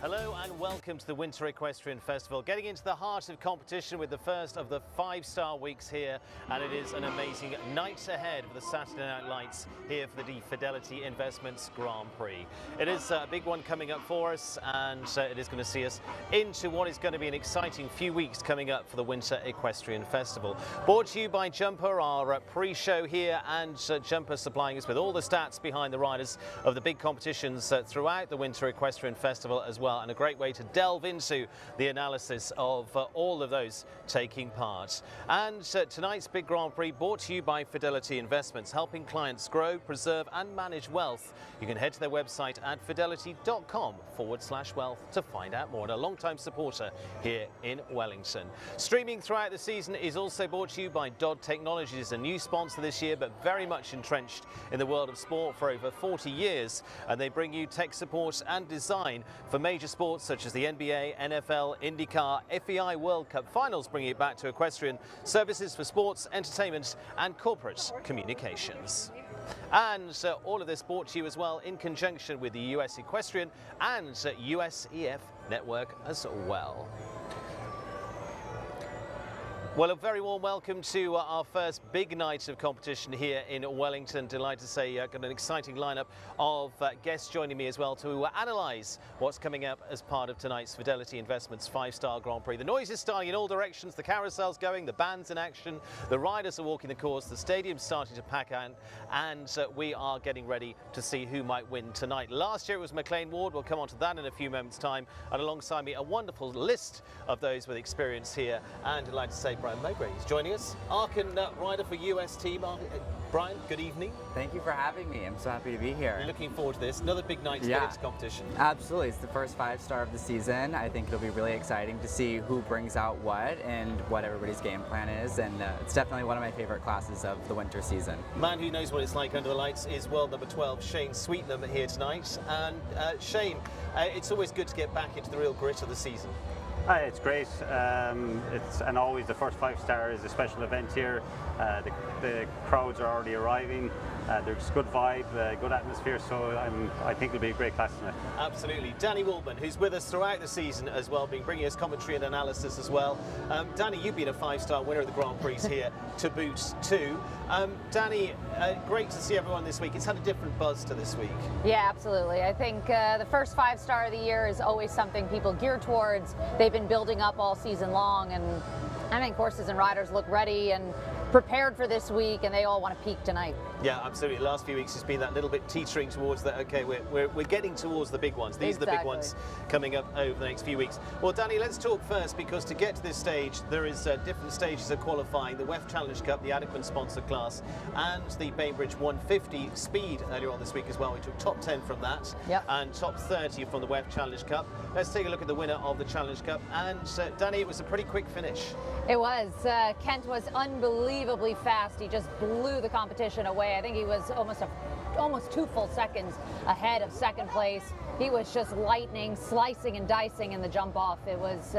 Hello and welcome to the Winter Equestrian Festival. Getting into the heart of competition with the first of the 5-star weeks here, and it is an amazing night ahead of the Saturday Night Lights here for the Fidelity Investments Grand Prix. It is a big one coming up for us, and it is going to see us into what is going to be an exciting few weeks coming up for the Winter Equestrian Festival. Brought to you by Jumper, our pre-show here, and Jumper supplying us with all the stats behind the riders of the big competitions throughout the Winter Equestrian Festival as well. And a great way to delve into the analysis of all of those taking part. And tonight's big Grand Prix brought to you by Fidelity Investments, helping clients grow, preserve and manage wealth. You can head to their website at fidelity.com/wealth to find out more. And a long-time supporter here in Wellington. Streaming throughout the season is also brought to you by Dodd Technologies, a new sponsor this year, but very much entrenched in the world of sport for over 40 years. And they bring you tech support and design for major sports such as the NBA, NFL, IndyCar, FEI World Cup finals, bringing it back to equestrian, services for sports, entertainment and corporate communications. And all of this brought to you as well in conjunction with the US Equestrian and USEF network as well. Well, a very warm welcome to our first big night of competition here in Wellington. Delighted to say got an exciting lineup of guests joining me as well to analyse what's coming up as part of tonight's Fidelity Investments 5-star Grand Prix. The noise is starting in all directions, the carousel's going, the band's in action, the riders are walking the course, the stadium's starting to pack out, and we are getting ready to see who might win tonight. Last year it was McLean Ward, we'll come on to that in a few moments' time, and alongside me a wonderful list of those with experience here, and I'd like to say Brian Mowbray is joining us, Arkan rider for US team. Brian, good evening. Thank you for having me. I'm so happy to be here. Looking forward to this. Another big night to get into competition. Absolutely. It's the first 5-star of the season. I think it'll be really exciting to see who brings out what and what everybody's game plan is. And it's definitely one of my favorite classes of the winter season. Man who knows what it's like under the lights is world number 12, Shane Sweetnam, here tonight. And Shane, it's always good to get back into the real grit of the season. It's great. And always the first 5-star is a special event here. The crowds are already arriving. There's good vibe, good atmosphere, so I think it'll be a great class tonight. Absolutely. Danny Woolman, who's with us throughout the season as well, been bringing us commentary and analysis as well. Danny, you've been a 5-star winner of the Grand Prix here to boot too. Danny, great to see everyone this week. It's had a different buzz to this week. Yeah, absolutely. I think the first 5-star of the year is always something people gear towards. They've been building up all season long, and I think horses and riders look ready and prepared for this week, and they all want to peak tonight. Yeah, absolutely. The last few weeks has been that little bit teetering towards that. Okay, we're getting towards the big ones. These are the big ones coming up over the next few weeks. Well, Danny, let's talk first, because to get to this stage, there is different stages of qualifying. The WEF Challenge Cup, the Adequan sponsored class, and the Bainbridge 150 speed earlier on this week as well. We took top 10 from that, and top 30 from the WEF Challenge Cup. Let's take a look at the winner of the Challenge Cup. And Danny, it was a pretty quick finish. It was. Kent was unbelievably fast. He just blew the competition away. I think he was almost 2 full seconds ahead of second place. He was just lightning, slicing and dicing in the jump off. It was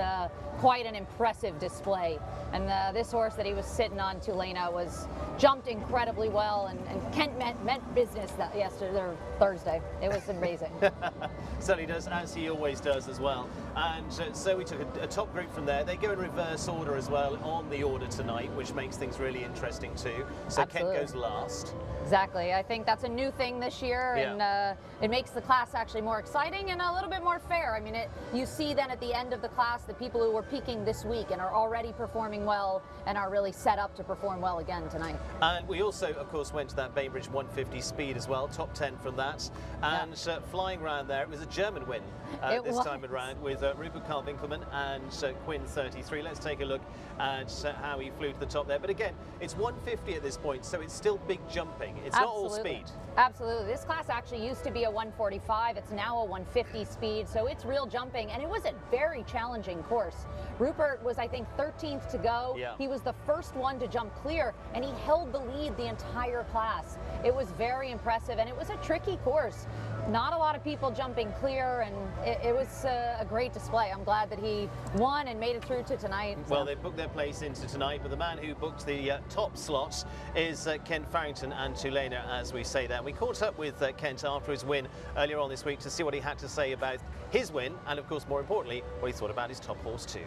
quite an impressive display. And this horse that he was sitting on, Tulena, jumped incredibly well, and Kent meant business Thursday. It was amazing. Certainly does, as he always does as well. And so we took a top group from there. They go in reverse order as well on the order tonight, which makes things really interesting too. So Kent goes last. Exactly. I think that's a new thing this year, and it makes the class actually more exciting and a little bit more fair. I mean, you see then at the end of the class the people who were peaking this week and are already performing well and are really set up to perform well again tonight. And we also, of course, went to that Bainbridge 150 speed as well, top 10 from that. And flying around there, it was a German win this time around with Rupert Carl Winkelmann and Quinn 33. Let's take a look at how he flew to the top there. But again, it's 150 at this point, so it's still big jumping. It's not all speed. Absolutely. This class actually used to be a 145. It's now a 150 speed, so it's real jumping, and it was a very challenging course. Rupert was, I think, 13th to go. He was the first one to jump clear, and he held the lead the entire class. It was very impressive, and it was a tricky course. not a lot of people jumping clear, and it was a great display. I'm glad that he won and made it through to tonight. So. Well, they booked their place into tonight, but the man who booked the top slot is Kent Farrington and Tulane, as we say that. We caught up with Kent after his win earlier on this week to see what he had to say about his win and, of course, more importantly, what he thought about his top horse too.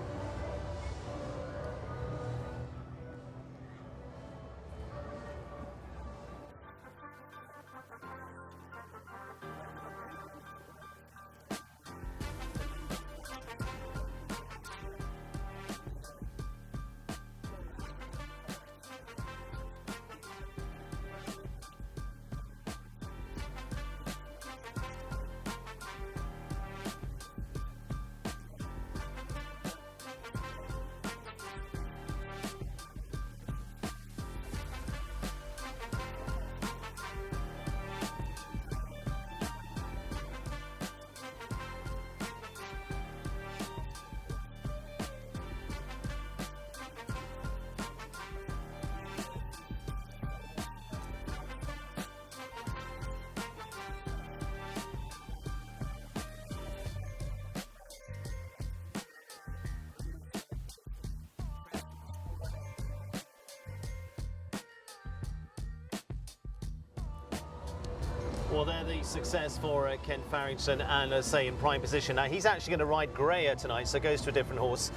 Well, they're the success for Kent Farrington, and as I say, in prime position. Now, he's actually going to ride Greyer tonight, so goes to a different horse.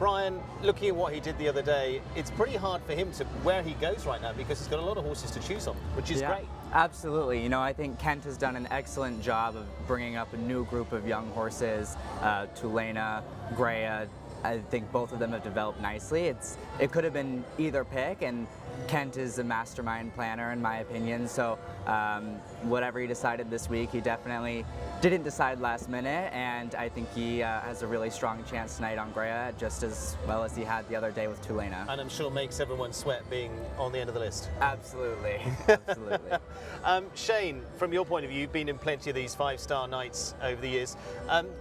Brian, looking at what he did the other day, it's pretty hard for him to where he goes right now because he's got a lot of horses to choose on, which is great. Absolutely. You know, I think Kent has done an excellent job of bringing up a new group of young horses, Tulane, Greyer. I think both of them have developed nicely. It could have been either pick, and Kent is a mastermind planner in my opinion, so whatever he decided this week, he definitely didn't decide last minute, and I think he has a really strong chance tonight on Greyer, just as well as he had the other day with Tulane. And I'm sure makes everyone sweat being on the end of the list. Absolutely, absolutely. Shane, from your point of view, you've been in plenty of these five-star nights over the years.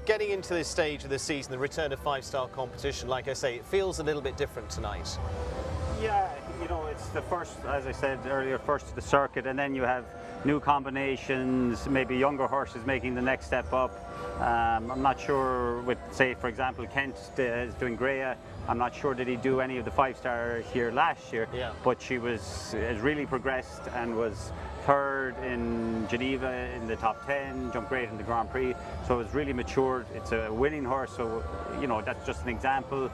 Getting into this stage of the season, the return of five-star competition, like I say, it feels a little bit different tonight. Yeah, you know, it's the first, as I said earlier, first to the circuit, and then you have new combinations, maybe younger horses making the next step up. I'm not sure with, say, for example, Kent is doing Greyer. I'm not sure did he do any of the five-star here last year, but she has really progressed and was third in Geneva in the top 10, jumped great in the Grand Prix, so it's really matured. It's a winning horse, so you know that's just an example.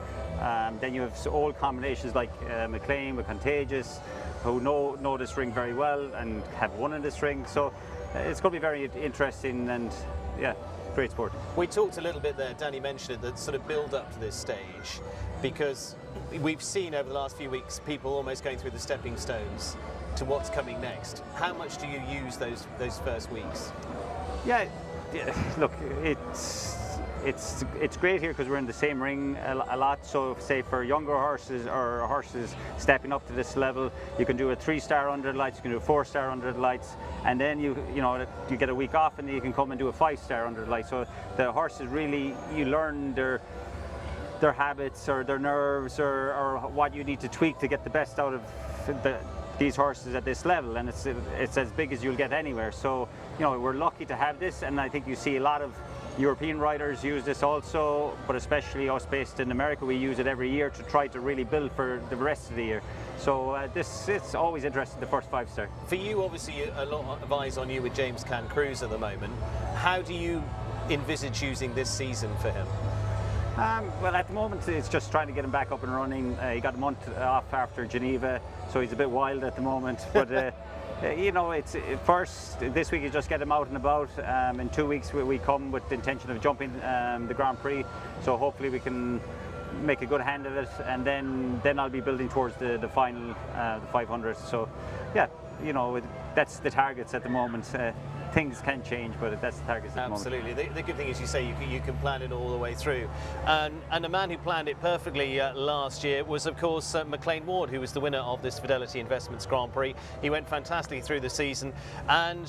Then you have old combinations like McLean with Contagious, who know this ring very well and have won in this ring, so it's going to be very interesting, and yeah, great sport. We talked a little bit there, Danny mentioned it, that sort of build up to this stage, because we've seen over the last few weeks people almost going through the stepping stones to what's coming next. How much do you use those first weeks? Yeah, look, it's great here because we're in the same ring a lot. So say for younger horses or horses stepping up to this level, you can do a 3-star under the lights, you can do a 4-star under the lights, and then you get a week off and then you can come and do a 5-star under the lights. So the horses really, you learn their habits or their nerves or what you need to tweak to get the best out of these horses at this level, and it's as big as you'll get anywhere. So you know, we're lucky to have this, and I think you see a lot of European riders use this also, but especially us based in America, we use it every year to try to really build for the rest of the year. So it's always interesting, the first 5-star. For you, obviously a lot of eyes on you with James Can Cruz at the moment. How do you envisage using this season for him? Well, at the moment it's just trying to get him back up and running. He got a month off after Geneva, so he's a bit wild at the moment, but you know, first this week is just get him out and about. In 2 weeks we come with the intention of jumping the Grand Prix, so hopefully we can make a good hand of it, and then I'll be building towards the final, the 500. So yeah, you know, that's the targets at the moment. Things can change, but that's the targets at the moment. Absolutely. The good thing is, you say you can plan it all the way through. And the man who planned it perfectly last year was, of course, McLean Ward, who was the winner of this Fidelity Investments Grand Prix. He went fantastically through the season. And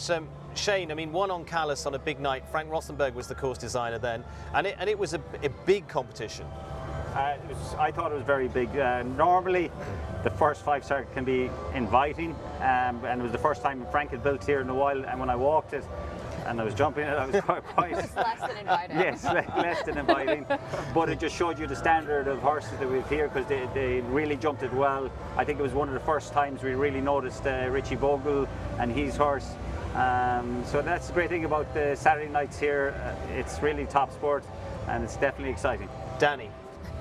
Shane, I mean, won on Calais on a big night. Frank Rothenberg was the course designer then, and it was a big competition. I thought it was very big. Normally, the first 5-star can be inviting, and it was the first time Frank had built here in a while. And when I walked it, and I was jumping it. I was quite It's less than inviting. yes, less than inviting. But it just showed you the standard of horses that we have here, because they really jumped it well. I think it was one of the first times we really noticed Richie Vogel and his horse. So that's the great thing about the Saturday nights here. It's really top sport, and it's definitely exciting. Danny.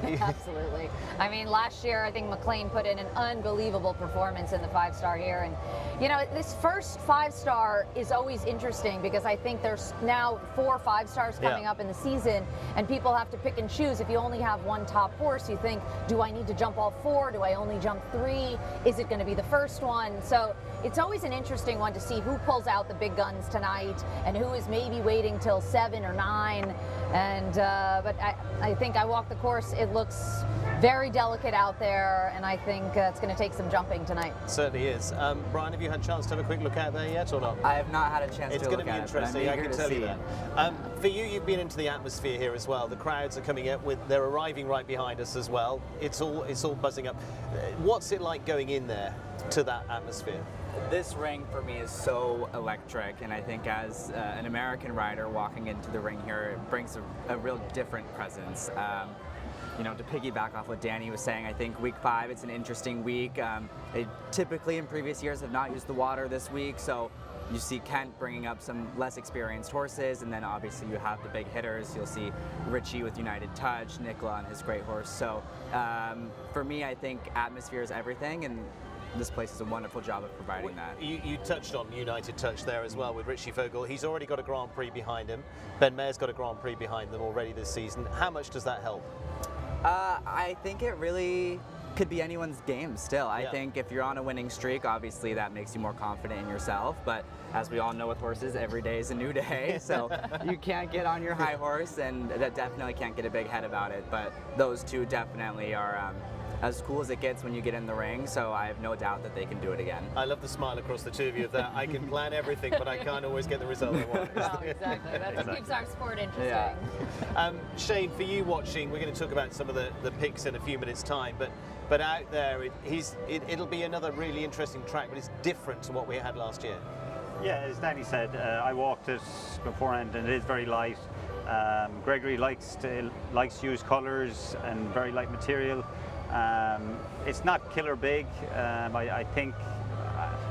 Absolutely. I mean, last year I think McLean put in an unbelievable performance in the 5-star here, and you know, this first 5-star is always interesting because I think there's now 4 5-stars coming up in the season, and people have to pick and choose. If you only have one top horse, you think, do I need to jump all 4? Do I only jump 3? Is it going to be the first one? So it's always an interesting one to see who pulls out the big guns tonight and who is maybe waiting till 7 or 9. And but I think I walked the course. It looks very delicate out there, and I think it's going to take some jumping tonight. Certainly is. Brian, have you had a chance to have a quick look out there yet or not? I have not had a chance It's to going look to be at interesting, it, I can tell you that. For you, you've been into the atmosphere here as well. The crowds are coming up, they're arriving right behind us as well. It's all buzzing up. What's it like going in there to that atmosphere? This ring for me is so electric, and I think as an American rider walking into the ring here, it brings a real different presence. You know, to piggyback off what Danny was saying, I think week 5, it's an interesting week. They typically in previous years have not used the water this week, so you see Kent bringing up some less experienced horses, and then obviously you have the big hitters. You'll see Richie with United Touch, Nicola on his great horse. So for me, I think atmosphere is everything, and this place does a wonderful job of providing that. You touched on United Touch there as well with Richie Vogel. He's already got a Grand Prix behind him. Ben Maher's got a Grand Prix behind them already this season. How much does that help? I think it really could be anyone's game still. I think if you're on a winning streak, obviously that makes you more confident in yourself, but as we all know with horses, every day is a new day, so you can't get on your high horse, and that definitely can't get a big head about it, but those two definitely are as cool as it gets when you get in the ring, so I have no doubt that they can do it again. I love the smile across the two of you of that. I can plan everything, but I can't always get the result I want. No, exactly. That's what keeps our sport interesting. Yeah. Shane, for you watching, we're going to talk about some of the picks in a few minutes' time, but out there, it'll be another really interesting track, but it's different to what we had last year. Yeah, as Danny said, I walked it beforehand, and it is very light. Gregory likes to use colours and very light material. It's not killer big. I think,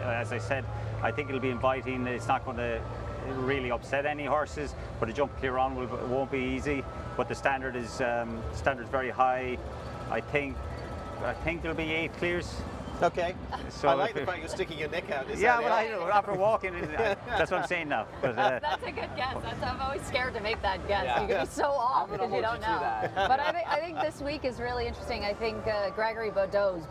as I said, I think it'll be inviting. It's not going to really upset any horses, but a jump clear on won't be easy. But the standard is very high. I think there'll be 8 clears. Okay. So I like the fact you're sticking your neck out. Yeah, but I know, after walking, that's what I'm saying now. But, that's a good guess. I'm always scared to make that guess. Yeah. You can be so off because you don't know. But I think this week is really interesting. I think Gregory Baudot is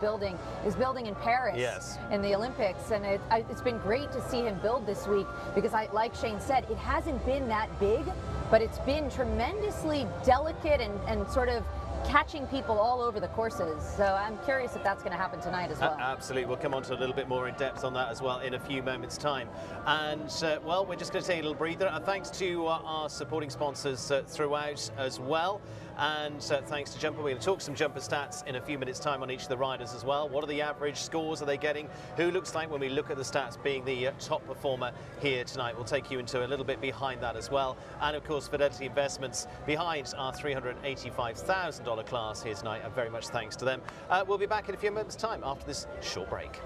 building in Paris in the Olympics, and it's been great to see him build this week because, like Shane said, it hasn't been that big, but it's been tremendously delicate and sort of catching people all over the courses. So I'm curious if that's going to happen tonight as well. Absolutely. We'll come on to a little bit more in depth on that as well in a few moments' time. And, well, we're just going to take a little breather. Thanks to our supporting sponsors throughout as well. And thanks to Jumper. We're going to talk some Jumper stats in a few minutes' time on each of the riders as well. What are the average scores are they getting? Who looks like, when we look at the stats, being the top performer here tonight? We'll take you into a little bit behind that as well. And, of course, Fidelity Investments behind our $385,000 class here tonight. And very much thanks to them. We'll be back in a few moments' time after this short break.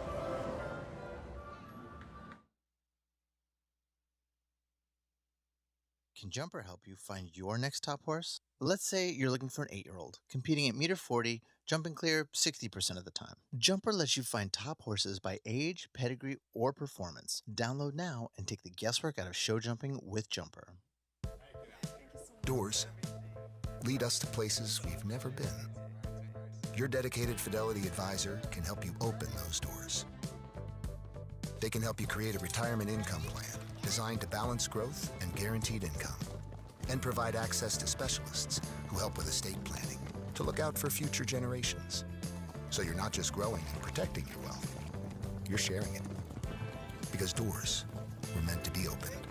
Can Jumper help you find your next top horse? Let's say you're looking for an 8-year-old, competing at meter 40, jumping clear 60% of the time. Jumper lets you find top horses by age, pedigree, or performance. Download now and take the guesswork out of show jumping with Jumper. Doors lead us to places we've never been. Your dedicated Fidelity advisor can help you open those doors. They can help you create a retirement income plan designed to balance growth and guaranteed income, and provide access to specialists who help with estate planning to look out for future generations. So you're not just growing and protecting your wealth, you're sharing it. Because doors were meant to be opened.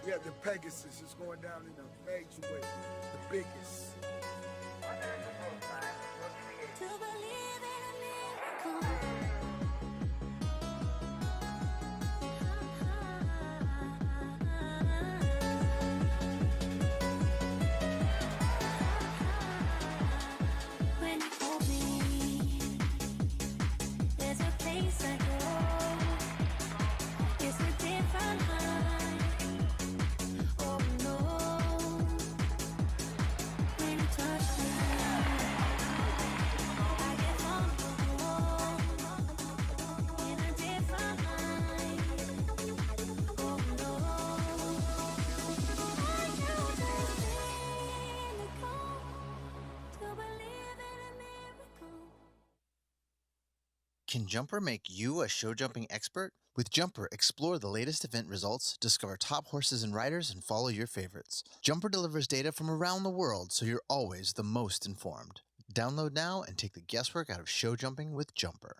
Yeah, the Pegasus is going down in a major way, the biggest. Can Jumper make you a show jumping expert? With Jumper, explore the latest event results, discover top horses and riders, and follow your favorites. Jumper delivers data from around the world, so you're always the most informed. Download now and take the guesswork out of show jumping with Jumper.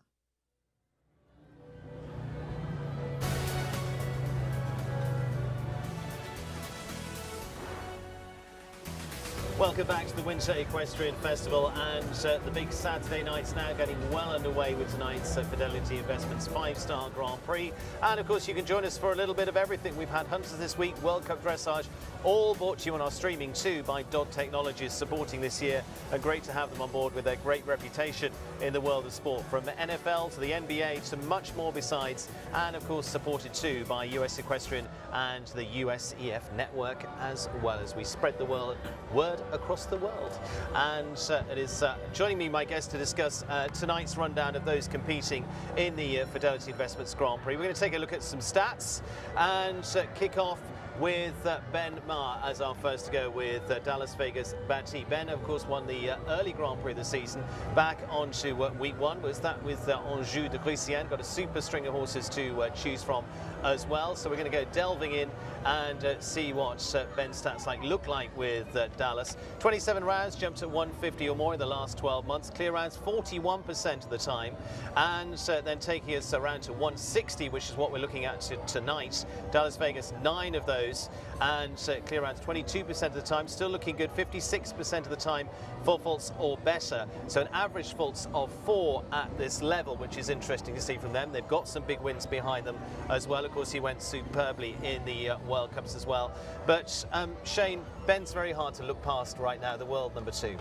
Welcome back to the Winter Equestrian Festival, and the big Saturday night's now getting well underway with tonight's Fidelity Investments 5-star Grand Prix. And of course you can join us for a little bit of everything. We've had hunters this week, World Cup dressage, all brought to you on our streaming too by Dodd Technologies supporting this year, and great to have them on board with their great reputation in the world of sport, from the NFL to the NBA to much more besides, and of course supported too by US Equestrian and the USEF network, as well as we spread the word across the world. And it is joining me, my guest, to discuss tonight's rundown of those competing in the Fidelity Investments Grand Prix. We're going to take a look at some stats and kick off with Ben Maher as our first to go with Dallas Vegas Bati. Ben, of course, won the early Grand Prix of the season. Back onto week one was that with Anjou de Clusienne. Got a super string of horses to choose from as well. So we're going to go delving in and see what Ben's stats look like with Dallas. 27 rounds, jumped at 150 or more in the last 12 months. Clear rounds 41% of the time, and then taking us around to 160, which is what we're looking at tonight. Dallas Vegas, 9 of those, and clear rounds 22% of the time. Still looking good, 56% of the time 4 faults or better. So an average faults of 4 at this level, which is interesting to see from them. They've got some big wins behind them as well. Of course, he went superbly in the World Cups as well. But Shane, Ben's very hard to look past right now, the world number 2.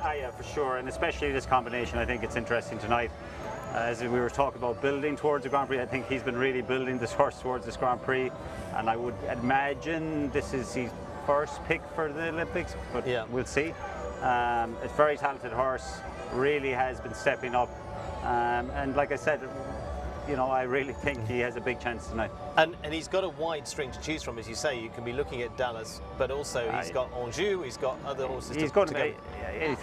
Yeah, for sure, and especially this combination. I think it's interesting tonight. As we were talking about building towards the Grand Prix, I think he's been really building this horse towards this Grand Prix, and I would imagine this is his first pick for the Olympics, but yeah, we'll see. It's a very talented horse, really has been stepping up, and like I said, you know, I really think he has a big chance tonight. And he's got a wide string to choose from, as you say. You can be looking at Dallas, but also he's got Anjou, he's got other horses he's going to be,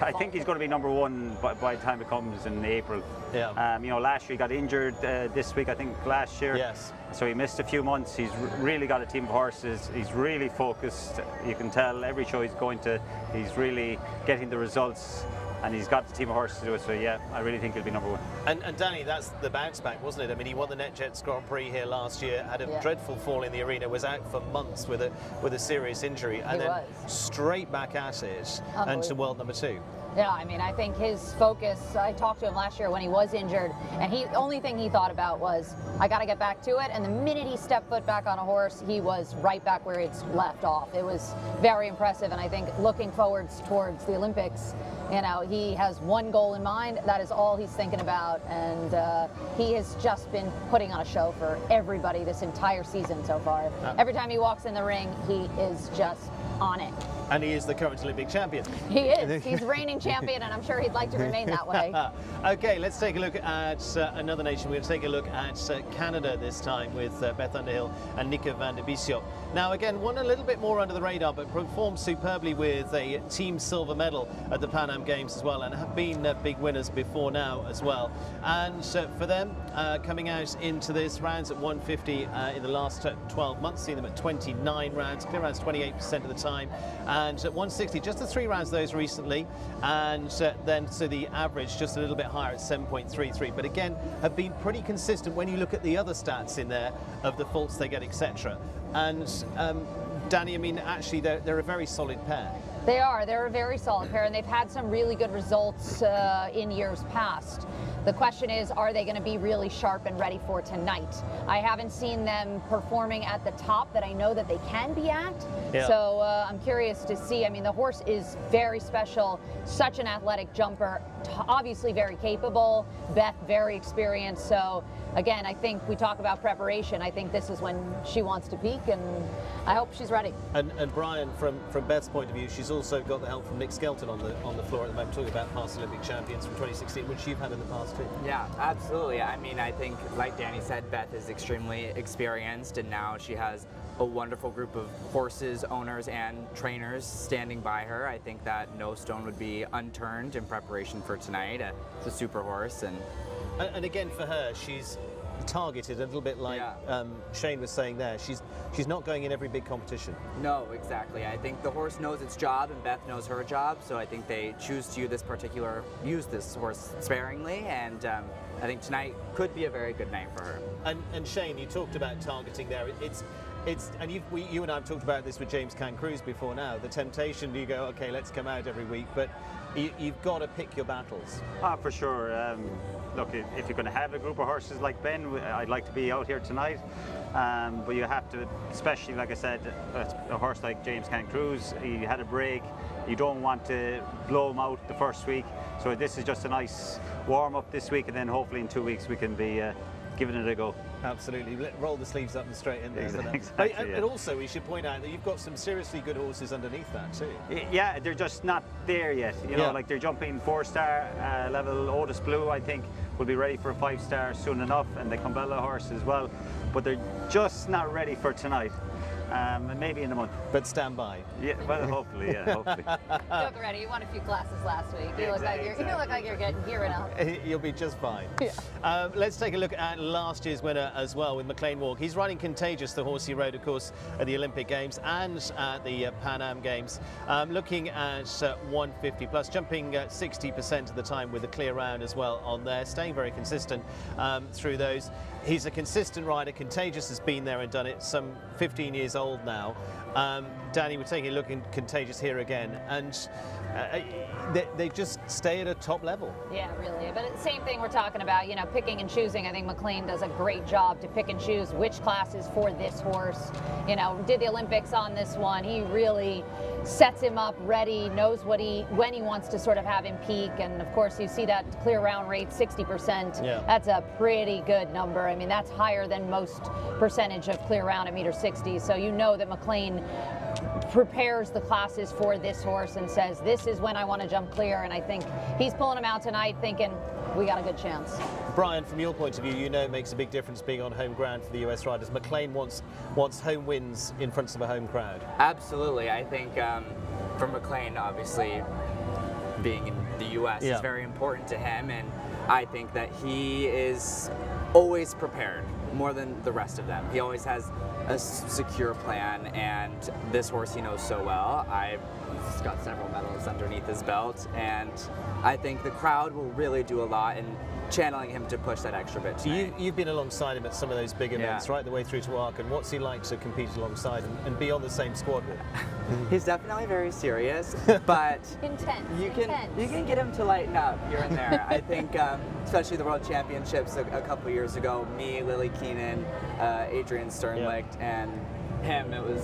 I think he's going to be number 1 by the time it comes in April. Yeah. You know, last year he got injured this week, I think last year. Yes. So he missed a few months. He's really got a team of horses. He's really focused. You can tell every show he's going to, he's really getting the results. And he's got the team of horses to do it, so yeah, I really think he'll be number 1. And Danny, that's the bounce back, wasn't it? I mean, he won the NetJets Grand Prix here last year, had a dreadful fall in the arena, was out for months with a serious injury, and then straight back at it and to world number 2. Yeah, I mean, I think his focus, I talked to him last year when he was injured, and the only thing he thought about was, I got to get back to it. And the minute he stepped foot back on a horse, he was right back where it's left off. It was very impressive, and I think looking forwards towards the Olympics, you know, he has one goal in mind. That is all he's thinking about, and he has just been putting on a show for everybody this entire season so far. Every time he walks in the ring, he is just on it. And he is the current Olympic champion. He is. He's reigning champion, and I'm sure he'd like to remain that way. Okay, let's take a look at another nation. We're going to take a look at Canada this time with Beth Underhill and Nika van der Biesjop. Now, again, one a little bit more under the radar, but performed superbly with a team silver medal at the Pan Am Games as well, and have been big winners before now as well. And for them, coming out into this, rounds at 150 in the last 12 months, seen them at 29 rounds, clear rounds 28% of the time, and at 160, just the 3 rounds those recently, and then so the average just a little bit higher at 7.33, but again have been pretty consistent when you look at the other stats in there of the faults they get, etc. And Danny, I mean, actually they're a very solid pair. They are. They're a very solid pair, and they've had some really good results in years past. The question is, are they going to be really sharp and ready for tonight? I haven't seen them performing at the top that I know that they can be at. Yeah. So I'm curious to see. I mean, the horse is very special, such an athletic jumper, obviously very capable. Beth, very experienced. So again, I think we talk about preparation. I think this is when she wants to peak, and I hope she's ready. And Brian, from Beth's point of view, she's also got the help from Nick Skelton on the floor at the moment, talking about past Olympic champions from 2016, which you've had in the past too. Yeah, absolutely. I mean, I think, like Danny said, Beth is extremely experienced, and now she has a wonderful group of horses, owners, and trainers standing by her. I think that no stone would be unturned in preparation for tonight. It's a super horse, and And again, for her, she's targeted a little bit like Shane was saying there. She's not going in every big competition. No, exactly. I think the horse knows its job and Beth knows her job, so I think they choose to use this horse sparingly, and I think tonight could be a very good night for her. And Shane, you talked about targeting there. And you and I have talked about this with James Cancruz before now. The temptation, you go, okay, let's come out every week, but you've got to pick your battles. For sure. Look, if you're going to have a group of horses like Ben, I'd like to be out here tonight. But you have to, especially like I said, a horse like James Cancruz, he had a break. You don't want to blow him out the first week. So this is just a nice warm-up this week, and then hopefully in 2 weeks we can be giving it a go. Absolutely. Roll the sleeves up and straight in there. Exactly, and also, we should point out that you've got some seriously good horses underneath that too. Yeah, they're just not there yet. You know, like they're jumping 4-star level. Otis Blue, I think, will be ready for a 5-star soon enough, and the Cumbella horse as well. But they're just not ready for tonight. And maybe in a month. But stand by. Yeah, well, hopefully, yeah, hopefully. Look ready. You won a few classes last week. You look like you're getting gearing up. You'll be just fine. Let's take a look at last year's winner as well with McLean Walk. He's riding Contagious, the horse he rode, of course, at the Olympic Games and at the Pan Am Games. Looking at 150 plus, jumping 60% of the time with a clear round as well on there, staying very consistent through those. He's a consistent rider. Contagious has been there and done it, some 15 years old now. Danny, we're taking a look at Contagious here again, and they just stay at a top level. Yeah, really. But it's the same thing we're talking about, you know, picking and choosing. I think McLean does a great job to pick and choose which classes for this horse. You know, did the Olympics on this one. He really sets him up ready, knows when he wants to sort of have him peak. And of course, you see that clear round rate, 60%. Yeah. That's a pretty good number. I mean, that's higher than most percentage of clear round at -60. So you know that McLean prepares the classes for this horse and says, this is when I want to jump clear. And I think he's pulling him out tonight thinking, we got a good chance. Brian, from your point of view, you know it makes a big difference being on home ground for the US riders. McLean wants home wins in front of a home crowd. Absolutely. I think for McLean, obviously, being in the US is very important to him, and I think that he is always prepared more than the rest of them. He always has a secure plan, and this horse he knows so well. He's got several medals underneath his belt, and I think the crowd will really do a lot in channeling him to push that extra bit tonight. You've been alongside him at some of those big events, right the way through to Aachen. What's he like to compete alongside and be on the same squad with? He's definitely very serious, but Intense. you can get him to lighten up here and there. I think, especially the World Championships a couple years ago, me, Lily Keenan, Adrian Sternlicht, and him. It was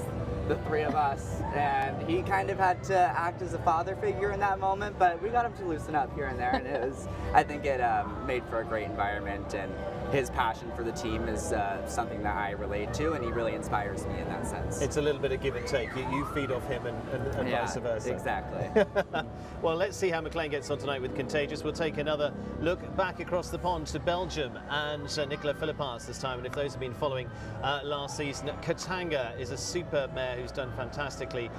the three of us, and he kind of had to act as a father figure in that moment, but we got him to loosen up here and there, and I think it made for a great environment, and his passion for the team is something that I relate to, and he really inspires me in that sense. It's a little bit of give and take. You feed off him and vice versa. Exactly. Well, let's see how McLean gets on tonight with Contagious. We'll take another look back across the pond to Belgium and Nicolas Philippas this time. And if those have been following last season, Katanga is a superb mare who's done fantastically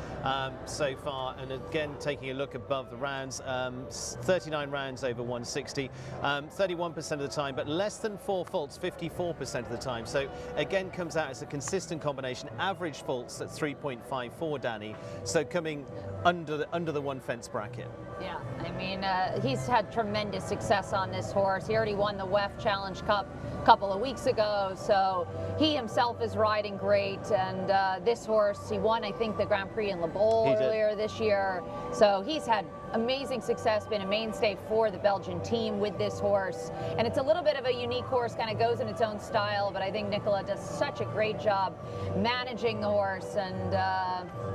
so far. And again, taking a look above the rounds, 39 rounds over 160, 31% of the time, but less than 4 faults, 54% of the time. So again, comes out as a consistent combination. Average faults at 3.54, Danny. So coming under the one fence bracket. Yeah, I mean, he's had tremendous success on this horse. He already won the WEF Challenge Cup a couple of weeks ago, so he himself is riding great. And this horse, he won, I think, the Grand Prix in Le Bowl earlier this year. So he's had amazing success, been a mainstay for the Belgian team with this horse. And it's a little bit of a unique horse, kind of goes in its own style, but I think Nicola does such a great job managing the horse. And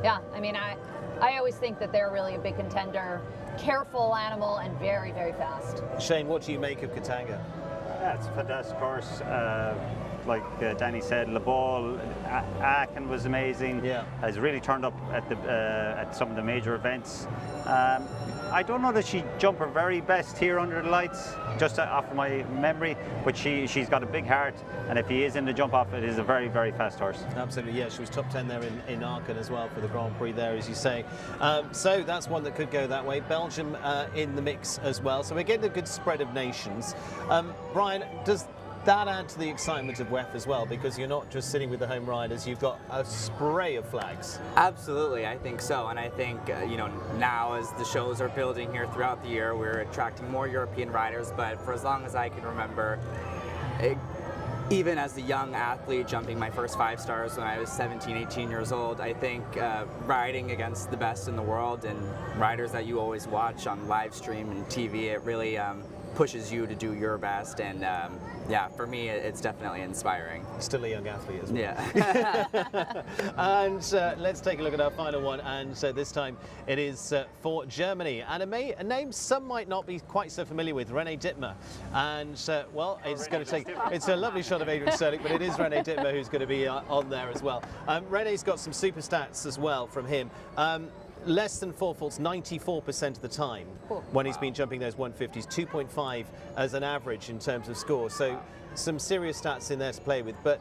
yeah, I mean, I always think that they're really a big contender. Careful animal and very, very fast. Shane, what do you make of Katanga? Yeah, it's a fantastic horse. Like Danny said, Le Ball, Aachen was amazing. Yeah, has really turned up at some of the major events. I don't know that she jumped her very best here under the lights, just off my memory, but she's got a big heart, and if he is in the jump off, it is a very, very fast horse. Absolutely, yeah, she was top 10 there in Aachen as well for the Grand Prix there, as you say. So that's one that could go that way. Belgium in the mix as well, so we're getting a good spread of nations. Brian, does that add to the excitement of WEF as well, because you're not just sitting with the home riders, you've got a spray of flags? Absolutely, I think so, and I think now as the shows are building here throughout the year, we're attracting more European riders, but for as long as I can remember, even as a young athlete jumping my first 5 stars when I was 17, 18 years old, I think riding against the best in the world and riders that you always watch on live stream and TV, it really pushes you to do your best, and yeah, for me it's definitely inspiring. Still a young athlete as well. Yeah. And let's take a look at our final one, and this time it is for Germany, and a name some might not be quite so familiar with, René Dittmer. And well, it's going to take, it's a lovely shot of Adrian Sterling, but it is René Dittmer who's going to be on there as well. René's got some super stats as well from him. Less than 4 faults 94% of the time when he's been jumping those 150s, 2.5 as an average in terms of score. So some serious stats in there to play with, but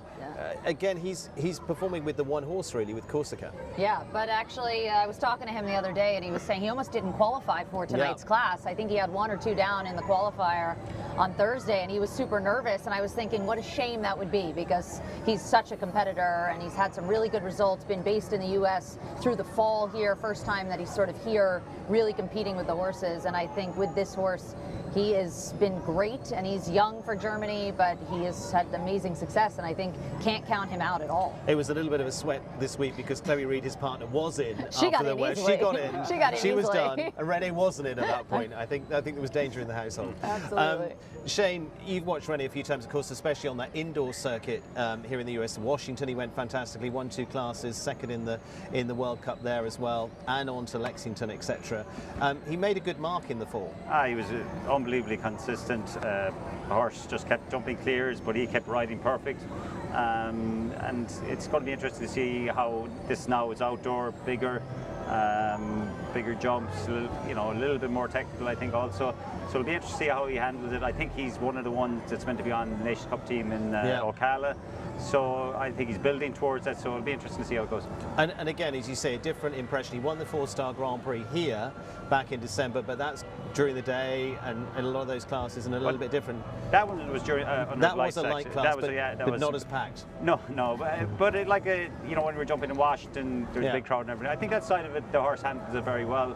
again, he's performing with the one horse really, with Corsica. Yeah, but actually I was talking to him the other day and he was saying he almost didn't qualify for tonight's class. I think he had 1 or 2 down in the qualifier on Thursday, and he was super nervous, and I was thinking what a shame that would be, because he's such a competitor and he's had some really good results, been based in the US through the fall here, first time that he's sort of here really competing with the horses, and I think with this horse he has been great, and he's young for Germany, but he has had amazing success, and I think can't count him out at all. It was a little bit of a sweat this week because Chloe Reed, his partner, was in She got in easily. She got in. She got in She was easily. done, and René wasn't in at that point. I think there was danger in the household. Absolutely. Shane, you've watched René a few times, of course, especially on that indoor circuit here in the US. Washington, he went fantastically, won 2 classes, second in the World Cup there as well, and on to Lexington, etc. He made a good mark in the fall. He was unbelievably consistent. The horse just kept jumping clears, but he kept riding perfect. And it's going to be interesting to see how this now is outdoor, bigger jumps, a little bit more technical, I think, also. So it'll be interesting to see how he handles it. I think he's one of the ones that's meant to be on the Nations Cup team in Ocala. So I think he's building towards that, so it'll be interesting to see how it goes. And again, as you say, a different impression. He won the 4-star Grand Prix here back in December, but that's during the day, and a lot of those classes and a little bit different. That one was during that was a light class, but not as packed. No, but when we were jumping in Washington, there was a big crowd and everything. I think that side of it, the horse handles it very well.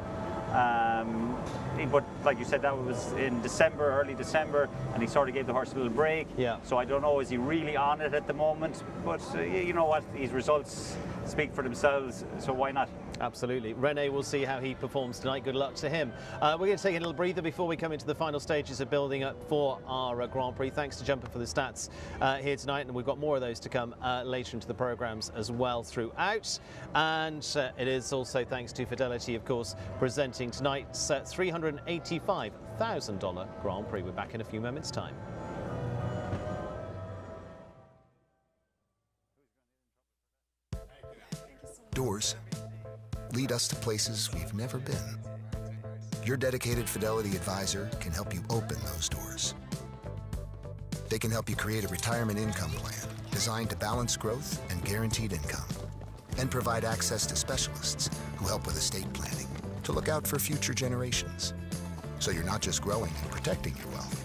But like you said, that was in December, early December, and he sort of gave the horse a little break. Yeah. So I don't know, is he really on it at the moment? But you know what, his results speak for themselves, so why not? Absolutely. René, we'll see how he performs tonight. Good luck to him. We're going to take a little breather before we come into the final stages of building up for our Grand Prix. Thanks to Jumper for the stats here tonight, and we've got more of those to come later into the programmes as well throughout. And it is also thanks to Fidelity, of course, presenting tonight's $385,000 Grand Prix. We're back in a few moments' time. Doors lead us to places we've never been. Your dedicated Fidelity advisor can help you open those doors. They can help you create a retirement income plan designed to balance growth and guaranteed income, and provide access to specialists who help with estate planning to look out for future generations. So you're not just growing and protecting your wealth,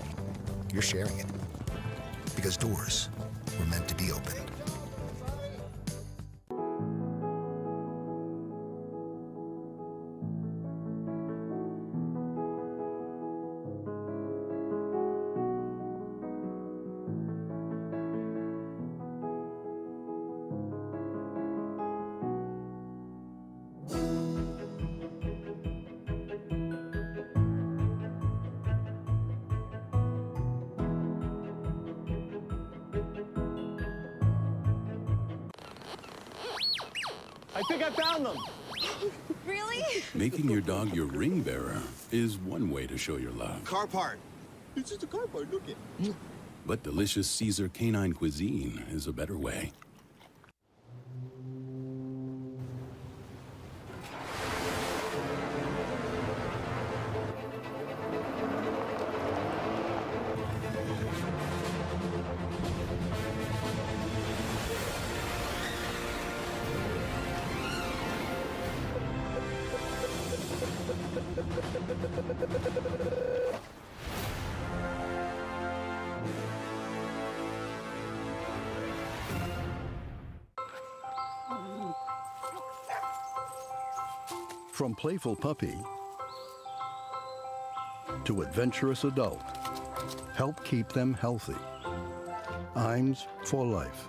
you're sharing it. Because doors were meant to be opened. I think I found them. Really? Making your dog your ring bearer is one way to show your love. Car part. It's just a car part, look it. But delicious Caesar canine cuisine is a better way. From playful puppy to adventurous adult, help keep them healthy. Iams for life.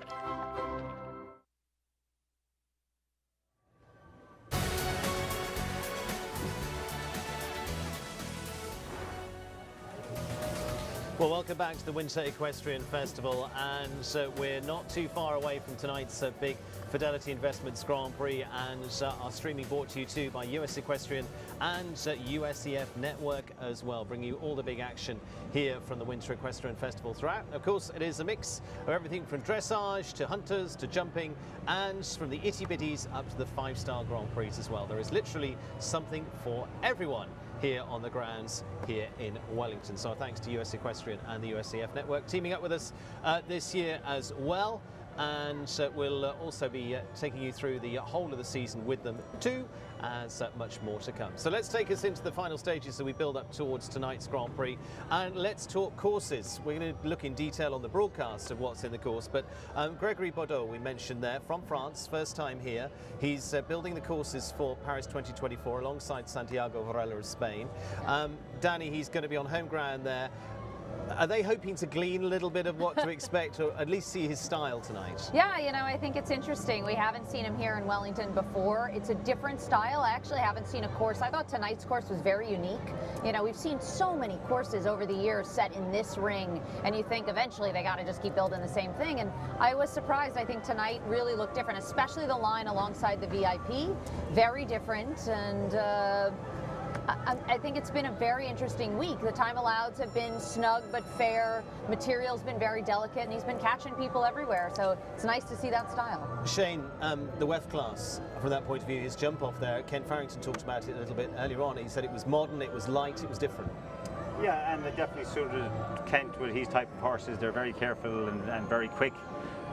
Well, welcome back to the Winter Equestrian Festival, and we're not too far away from tonight's big Fidelity Investments Grand Prix, and our streaming brought to you too by US Equestrian and USEF Network as well, bringing you all the big action here from the Winter Equestrian Festival throughout. Of course, it is a mix of everything from dressage to hunters to jumping, and from the itty-bitties up to the 5-star Grand Prix as well. There is literally something for everyone here on the grounds here in Wellington. So thanks to US Equestrian and the USEF Network teaming up with us this year as well. And we'll also be taking you through the whole of the season with them too, as much more to come. So let's take us into the final stages as we build up towards tonight's Grand Prix, and let's talk courses. We're going to look in detail on the broadcast of what's in the course, but Gregory Baudot, we mentioned there, from France, first time here. He's building the courses for Paris 2024 alongside Santiago Varela of Spain. Danny, he's going to be on home ground there. Are they hoping to glean a little bit of what to expect, or at least see his style tonight? Yeah, you know, I think it's interesting. We haven't seen him here in Wellington before. It's a different style. I actually haven't seen a course. I thought tonight's course was very unique. You know, we've seen so many courses over the years set in this ring, and you think eventually they got to just keep building the same thing. And I was surprised. I think tonight really looked different, especially the line alongside the VIP. Very different, and I think it's been a very interesting week. The time allows have been snug but fair. Material's been very delicate, and he's been catching people everywhere. So it's nice to see that style. Shane, the WEF class, from that point of view, his jump off there, Ken Farrington talked about it a little bit earlier on. He said it was modern, it was light, it was different. Yeah, and it definitely suited Kent with his type of horses. They're very careful and very quick.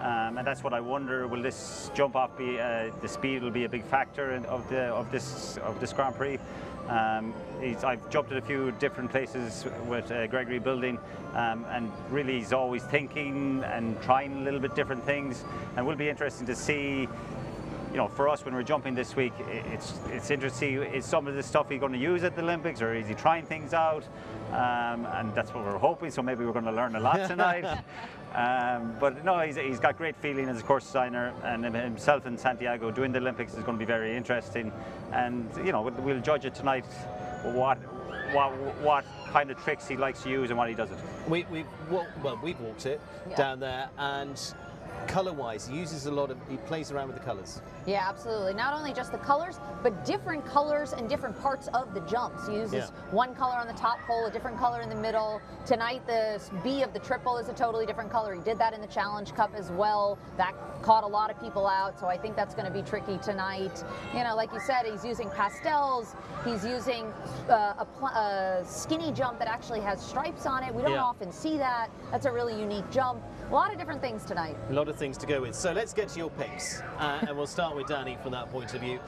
And that's what I wonder, will this jump off be, the speed will be a big factor of this Grand Prix. I've jumped at a few different places with Gregory building, and really he's always thinking and trying a little bit different things, and will be interesting to see. You know, for us when we're jumping this week, it's interesting to see, is some of the stuff he's going to use at the Olympics, or is he trying things out? And that's what we're hoping, so maybe we're going to learn a lot tonight. But no, he's got great feeling as a course designer, and himself and Santiago doing the Olympics is going to be very interesting. And you know, we'll judge it tonight, what kind of tricks he likes to use and what he doesn't. We've walked it down there, and color-wise, he plays around with the colors. Yeah, absolutely. Not only just the colors, but different colors and different parts of the jumps. He uses one color on the top pole, a different color in the middle. Tonight, the B of the triple is a totally different color. He did that in the Challenge Cup as well. That caught a lot of people out, so I think that's going to be tricky tonight. You know, like you said, he's using pastels. He's using a skinny jump that actually has stripes on it. We don't often see that. That's a really unique jump. A lot of different things tonight. A lot of things to go with. So let's get to your picks, and we'll start with Danny from that point of view.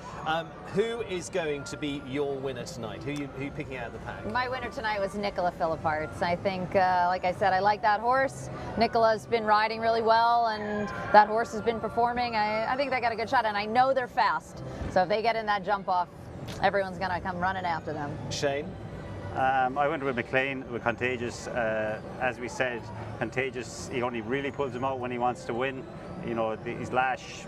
Who is going to be your winner tonight? Who are you picking out of the pack? My winner tonight was Nicola Philipparts. I think, like I said, I like that horse. Nicola's been riding really well, and that horse has been performing. I think they got a good shot, and I know they're fast. So if they get in that jump off, everyone's going to come running after them. Shane? I went with McLean, with Contagious. As we said, Contagious, he only really pulls him out when he wants to win. You know, his last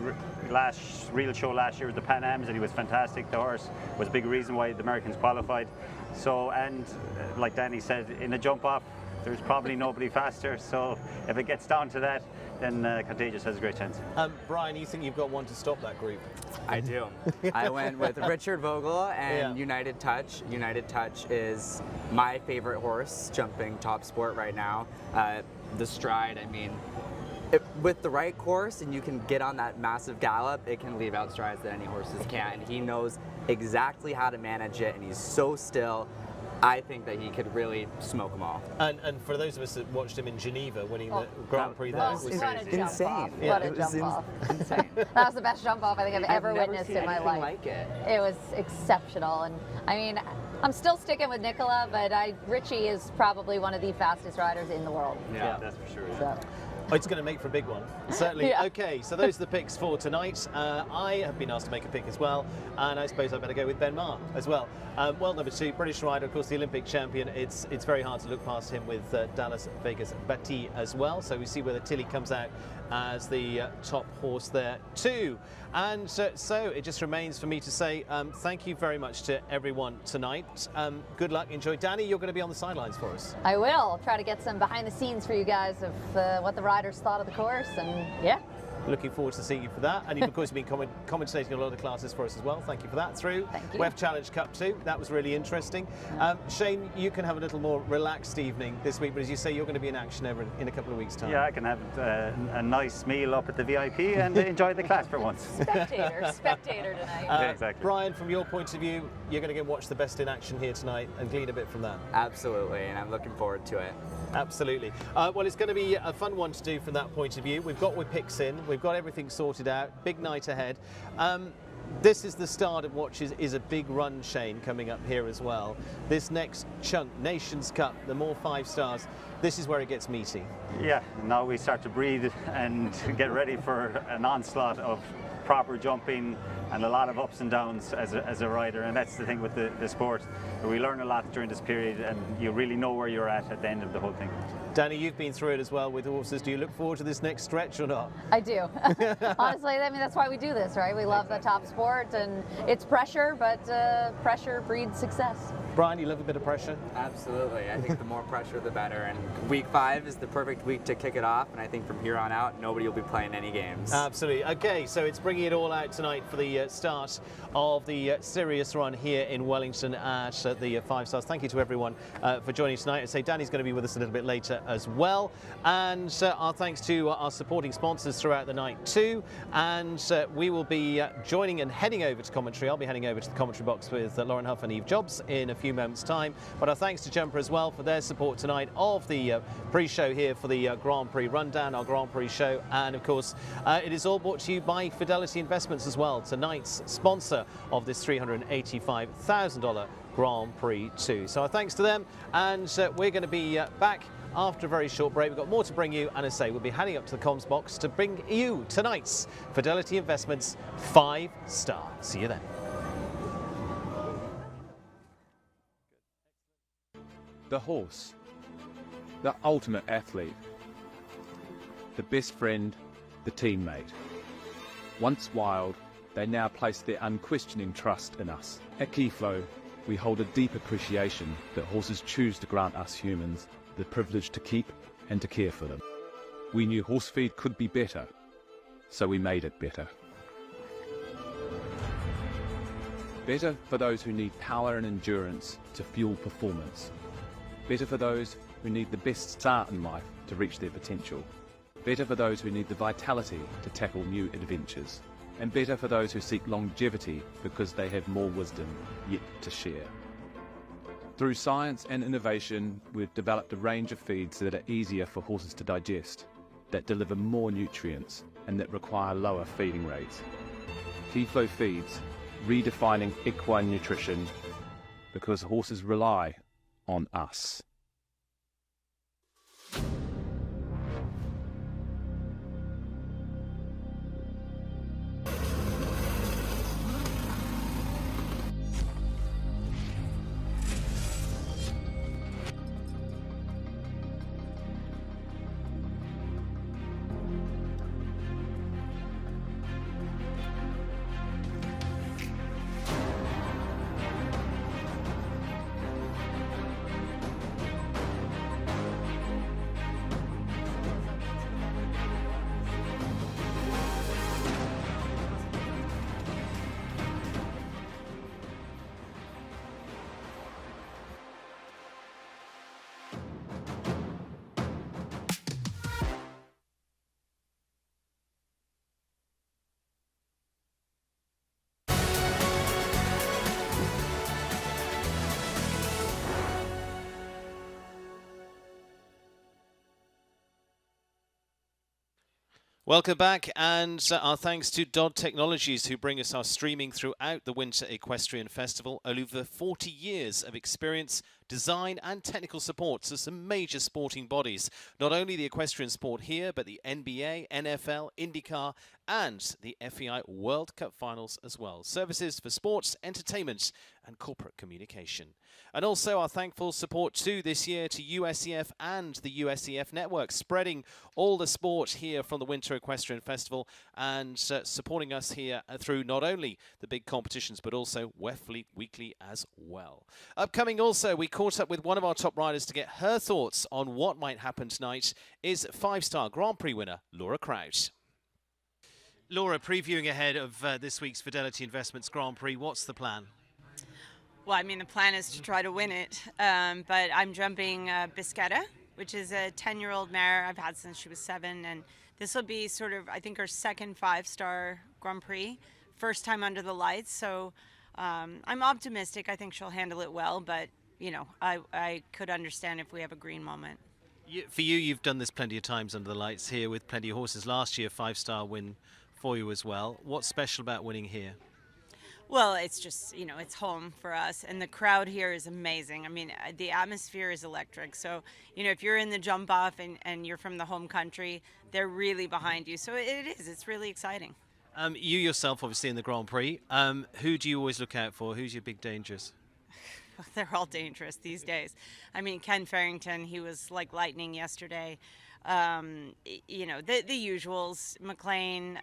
real show last year was the Pan Ams, and he was fantastic. The horse was a big reason why the Americans qualified. So, and like Danny said, in the jump off, there's probably nobody faster. So if it gets down to that, then Contagious has a great chance. Brian, you think you've got one to stop that group? I do. I went with Richard Vogel and United Touch. United Touch is my favorite horse jumping top sport right now. The stride, I mean, with the right course and you can get on that massive gallop, it can leave out strides that any horses can't. And he knows exactly how to manage it, and he's so still. I think that he could really smoke them all. And for those of us that watched him in Geneva winning the Grand Prix there, it was insane. What a jump off. Insane. That was the best jump off I think I've ever witnessed in my life. Like it. It was exceptional. And I mean, I'm still sticking with Nicola, but Richie is probably one of the fastest riders in the world. Yeah, that's for sure. So. Oh, it's going to make for a big one, certainly. Yeah. Okay, so those are the picks for tonight. I have been asked to make a pick as well, and I suppose I better go with Ben Maher as well. World number 2, British rider, of course, the Olympic champion. It's very hard to look past him with Dallas Vegas Bati as well. So we see whether Tilly comes out as the top horse there too. And so it just remains for me to say thank you very much to everyone tonight. Good luck, enjoy. Danny, you're going to be on the sidelines for us. I will try to get some behind the scenes for you guys of what the riders thought of the course, and yeah. Looking forward to seeing you for that. And you've, of course, been commentating a lot of the classes for us as well. Thank you for that. Through Thank you. WEF Challenge Cup 2. That was really interesting. Shane, you can have a little more relaxed evening this week, but as you say, you're going to be in action over in a couple of weeks' time. Yeah, I can have a nice meal up at the VIP and enjoy the class for once. Spectator tonight. Yeah, exactly. Brian, from your point of view, you're going to go and watch the best in action here tonight and glean a bit from that. Absolutely, and I'm looking forward to it. Absolutely. Well, it's going to be a fun one to do from that point of view. We've got picks in. We've got everything sorted out. Big night ahead. This is the start of what is a big run, Shane, coming up here as well. This next chunk, Nations Cup, the more 5 stars, this is where it gets meaty. Yeah, now we start to breathe and get ready for an onslaught of proper jumping and a lot of ups and downs as a rider, and that's the thing with the sport. We learn a lot during this period, and you really know where you're at the end of the whole thing. Danny, you've been through it as well with horses. Do you look forward to this next stretch or not? I do. Honestly, I mean, that's why we do this, right? We love the top sport, and it's pressure, but pressure breeds success. Brian, you love a bit of pressure? Absolutely. I think the more pressure, the better. And week 5 is the perfect week to kick it off. And I think from here on out, nobody will be playing any games. Absolutely. Okay, so it's bringing it all out tonight for the start of the serious run here in Wellington at the 5 stars. Thank you to everyone for joining tonight. I say Danny's going to be with us a little bit later as well. And our thanks to our supporting sponsors throughout the night too. And we will be joining and heading over to commentary. I'll be heading over to the commentary box with Lauren Huff and Eve Jobs in a few moments' time. But our thanks to Jumper as well for their support tonight of the pre-show here for the Grand Prix Rundown, our Grand Prix show. And of course, it is all brought to you by Fidelity Investments as well, tonight's sponsor of this $385,000 Grand Prix 2. So our thanks to them, and we're going to be back after a very short break. We've got more to bring you, and as I say, we'll be heading up to the comms box to bring you tonight's Fidelity Investments 5 star. See you then. The horse, the ultimate athlete, the best friend, the teammate. Once wild, they now place their unquestioning trust in us. At Keyflow, we hold a deep appreciation that horses choose to grant us humans the privilege to keep and to care for them. We knew horse feed could be better, so we made it better. Better for those who need power and endurance to fuel performance. Better for those who need the best start in life to reach their potential. Better for those who need the vitality to tackle new adventures. And better for those who seek longevity because they have more wisdom yet to share. Through science and innovation, we've developed a range of feeds that are easier for horses to digest, that deliver more nutrients, and that require lower feeding rates. Keyflow feeds, redefining equine nutrition, because horses rely on us. Welcome back, and our thanks to Dodd Technologies, who bring us our streaming throughout the Winter Equestrian Festival. Over 40 years of experience, design and technical support to some major sporting bodies. Not only the equestrian sport here, but the NBA, NFL, IndyCar and the FEI World Cup finals as well. Services for sports, entertainment and corporate communication. And also our thankful support too this year to USEF and the USEF network, spreading all the sport here from the Winter Equestrian Festival and supporting us here through not only the big competitions but also Westfleet Weekly as well. Upcoming also, we caught up with one of our top riders to get her thoughts on what might happen tonight is 5-star Grand Prix winner Laura Kraut. Laura, previewing ahead of this week's Fidelity Investments Grand Prix, what's the plan? Well, I mean, the plan is to try to win it, but I'm jumping Biscetta, which is a 10-year-old mare I've had since she was 7, and this will be sort of, I think, her second 5-star Grand Prix, first time under the lights, so I'm optimistic. I think she'll handle it well, but, you know, I could understand if we have a green moment. For you, you've done this plenty of times under the lights here with plenty of horses. Last year, 5-star win for you as well. What's special about winning here? Well, it's just, you know, it's home for us, and the crowd here is amazing. I mean, the atmosphere is electric. So, you know, if you're in the jump off and you're from the home country, they're really behind you. So it's really exciting. You yourself, obviously, in the Grand Prix, who do you always look out for? Who's your big dangers? They're all dangerous these days. I mean, Ken Farrington, he was like lightning yesterday. You know, the usuals, McLean,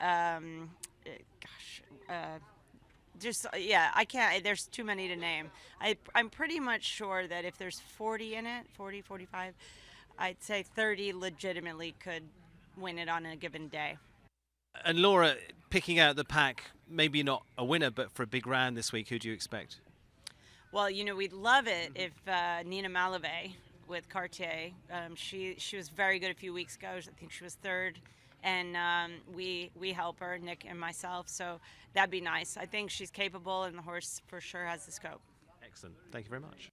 yeah, I can't, there's too many to name. I'm pretty much sure that if there's 40 in it, 40, 45, I'd say 30 legitimately could win it on a given day. And Laura, picking out the pack, maybe not a winner, but for a big round this week, who do you expect? Well, you know, we'd love it if Nina Malave with Cartier, she was very good a few weeks ago. I think she was 3rd. And we help her, Nick and myself, so that'd be nice. I think she's capable, and the horse for sure has the scope. Excellent. Thank you very much.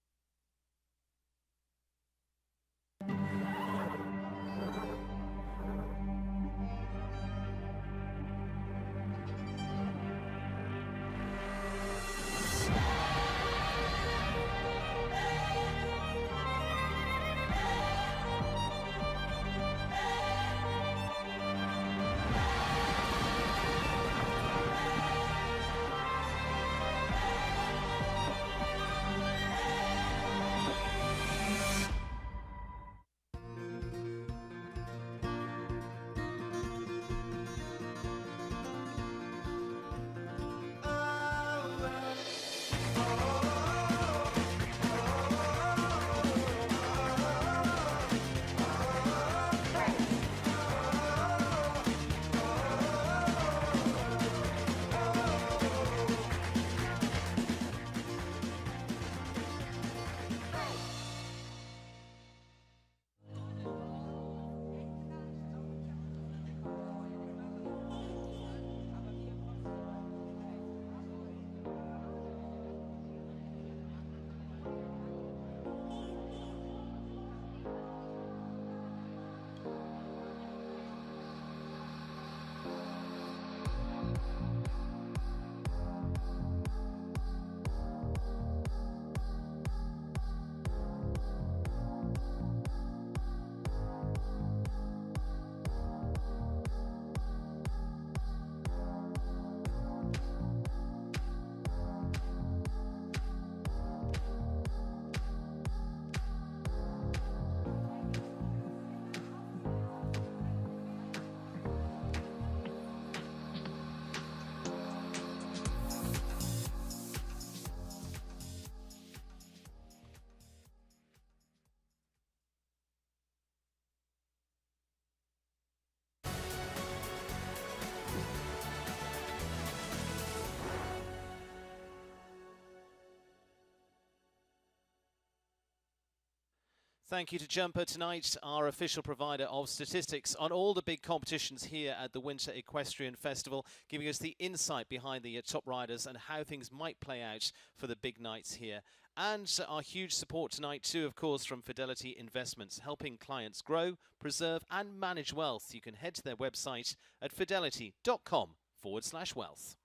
Thank you to Jumper tonight, our official provider of statistics on all the big competitions here at the Winter Equestrian Festival, giving us the insight behind the top riders and how things might play out for the big nights here. And our huge support tonight too, of course, from Fidelity Investments, helping clients grow, preserve and manage wealth. You can head to their website at fidelity.com/wealth.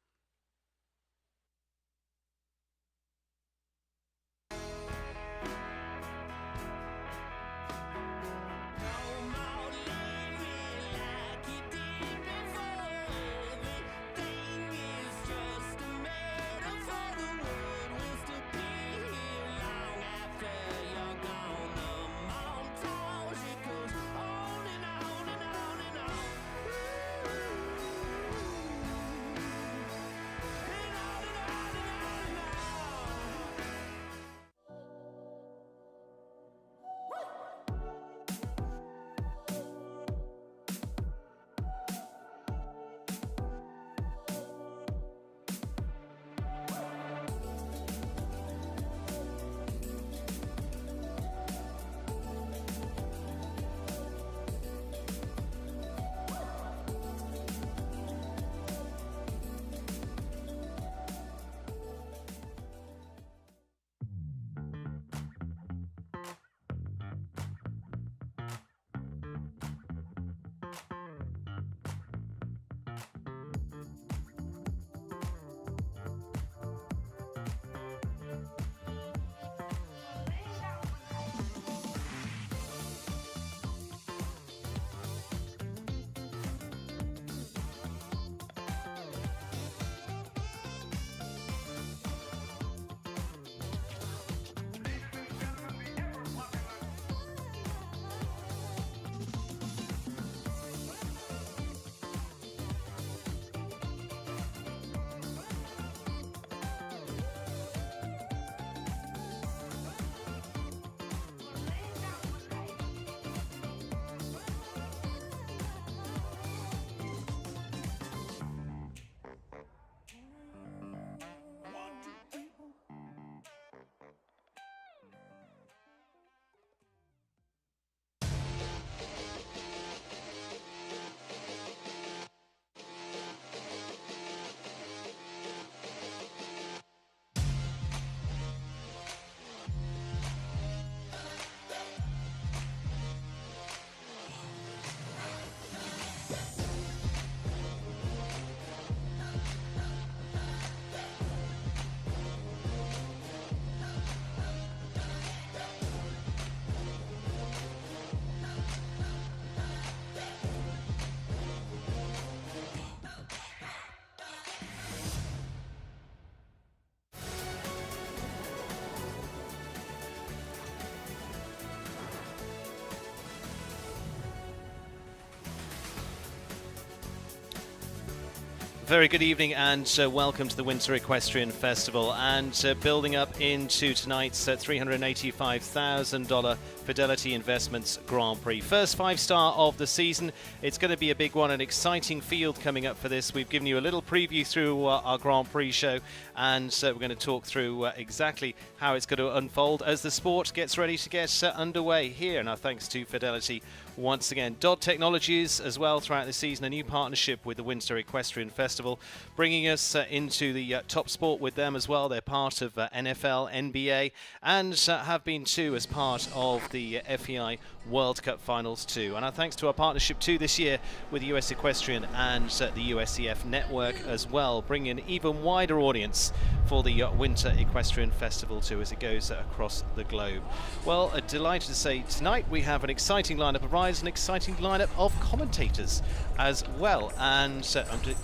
Very good evening and welcome to the Winter Equestrian Festival, and building up into tonight's $385,000 Fidelity Investments Grand Prix. First 5-star of the season. It's going to be a big one, an exciting field coming up for this. We've given you a little preview through our Grand Prix show, and we're going to talk through exactly how it's going to unfold as the sport gets ready to get underway here. And our thanks to Fidelity once again. Dodd Technologies as well throughout the season, a new partnership with the Winter Equestrian Festival, bringing us into the top sport with them as well. They're part of NFL, NBA, and have been too as part of the FEI World Cup Finals too. And our thanks to our partnership too this year with the US Equestrian and the USEF network as well, bringing an even wider audience for the Winter Equestrian Festival too as it goes across the globe. Well, delighted to say tonight we have an exciting lineup of riders, an exciting lineup of commentators as well. And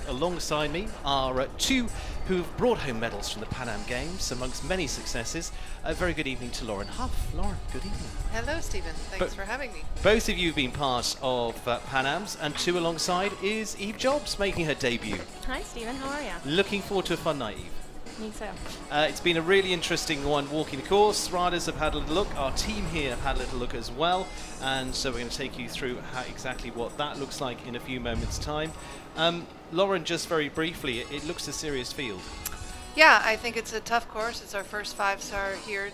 alongside me are two who've brought home medals from the Pan Am Games amongst many successes. A very good evening to Lauren Huff. Lauren, good evening. Hello, Stephen. Thanks for having me. Both of you have been part of Pan Am's, and two alongside is Eve Jobs making her debut. Hi, Stephen. How are you? Looking forward to a fun night, Eve. Me too. It's been a really interesting one walking the course. Riders have had a little look. Our team here have had a little look as well. And so we're going to take you through exactly what that looks like in a few moments' time. Lauren, just very briefly, it looks a serious field. Yeah, I think it's a tough course. It's our first 5-star here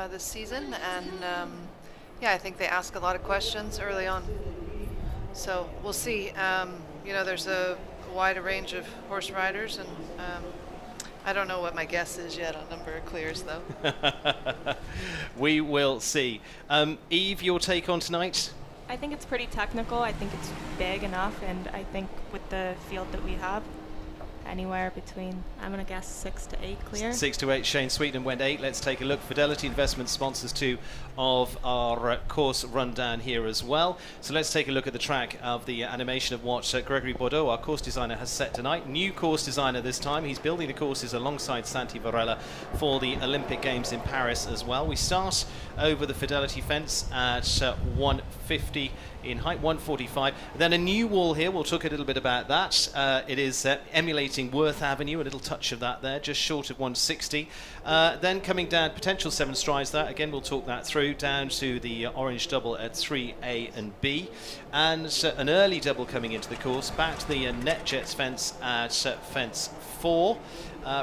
this season. And yeah, I think they ask a lot of questions early on. So we'll see. You know, there's a wide range of horse riders, and I don't know what my guess is yet on number of clears, though. We will see. Eve, your take on tonight? I think it's pretty technical. I think it's big enough, and I think with the field that we have, anywhere between, I'm going to guess 6 to 8 clear. 6 to 8. Shane Sweeten went 8. Let's take a look. Fidelity Investment sponsors two of our course rundown here as well. So let's take a look at the track of the animation of what Gregory Bordeaux, our course designer, has set tonight. New course designer this time. He's building the courses alongside Santi Varela for the Olympic Games in Paris as well. We start over the Fidelity fence at 150 in height, 145. Then a new wall here. We'll talk a little bit about that. It is emulating Worth Avenue, a little touch of that there, just short of 160. Then coming down, potential 7 strides there. Again, we'll talk that through, down to the orange double at 3A and B. And an early double coming into the course, back to the NetJets fence at fence 4.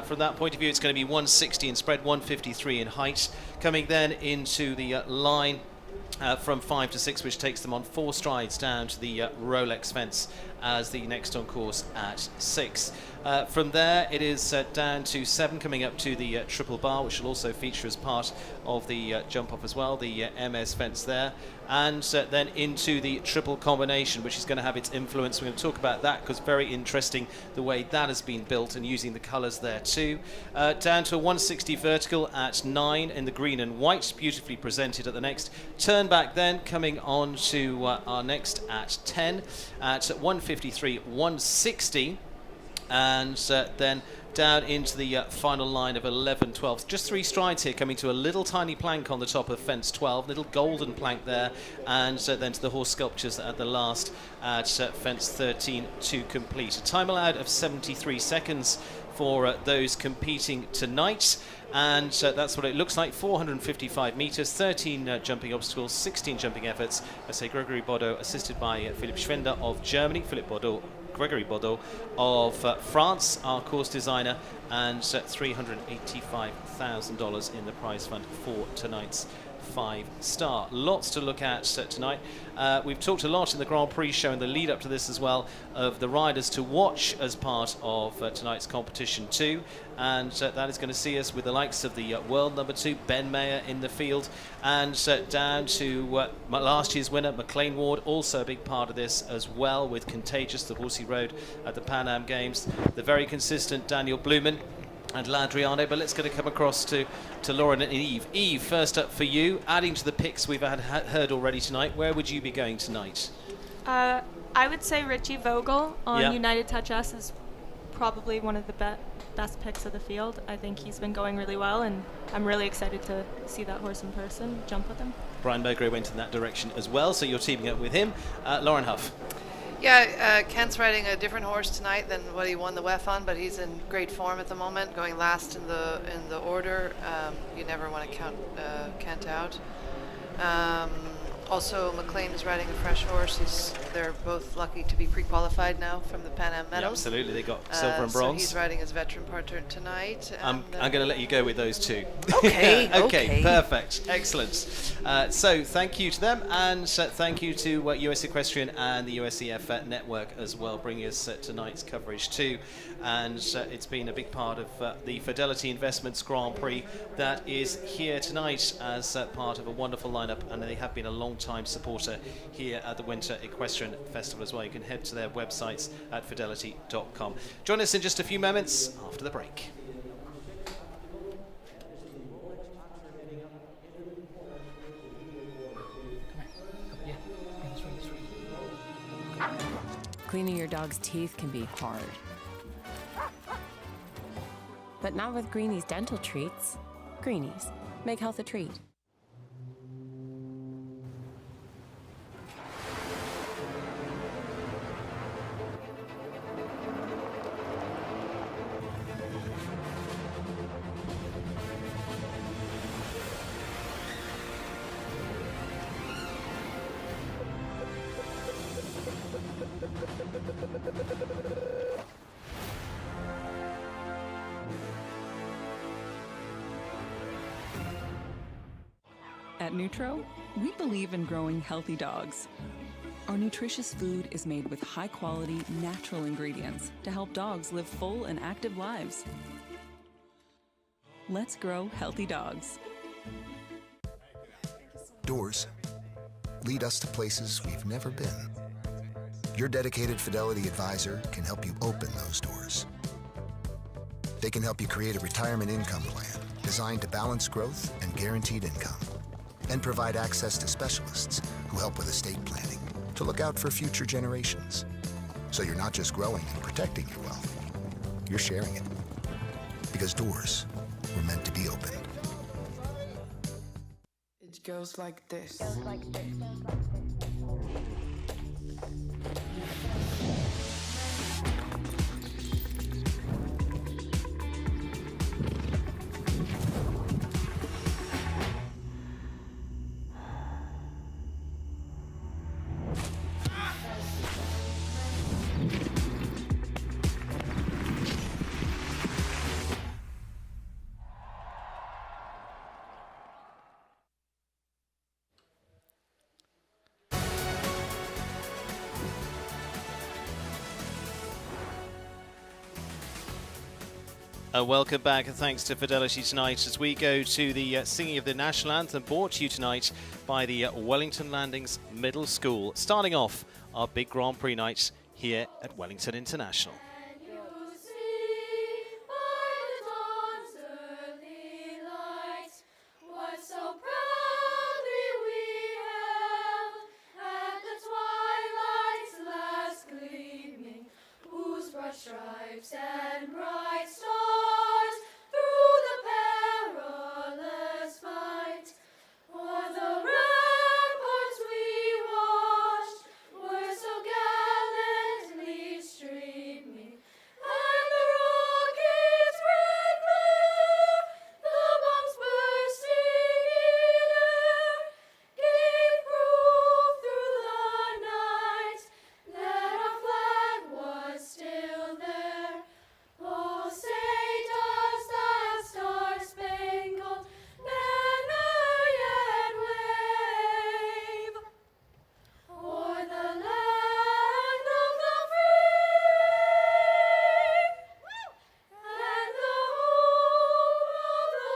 From that point of view, it's going to be 160 in spread, 153 in height. Coming then into the line from 5 to 6, which takes them on 4 strides down to the Rolex fence as the next on course at 6. From there, it is down to 7, coming up to the triple bar, which will also feature as part of the jump off as well, the MS fence there. And then into the triple combination, which is going to have its influence. We're going to talk about that because very interesting the way that has been built and using the colours there too. Down to a 160 vertical at 9 in the green and white, beautifully presented at the next. Turn back then, coming on to our next at 10 at 153, 160. And then down into the final line of 11, 12. Just 3 strides here, coming to a little tiny plank on the top of fence 12, little golden plank there, and then to the horse sculptures at the last at fence 13 to complete. A time allowed of 73 seconds for those competing tonight. And that's what it looks like. 455 metres, 13 jumping obstacles, 16 jumping efforts. I say Gregory Bordeaux, assisted by Philipp Schwender of Germany, Gregory Bordeaux of France, our course designer, and $385,000 in the prize fund for tonight's 5-star. Lots to look at tonight. We've talked a lot in the Grand Prix show and the lead up to this as well of the riders to watch as part of tonight's competition too, and that is going to see us with the likes of the world number 2 Ben Mayer in the field, and down to last year's winner McLean Ward, also a big part of this as well, with Contagious, the horse he rode at the Pan Am Games, the very consistent Daniel Blumen and Ladriano. But let's come across to Lauren and Eve. Eve, first up for you, adding to the picks we've heard already tonight, where would you be going tonight? I would say Richie Vogel on United Touch S is probably one of the best picks of the field. I think he's been going really well, and I'm really excited to see that horse in person, jump with him. Brian Berger went in that direction as well, so you're teaming up with him. Lauren Huff. Yeah, Kent's riding a different horse tonight than what he won the WEF on, but he's in great form at the moment, going last in the order. You never want to count Kent out. Also, McLean is riding a fresh horse. They're both lucky to be pre-qualified now from the Pan Am medals. Yeah, absolutely, they got silver and bronze. So he's riding his veteran partner tonight. I'm going to let you go with those two. Okay, okay, perfect, excellent. So thank you to them, and thank you to US Equestrian and the USEF network as well, bringing us tonight's coverage too. And it's been a big part of the Fidelity Investments Grand Prix that is here tonight as part of a wonderful lineup, and they have been a long-time supporter here at the Winter Equestrian Festival as well. You can head to their websites at fidelity.com. Join us in just a few moments after the break. Cleaning your dog's teeth can be hard. But not with Greenie's dental treats. Greenie's, make health a treat. At Nutro, we believe in growing healthy dogs. Our nutritious food is made with high-quality, natural ingredients to help dogs live full and active lives. Let's grow healthy dogs. Doors lead us to places we've never been. Your dedicated Fidelity advisor can help you open those doors. They can help you create a retirement income plan designed to balance growth and guaranteed income, and provide access to specialists who help with estate planning to look out for future generations. So you're not just growing and protecting your wealth, you're sharing it. Because doors were meant to be opened. It goes like this. Welcome back, and thanks to Fidelity tonight as we go to the singing of the national anthem brought to you tonight by the Wellington Landings Middle School. Starting off our big Grand Prix nights here at Wellington International. Stripes and bright stars through the perilous fight, o'er the ramparts we watched were so gallantly streaming, and the rockets' red glare, the bombs bursting in air, gave proof through the night that our flag was still there. Oh, say does that star-spangled banner yet wave o'er the land of the free and the home of the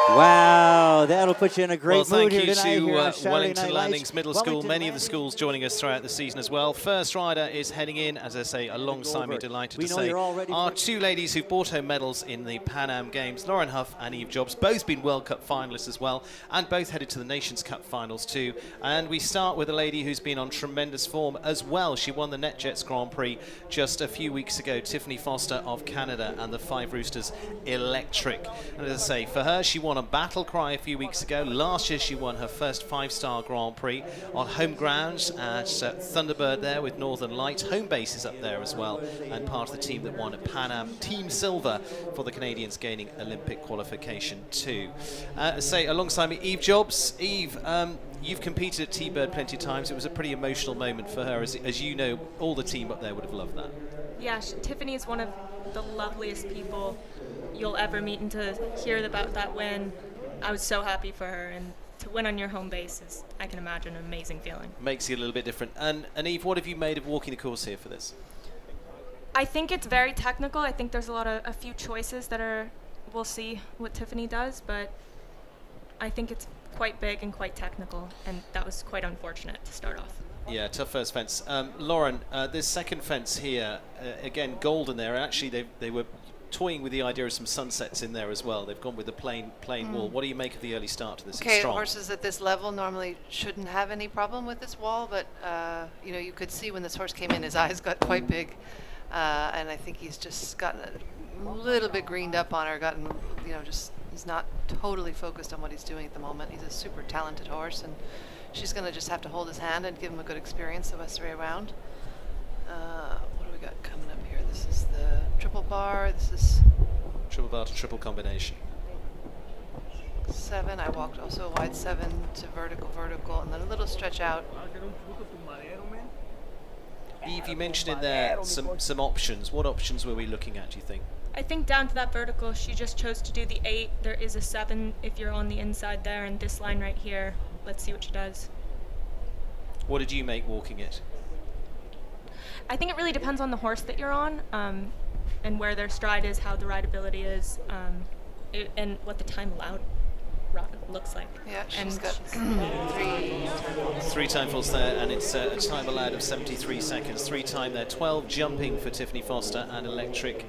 brave? Wow, that'll put you in a great Well, mood thank here you tonight. to Here on Saturday Wellington Night Landings Lights. Middle School. Wellington Many of the schools joining us throughout the season as well. First rider is heading in, as I say, alongside me, delighted We to know say, you're all ready our for- two ladies who've brought home medals in the Pan Am Games, Lauren Huff and Eve Jobs, both been World Cup finalists as well, and both headed to the Nations Cup finals too. And we start with a lady who's been on tremendous form as well. She won the NetJets Grand Prix just a few weeks ago, Tiffany Foster of Canada, and the Five Roosters Electric. And as I say, for her, she won a battle cry a few few weeks ago. Last year she won her first 5-star Grand Prix on home grounds at Thunderbird there with Northern Lights. Home base is up there as well, and part of the team that won at Pan Am. Team Silver for the Canadians, gaining Olympic qualification too. Alongside me, Eve Jobs. Eve, you've competed at T-Bird plenty of times. It was a pretty emotional moment for her. As you know, all the team up there would have loved that. Yeah, Tiffany is one of the loveliest people you'll ever meet, and to hear about that win, I was so happy for her, and to win on your home base is, I can imagine, an amazing feeling. Makes it a little bit different. And Eve, what have you made of walking the course here for this? I think it's very technical. I think there's a few choices that we'll see what Tiffany does, but I think it's quite big and quite technical, and that was quite unfortunate to start off. Yeah, tough first fence. Lauren, this second fence here, again, golden there. Actually, they were toying with the idea of some sunsets in there as well. They've gone with the plain wall. What do you make of the early start to this? Okay, horses at this level normally shouldn't have any problem with this wall, but you know, you could see when this horse came in, his eyes got quite big, and I think he's just gotten a little bit greened up on her. He's not totally focused on what he's doing at the moment. He's a super talented horse, and she's going to just have to hold his hand and give him a good experience the rest of the way around. What do we got coming up here? This is the triple bar. This is triple bar to triple combination. 7. I walked also a wide 7 to vertical, and then a little stretch out. Eve, you mentioned in there some options. What options were we looking at, do you think? I think down to that vertical, she just chose to do the 8. There is a 7 if you're on the inside there, and this line right here. Let's see what she does. What did you make walking it? I think it really depends on the horse that you're on, and where their stride is, how the rideability is, and what the time allowed looks like. Yeah, and she's got 3 time falls there, and it's a time allowed of 73 seconds. 3 time there, 12 jumping for Tiffany Foster and Electric.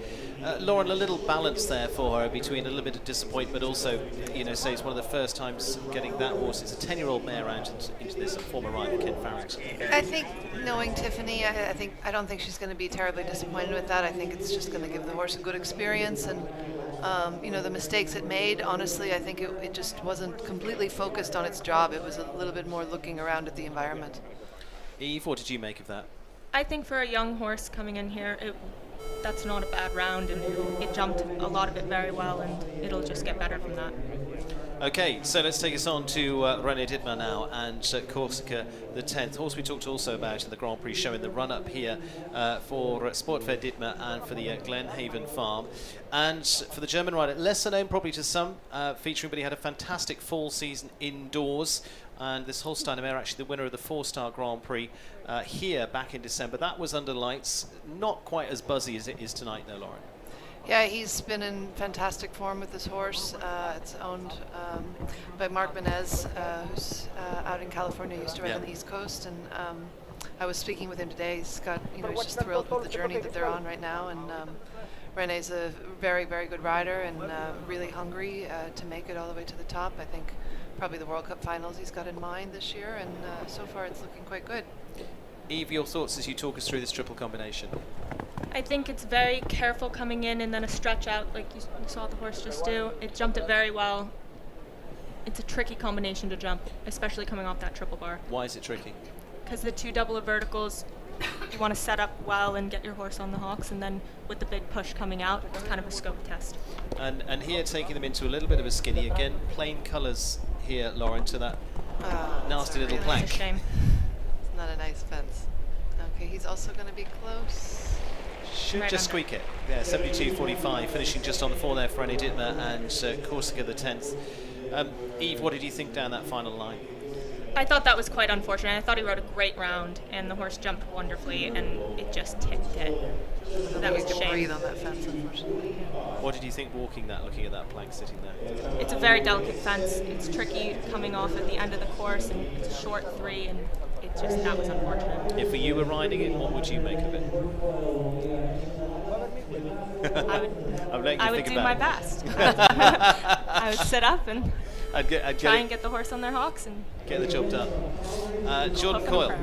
Lauren, a little balance there for her between a little bit of disappointment, but also, you know, say it's one of the first times getting that horse. It's a 10-year-old mare out into this former rival, Ken Farring's. I think, knowing Tiffany, I don't think she's going to be terribly disappointed with that. I think it's just going to give the horse a good experience, and you know, the mistakes it made, honestly, I think it just wasn't completely focused on its job. It was a little bit more looking around at the environment. Eve, what did you make of that? I think for a young horse coming in here, that's not a bad round, and it jumped a lot of it very well, and it'll just get better from that. Okay, so let's take us on to René Dittmar now, and Corsica, the 10th. Horse we talked also about in the Grand Prix show in the run-up here for Sportfair Dittmar and for the Glenhaven Farm. And for the German rider, lesser known probably to some, featuring, but he had a fantastic fall season indoors. And this Holsteiner mare, actually the winner of the 4-star Grand Prix here back in December. That was under lights, not quite as buzzy as it is tonight though, Lauren. Yeah, he's been in fantastic form with this horse. It's owned by Mark Benez, who's out in California, used to ride on the East Coast, and I was speaking with him today. He's got, you know, he's just thrilled with the journey that they're on right now, and René's a very, very good rider and really hungry to make it all the way to the top. I think probably the World Cup finals he's got in mind this year, and so far it's looking quite good. Eve, your thoughts as you talk us through this triple combination? I think it's very careful coming in, and then a stretch out like you saw the horse just do. It jumped it very well. It's a tricky combination to jump, especially coming off that triple bar. Why is it tricky? Because the 2 double verticals, you want to set up well and get your horse on the hocks, and then with the big push coming out, it's kind of a scope test. And here taking them into a little bit of a skinny, again, plain colours here, Lauren, to that nasty little plank. It's a shame. It's not a nice fence. Okay, he's also going to be close. Should just squeak it. Yeah, 72.45, finishing just on the 4 there for René Dittmar and Corsica the 10th. Eve, what did you think down that final line? I thought that was quite unfortunate. I thought he rode a great round, and the horse jumped wonderfully, and it just tipped it. That was a shame. Breathe on that fence, unfortunately. What did you think walking that, looking at that plank sitting there? It's a very delicate fence. It's tricky coming off at the end of the course, and it's a short 3, and that was unfortunate. If you were riding it, what would you make of it? I would do my best. I would sit up and try and get the horse on their hocks and get the job done. Jordan Coyle,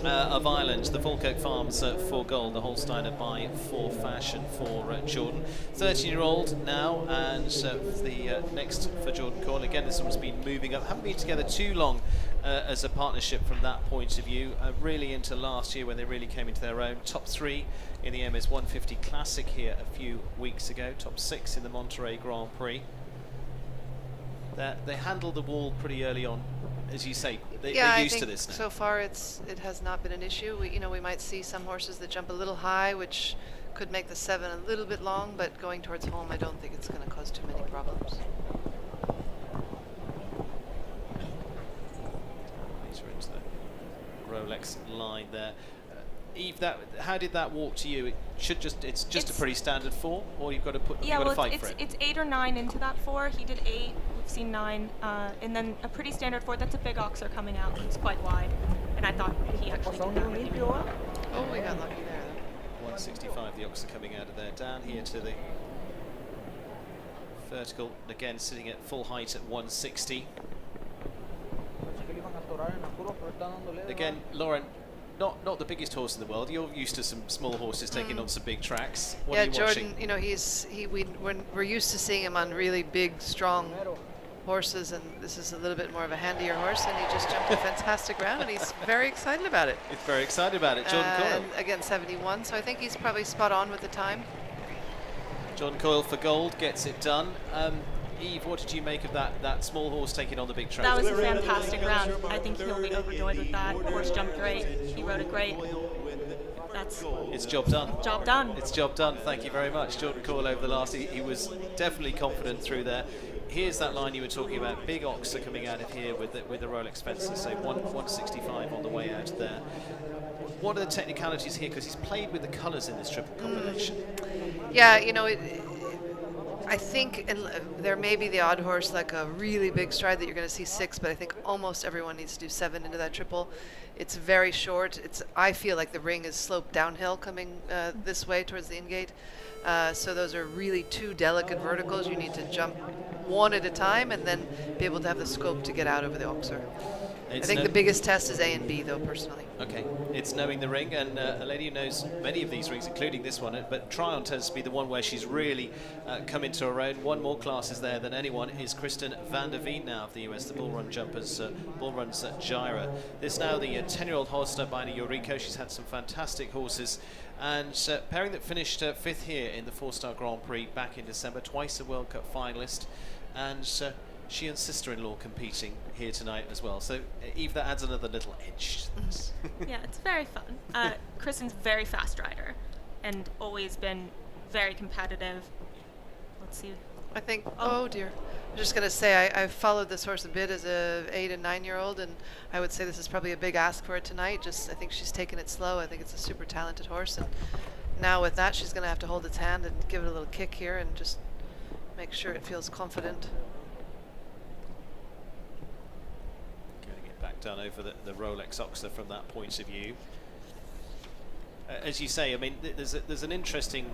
of Ireland, the Falkirk Farms 4 gold, the Holsteiner by 4 fashion for Jordan. 13-year-old now, and the next for Jordan Coyle. Again, this one's been moving up. Haven't been together too long as a partnership from that point of view. Really into last year when they really came into their own. Top 3 in the MS 150 Classic here a few weeks ago. Top 6 in the Monterey Grand Prix. They handle the wall pretty early on, as you say. They're used to this now. So far it has not been an issue. We might see some horses that jump a little high, which could make the 7 a little bit long, but going towards home, I don't think it's going to cause too many problems. Later into the Rolex line there. Eve, how did that walk to you? It's just a pretty standard 4, or you've got to fight for it. It's 8 or 9 into that 4. He did 8. We've seen 9, and then a pretty standard 4. That's a big oxer coming out. It's quite wide, and I thought he actually did that really well. Oh, we got lucky there. 165, the oxer coming out of there. Down here to the vertical, again sitting at full height at 160. Again, Lauren, not the biggest horse in the world. You're used to some small horses taking on some big tracks. What are you Jordan, watching? we're used to seeing him on really big, strong horses, and this is a little bit more of a handier horse, and he just jumped a fantastic round, and he's very excited about it. He's very excited about it. Jordan Coyle. And again, 71, so I think he's probably spot on with the time. Jordan Coyle for gold gets it done. Eve, what did you make of that small horse taking on the big track? That was a fantastic round. I think he'll be overjoyed with that. The horse jumped great. He rode it great. It's job done. Job done. It's job done. Thank you very much. Jordan Coyle over the last, he was definitely confident through there. Here's that line you were talking about. Big oxer coming out of here with the Rolex Spencer. So 165 on the way out there. What are the technicalities here? Because he's played with the colours in this triple combination. Yeah, I think there may be the odd horse, like a really big stride that you're going to see 6, but I think almost everyone needs to do 7 into that triple. It's very short. I feel like the ring is sloped downhill coming this way towards the in-gate. So those are really 2 delicate verticals. You need to jump 1 at a time and then be able to have the scope to get out over the oxer. I think the biggest test is A and B, though, personally. Okay, it's knowing the ring, and a lady who knows many of these rings, including this one, but Tryon tends to be the one where she's really come into her own. One more classes there than anyone is Kristen van der Veen now of the US, the bull run jumpers, bull runs Gyra. This now the 10-year-old Holsteiner by Yoriko. She's had some fantastic horses, and pairing that finished 5th here in the 4-star Grand Prix back in December, twice a World Cup finalist, and she and sister-in-law competing here tonight as well. So, Eve, that adds another little edge to this. Yeah, it's very fun. Kristen's a very fast rider and always been very competitive. Let's see. I think, oh dear. I'm just going to say I've followed this horse a bit as a 8 and 9-year-old, and I would say this is probably a big ask for it tonight. I think she's taken it slow. I think it's a super talented horse, and now with that, she's going to have to hold its hand and give it a little kick here and just make sure it feels confident. Back down over the Rolex Oxer from that point of view. As you say, I mean, there's an interesting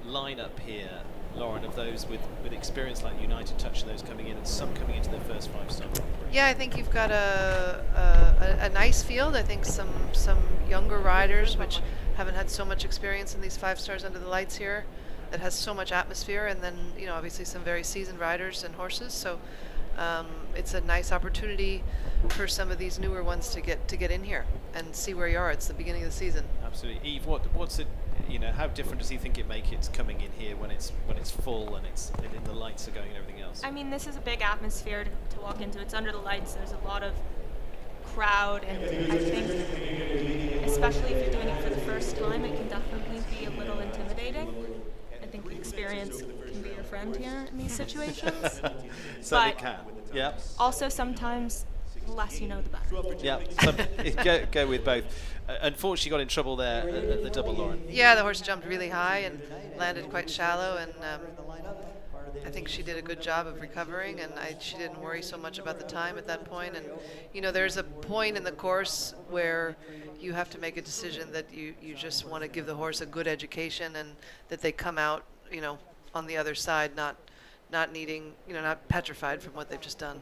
lineup here, Lauren, of those with experience like United Touch and those coming in, and some coming into their first 5-star. Yeah, I think you've got a nice field. I think some younger riders which haven't had so much experience in these 5 stars under the lights here, that has so much atmosphere, and then obviously some very seasoned riders and horses. So it's a nice opportunity for some of these newer ones to get in here and see where you are. It's the beginning of the season. Absolutely. Eve, what's it? How different does he think it make it coming in here when it's full and the lights are going and everything else? I mean, this is a big atmosphere to walk into. It's under the lights. There's a lot of crowd, and I think, especially if you're doing it for the first time, it can definitely be a little intimidating. I think experience can be your friend here in these situations. So it can. Yeah. Also, sometimes the less you know, the better. Yeah. Go with both. Unfortunately, got in trouble there at the double, Lauren. Yeah, the horse jumped really high and landed quite shallow, and I think she did a good job of recovering, and she didn't worry so much about the time at that point. And there's a point in the course where you have to make a decision that you just want to give the horse a good education, and that they come out on the other side not needing not petrified from what they've just done.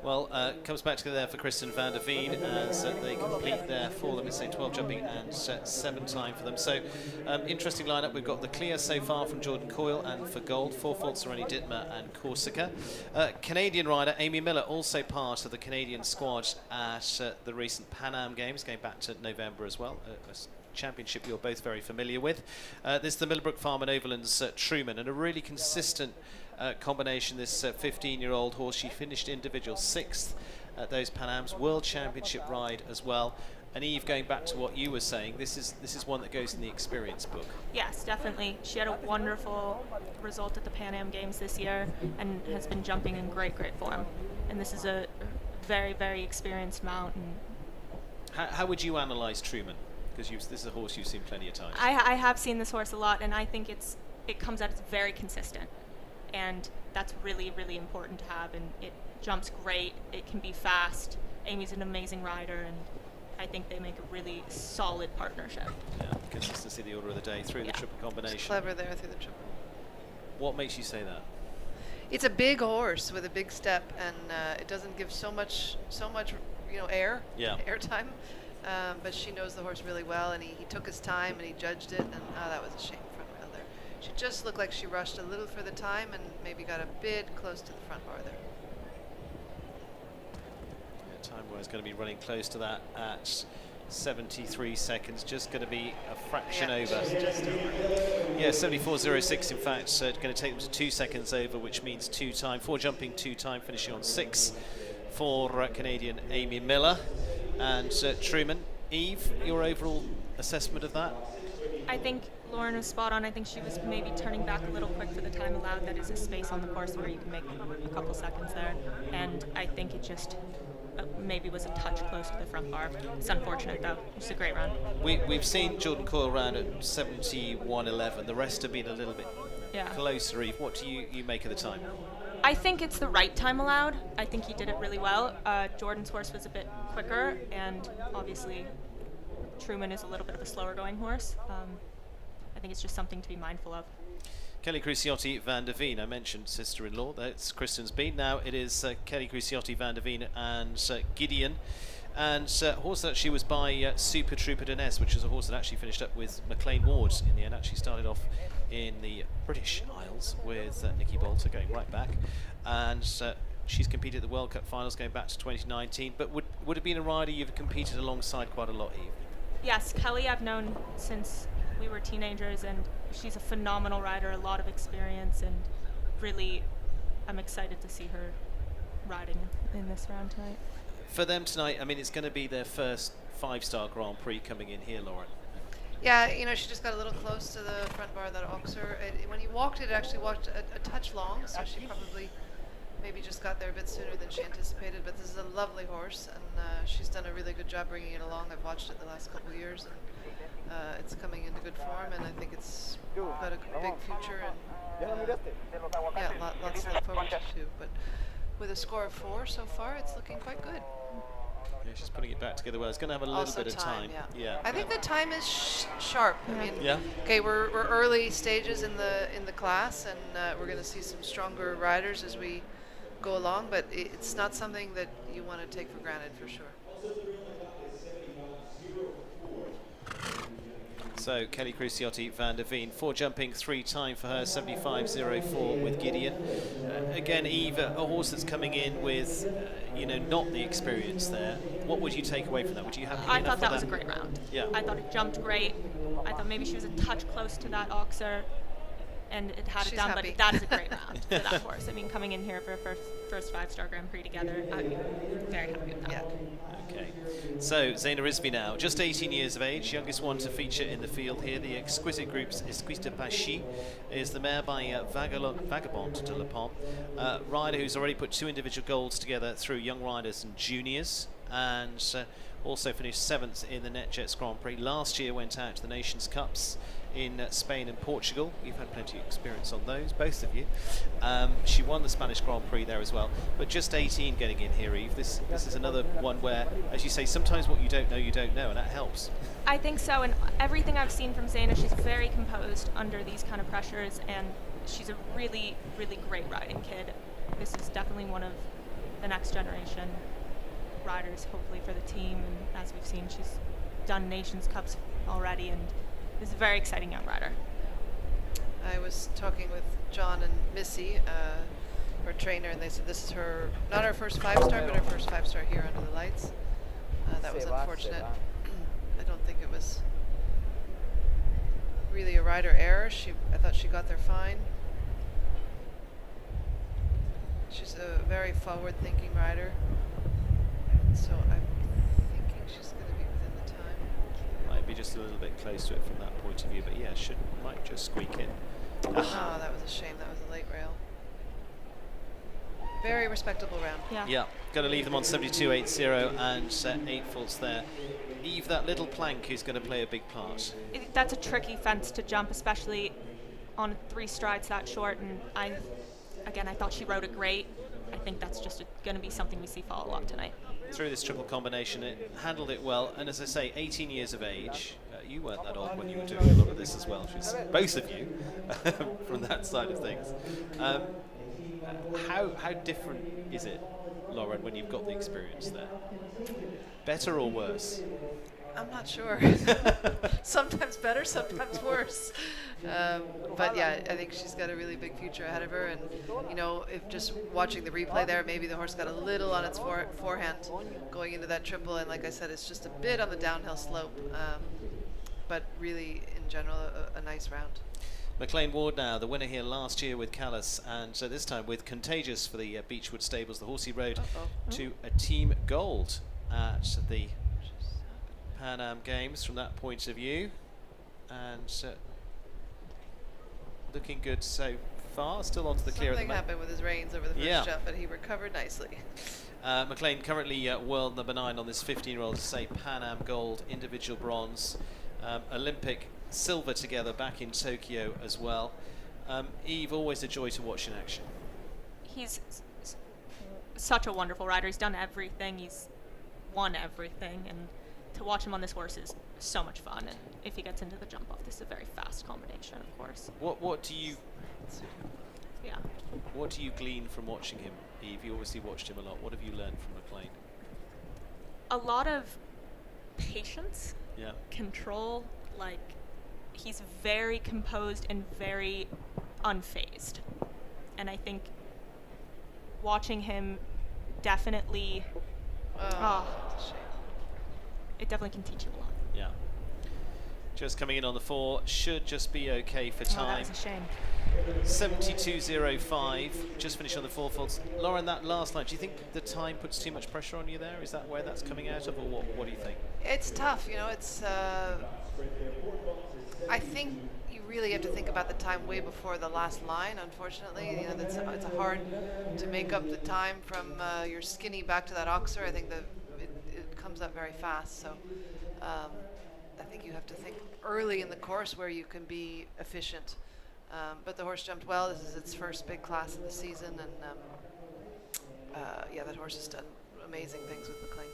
Well, comes back together there for Kristen van der Veen as they complete their 4, let me say 12 jumping and 7 time for them. So, interesting lineup. We've got the clear so far from Jordan Coyle, and for gold, 4 faults Sereni Dittmer and Corsica. Canadian rider Amy Miller, also part of the Canadian squad at the recent Pan Am Games, going back to November as well. A championship you're both very familiar with. This is the Millbrook Farm and Overland's Truman, and a really consistent combination, this 15-year-old horse. She finished individual 6th at those Pan Am's, World Championship ride as well. And Eve, going back to what you were saying, this is one that goes in the experience book. Yes, definitely. She had a wonderful result at the Pan Am Games this year and has been jumping in great form. And this is a very, very experienced mount. And how would you analyse Truman? Because this is a horse you've seen plenty of times. I have seen this horse a lot, and I think it comes out as very consistent. And that's really, really important to have. And it jumps great. It can be fast. Amy's an amazing rider, and I think they make a really solid partnership. Yeah, consistency, the order of the day through the triple combination. It's clever there through the triple. What makes you say that? It's a big horse with a big step, and it doesn't give so much air time. But she knows the horse really well, and he took his time and he judged it, and that was a shame. She just looked like she rushed a little for the time and maybe got a bit close to the front bar there. Yeah, time-wise going to be running close to that at 73 seconds, just going to be a fraction over. Yeah, 74.06 in fact, going to take them to 2 seconds over, which means 2 time, 4 jumping, 2 time, finishing on 6 for Canadian Amy Miller. And Truman, Eve, your overall assessment of that? I think Lauren was spot on. I think she was maybe turning back a little quick for the time allowed. That is a space on the course where you can make a couple seconds there. And I think it just maybe was a touch close to the front bar. It's unfortunate though. It's a great run. We've seen Jordan Coyle round at 71.11. The rest have been a little bit closer. Eve, what do you make of the time? I think it's the right time allowed. I think he did it really well. Jordan's horse was a bit quicker, and obviously Truman is a little bit of a slower going horse. I think it's just something to be mindful of. Kelly Cruciotti van der Veen, I mentioned sister-in-law, that's Kristen's been. Now it is Kelly Cruciotti van der Veen and Gideon. And a horse that actually was by Super Trooper Dines, which is a horse that actually finished up with McLean Ward in the end. Actually started off in the British Isles with Nikki Bolter, going right back. And she's competed at the World Cup finals going back to 2019. But would it have been a rider you've competed alongside quite a lot, Eve? Yes, Kelly I've known since we were teenagers, and she's a phenomenal rider, a lot of experience, and really I'm excited to see her riding in this round tonight. For them tonight, I mean, it's going to be their first 5-star Grand Prix coming in here, Lauren. Yeah, she just got a little close to the front bar of that Oxer. When he walked it, actually walked a touch long, so she probably maybe just got there a bit sooner than she anticipated. But this is a lovely horse, and she's done a really good job bringing it along. I've watched it the last couple of years, and it's coming into good form, and I think it's got a big future, and lots to look forward to too. But with a score of 4 so far, it's looking quite good. Yeah, she's putting it back together well. It's going to have a little bit of time. Yeah. I think the time is sharp. I mean, okay, we're early stages in the class, and we're going to see some stronger riders as we go along. But it's not something that you want to take for granted, for sure. So Kelly Cruciotti van der Veen, 4 jumping, 3 time for her, 75.04 with Gideon. Again, Eve, a horse that's coming in with, not the experience there. What would you take away from that? Would you have? I thought that was a great round. Yeah. I thought it jumped great. I thought maybe she was a touch close to that Oxer, and it had it down. Happy. But that is a great round for that horse. I mean, coming in here for a first 5-star Grand Prix together, I'd be very happy with that. Yeah. Okay, so Zaina Rizvi now, just 18 years of age, youngest one to feature in the field here. The Exquisite Group's Esquiste Pachy is the mare by Vagabond de La Pompe, rider who's already put 2 individual golds together through young riders and juniors, and also finished 7th in the NetJets Grand Prix. Last year went out to the Nations Cups in Spain and Portugal. You've had plenty of experience on those, both of you. She won the Spanish Grand Prix there as well, but just 18 getting in here, Eve. This is another one where, as you say, sometimes what you don't know, and that helps. I think so, and everything I've seen from Zaina, she's very composed under these kind of pressures, and she's a really, really great riding kid. This is definitely one of the next generation riders, hopefully for the team. And as we've seen, she's done Nations Cups already and is a very exciting young rider. I was talking with John and Missy, her trainer, and they said this is her, not her first 5-star, but her first 5-star here under the lights. That was unfortunate. I don't think it was really a rider error. I thought she got there fine. She's a very forward-thinking rider, so I'm thinking she's going to be within the time. Might be just a little bit close to it from that point of view, but yeah, might just squeak in. Oh, that was a shame. That was a late rail. Very respectable round. Yeah, got to leave them on 72.80 and set 8 faults there. Eve, that little plank is going to play a big part. That's a tricky fence to jump, especially on 3 strides that short. And I thought she rode it great. I think that's just going to be something we see follow up tonight. Through this triple combination, it handled it well. And as I say, 18 years of age. You weren't that old when you were doing a lot of this as well. Both of you, from that side of things. How different is it, Lauren, when you've got the experience there? Better or worse? I'm not sure. Sometimes better, sometimes worse. But yeah, I think she's got a really big future ahead of her. And, you know, if just watching the replay there, maybe the horse got a little on its forehand going into that triple. And like I said, it's just a bit on the downhill slope. But really, in general, a nice round. McLean Ward now, the winner here last year with Callis, and so this time with Contagious for the Beechwood Stables, the horse he rode to a team gold at the Pan Am Games from that point of view. And looking good so far, still onto the clear at the moment. Something happened with his reins over the first jump, but he recovered nicely. McLean currently world number 9 on this 15-year-old, say Pan Am gold, individual bronze, Olympic silver together back in Tokyo as well. Eve, always a joy to watch in action. He's such a wonderful rider. He's done everything. He's won everything, and to watch him on this horse is so much fun. And if he gets into the jump off, this is a very fast combination, of course. What do you? Yeah. What do you glean from watching him, Eve? You obviously watched him a lot. What have you learned from McLean? A lot of patience. Yeah. Control. Like, he's very composed and very unfazed. And I think watching him definitely, it definitely can teach you a lot. Yeah. Just coming in on the 4, should just be okay for time. That was a shame. 72.05, just finished on the 4 faults. Lauren, that last line, do you think the time puts too much pressure on you there? Is that where that's coming out of, or what do you think? It's tough, you know, it's, I think you really have to think about the time way before the last line, unfortunately. You know, it's hard to make up the time from your skinny back to that oxer. I think it comes up very fast, so I think you have to think early in the course where you can be efficient. But the horse jumped well. This is its first big class of the season, and yeah, that horse has done amazing things with McLean.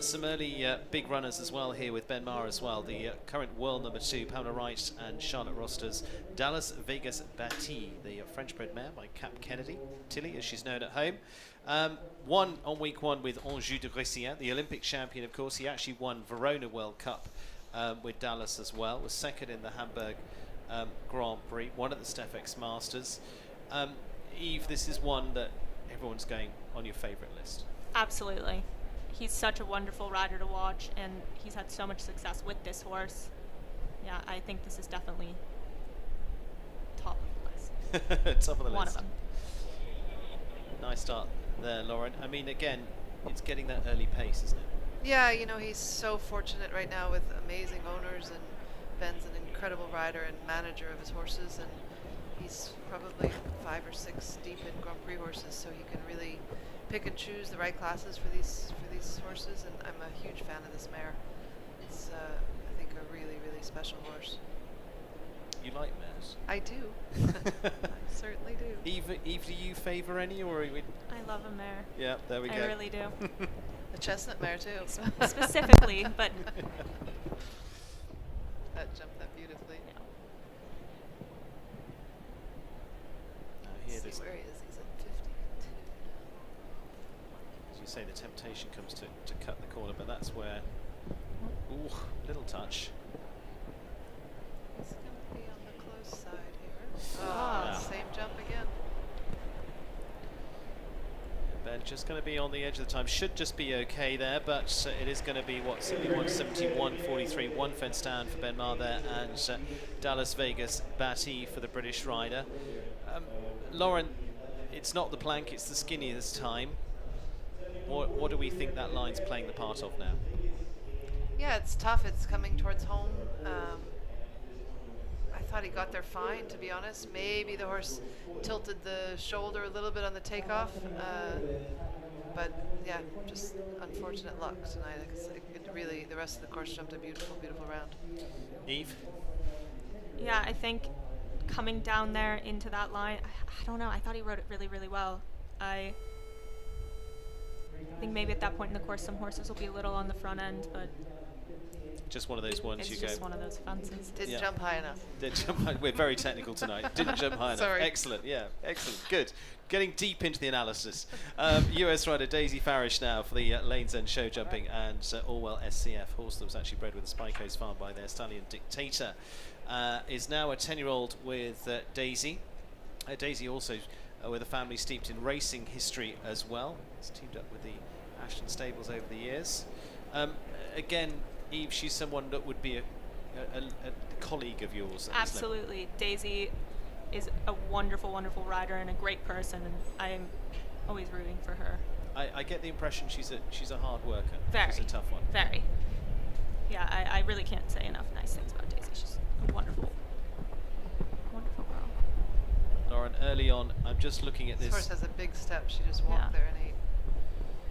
Some early big runners as well here with Ben Maher as well. The current world number 2, Pamela Wright and Charlotte Roster's Dallas Vegas Batty, the French-bred mare by Cap Kennedy, Tilly as she's known at home. Won on week 1 with Anjou de Gressien, the Olympic champion, of course. He actually won Verona World Cup with Dallas as well. Was second in the Hamburg Grand Prix, won at the Stefex Masters. Eve, this is one that everyone's going on your favourite list. Absolutely. He's such a wonderful rider to watch, and he's had so much success with this horse. Yeah, I think this is definitely top of the list. Top of the One list. of them. Nice start there, Lauren. I mean, again, it's getting that early pace, isn't it? Yeah, you know, he's so fortunate right now with amazing owners, and Ben's an incredible rider and manager of his horses, and he's probably 5 or 6 deep in Grand Prix horses, so he can really pick and choose the right classes for these horses, and I'm a huge fan of this mare. It's, I think, a really, really special horse. You like mares? I do. I certainly do. Eve, do you favour any, or are we? I love a mare. Yeah, there we go. I really do. The chestnut mare too. Specifically, but that jumped that beautifully. Yeah. Here Let's see where he is. He's at 52. say, the temptation comes to cut the corner, but that's where, ooh, little touch. It's going to be on the close side here. Same jump again. Ben just going to be on the edge of the time. Should just be okay there, but it is going to be what, 171.43, one fence down for Ben Maher there, and Dallas Vegas Batty for the British rider. Lauren, it's not the plank, it's the skinny this time. What do we think that line's playing the part of now? Yeah, it's tough. It's coming towards home. I thought he got there fine, to be honest. Maybe the horse tilted the shoulder a little bit on the takeoff. But yeah, just unfortunate luck tonight. It really, the rest of the course jumped a beautiful, beautiful round. Eve? Yeah, I think coming down there into that line, I don't know. I thought he rode it really, really well. I think maybe at that point in the course, some horses will be a little on the front end, but just one of those ones it's just one of those fences. Didn't jump high enough. Didn't jump high. We're very technical tonight. Didn't jump high enough. Sorry. Excellent. Yeah, excellent. Good. Getting deep into the analysis. US rider Daisy Farish now for the Lanes End show jumping, and Orwell SCF, horse that was actually bred with a Spy Coast farm by their stallion Dictator, is now a 10-year-old with Daisy. Daisy also with a family steeped in racing history as well. It's teamed up with the Ashton Stables over the years. Again, Eve, she's someone that would be a colleague of yours. Absolutely. Daisy is a wonderful, wonderful rider and a great person, and I'm always rooting for her. I get the impression she's a hard worker. Very. She's a tough one. Very. Yeah, I really can't say enough nice things about Daisy. She's a wonderful, wonderful girl. Lauren, early on, I'm just looking at this. This horse has a big step. She just walked there and ate.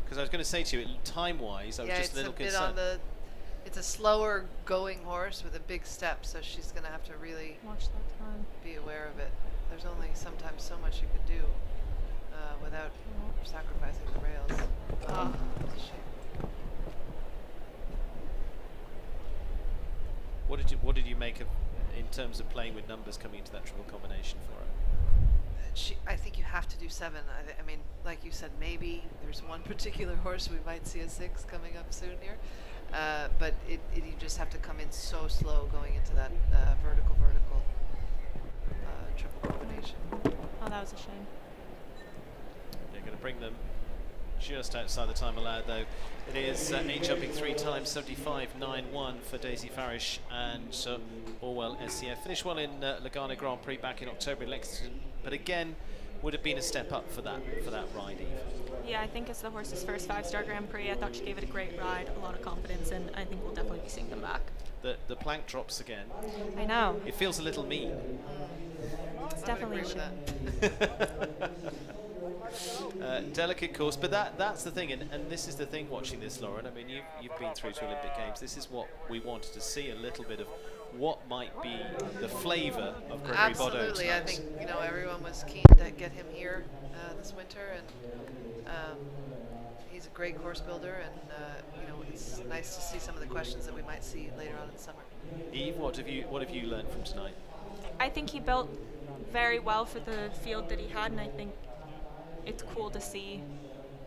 Because I was going to say to you, time-wise, I was just a little concerned. It's a slower going horse with a big step, so she's going to have to really watch that time. Be aware of it. There's only sometimes so much you could do without sacrificing the rails. It's a shame. What did you make of in terms of playing with numbers coming into that triple combination for her? I think you have to do 7. I mean, like you said, maybe there's one particular horse we might see a 6 coming up soon here. But you just have to come in so slow going into that vertical triple combination. Oh, that was a shame. They're going to bring them just outside the time allowed, though. It is 8 jumping 3 times, 75.91 for Daisy Farish and Orwell SCF. Finished well in Lagana Grand Prix back in October in Lexington, but again, would have been a step up for that ride, Eve. Yeah, I think it's the horse's first 5-star Grand Prix. I thought she gave it a great ride, a lot of confidence, and I think we'll definitely be seeing them back. The plank drops again. I know. It feels a little mean. It's definitely a shame. Delicate course, but that's the thing, and this is the thing watching this, Lauren. I mean, you've been through 2 Olympic Games. This is what we wanted to see, a little bit of what might be the flavour of Gregory Bodo. Absolutely, I think everyone was keen to get him here this winter, and he's a great course builder, and it's nice to see some of the questions that we might see later on in the summer. Eve, what have you learned from tonight? I think he built very well for the field that he had, and I think it's cool to see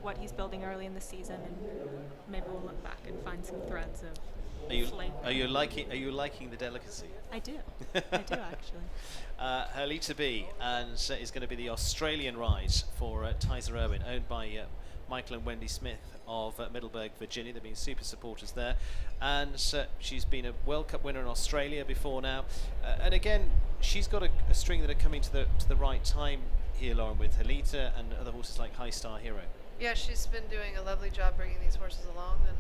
what he's building early in the season, and maybe we'll look back and find some threads of flavor. Are you liking the delicacy? I do. I do actually. Hurlita B and is going to be the Australian ride for Tyser Irwin, owned by Michael and Wendy Smith of Middleburg, Virginia. They've been super supporters there, and she's been a World Cup winner in Australia before now, and again she's got a string that are coming to the right time here, Lauren, with Hurlita and other horses like High Star Hero. Yeah, she's been doing a lovely job bringing these horses along, and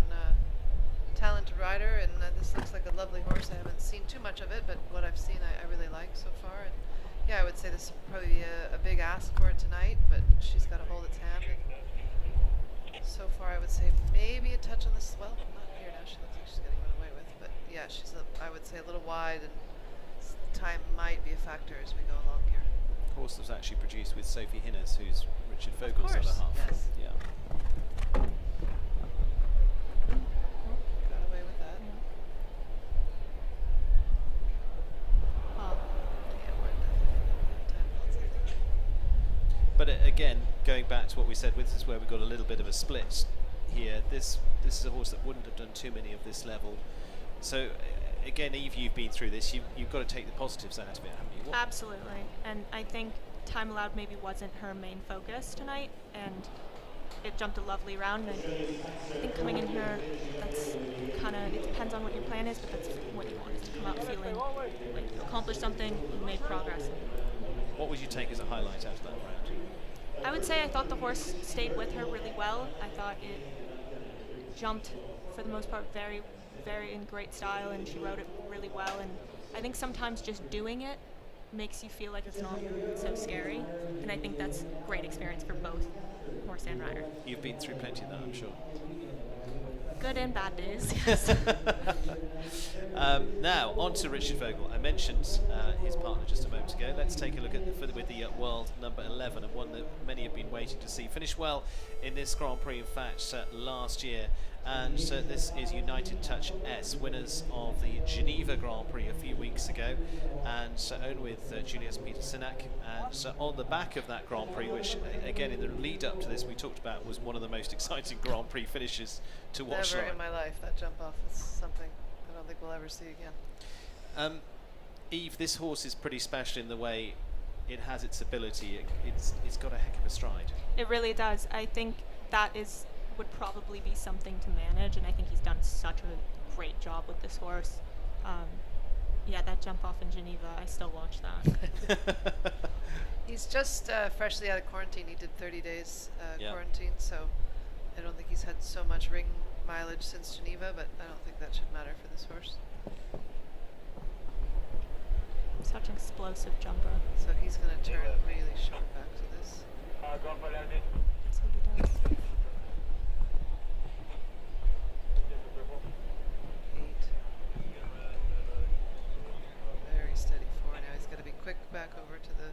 talented rider, and this looks like a lovely horse. I haven't seen too much of it, but what I've seen I really like so far, and yeah, I would say this will probably be a big ask for it tonight, but she's got to hold its hand, and so far I would say maybe a touch on the swell. Not here now, she looks like she's getting run away with, but yeah, I would say a little wide, and time might be a factor as we go along here. Horse that was actually produced with Sophie Hinnes, who's Richard Vogel's other half. Yes. Yeah. Got away with that. But again, going back to what we said, this is where we've got a little bit of a split here. This is a horse that wouldn't have done too many of this level. So again, Eve, you've been through this. You've got to take the positives out of it, haven't you? Absolutely. And I think time allowed maybe wasn't her main focus tonight, and it jumped a lovely round. And I think coming in here, that's kind of, it depends on what your plan is, but that's what you want, is to come out feeling like you accomplished something, you made progress. What would you take as a highlight out of that round? I would say I thought the horse stayed with her really well. I thought it jumped, for the most part, very, very in great style, and she rode it really well. And I think sometimes just doing it makes you feel like it's not so scary, and I think that's a great experience for both horse and rider. You've been through plenty of that, I'm sure. Good and bad days, yes. Now, on to Richard Vogel. I mentioned his partner just a moment ago. Let's take a look at with the world number 11, and one that many have been waiting to see. Finished well in this Grand Prix, in fact, last year. And this is United Touch S, winners of the Geneva Grand Prix a few weeks ago, and owned with Julius Peter-Sinak. And on the back of that Grand Prix, which again in the lead up to this we talked about was one of the most exciting Grand Prix finishes to watch. Never in my life that jump off is something I don't think we'll ever see again. Eve, this horse is pretty special in the way it has its ability. It's got a heck of a stride. It really does. I think that would probably be something to manage, and I think he's done such a great job with this horse. Yeah, that jump off in Geneva, I still watch that. He's just freshly out of quarantine. He did 30 days Yeah. quarantine, so I don't think he's had so much ring mileage since Geneva, but I don't think that should matter for this horse. Such an explosive jumper. So he's going to turn really sharp back to this. That's what he does. 8. Very steady 4. Now he's got to be quick back over to the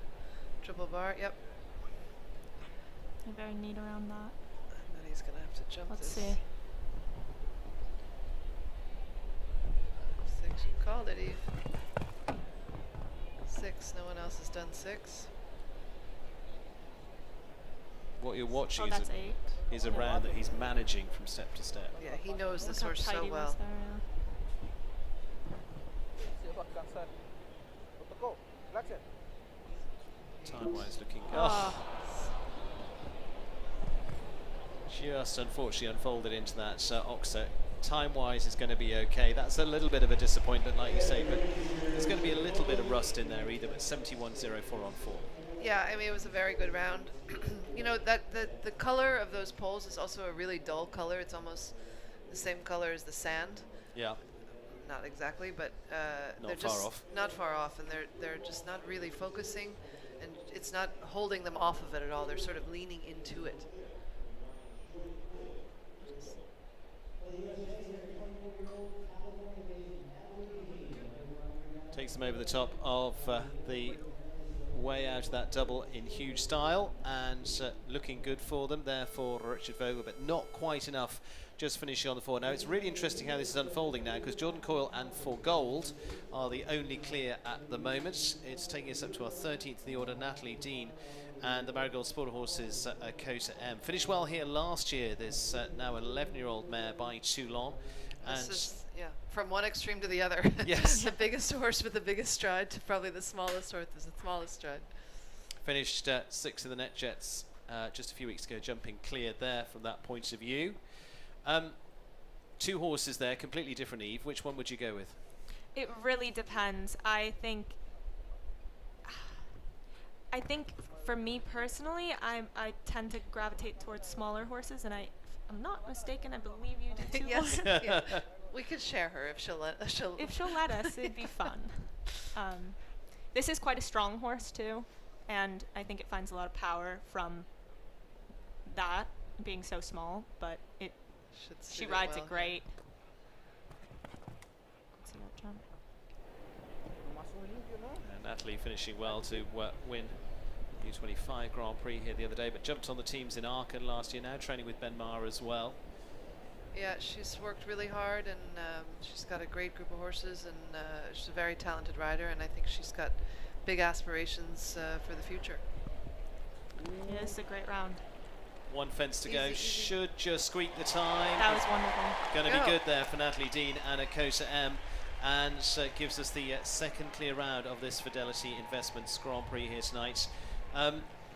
triple bar. Yep. You're very neat around that. And then he's going to have to jump Let's this. see. 6. You called it, Eve. 6. No one else has done 6. What you're watching that's 8. is a round that he's managing from step to step. Yeah, he knows this Look how horse tight so he was well. there, Time-wise looking good. Oh. Just unfortunately unfolded into that Oxo. Time-wise is going to be okay. That's a little bit of a disappointment, like you say, but there's going to be a little bit of rust in there either, but 71.04 on 4. Yeah, I mean, it was a very good round. You know, that the color of those poles is also a really dull color. It's almost the same color as the sand. Yeah. Not exactly, but Not they're far just off. not far off, and they're just not really focusing, and it's not holding them off of it at all. They're sort of leaning into it. Takes them over the top of the way out of that double in huge style, and looking good for them there for Richard Vogel, but not quite enough, just finishing on the 4. Now it's really interesting how this is unfolding now, because Jordan Coyle and For Gold are the only clear at the moment. It's taking us up to our 13th in the order, Natalie Dean and the Marigold Sport Horses Kota M. Finished well here last year, this now an 11-year-old mare by Toulon. This is, yeah, from one extreme to the other. Yes. The biggest horse with the biggest stride to probably the smallest horse with the smallest stride. Finished 6th in the Net Jets just a few weeks ago, jumping clear there from that point of view. 2 horses there, completely different, Eve. Which one would you go with? It really depends. I think for me personally, I tend to gravitate towards smaller horses, and if I'm not mistaken, I believe you do too. Yes. Yeah. We could share her if she'll let us. If she'll let us, it'd be fun. This is quite a strong horse too, and I think it finds a lot of power from that being so small, but she rides it great. Let's see that jump. Natalie finishing well to win U25 Grand Prix here the other day, but jumped on the teams in Aachen last year, now training with Ben Maher as well. Yeah, she's worked really hard, and she's got a great group of horses, and she's a very talented rider, and I think she's got big aspirations for the future. Yeah, it's a great round. One fence to go. Should just squeak the time. That was wonderful. Going to be good there for Natalie Dean and Akota M. And gives us the second clear round of this Fidelity Investments Grand Prix here tonight.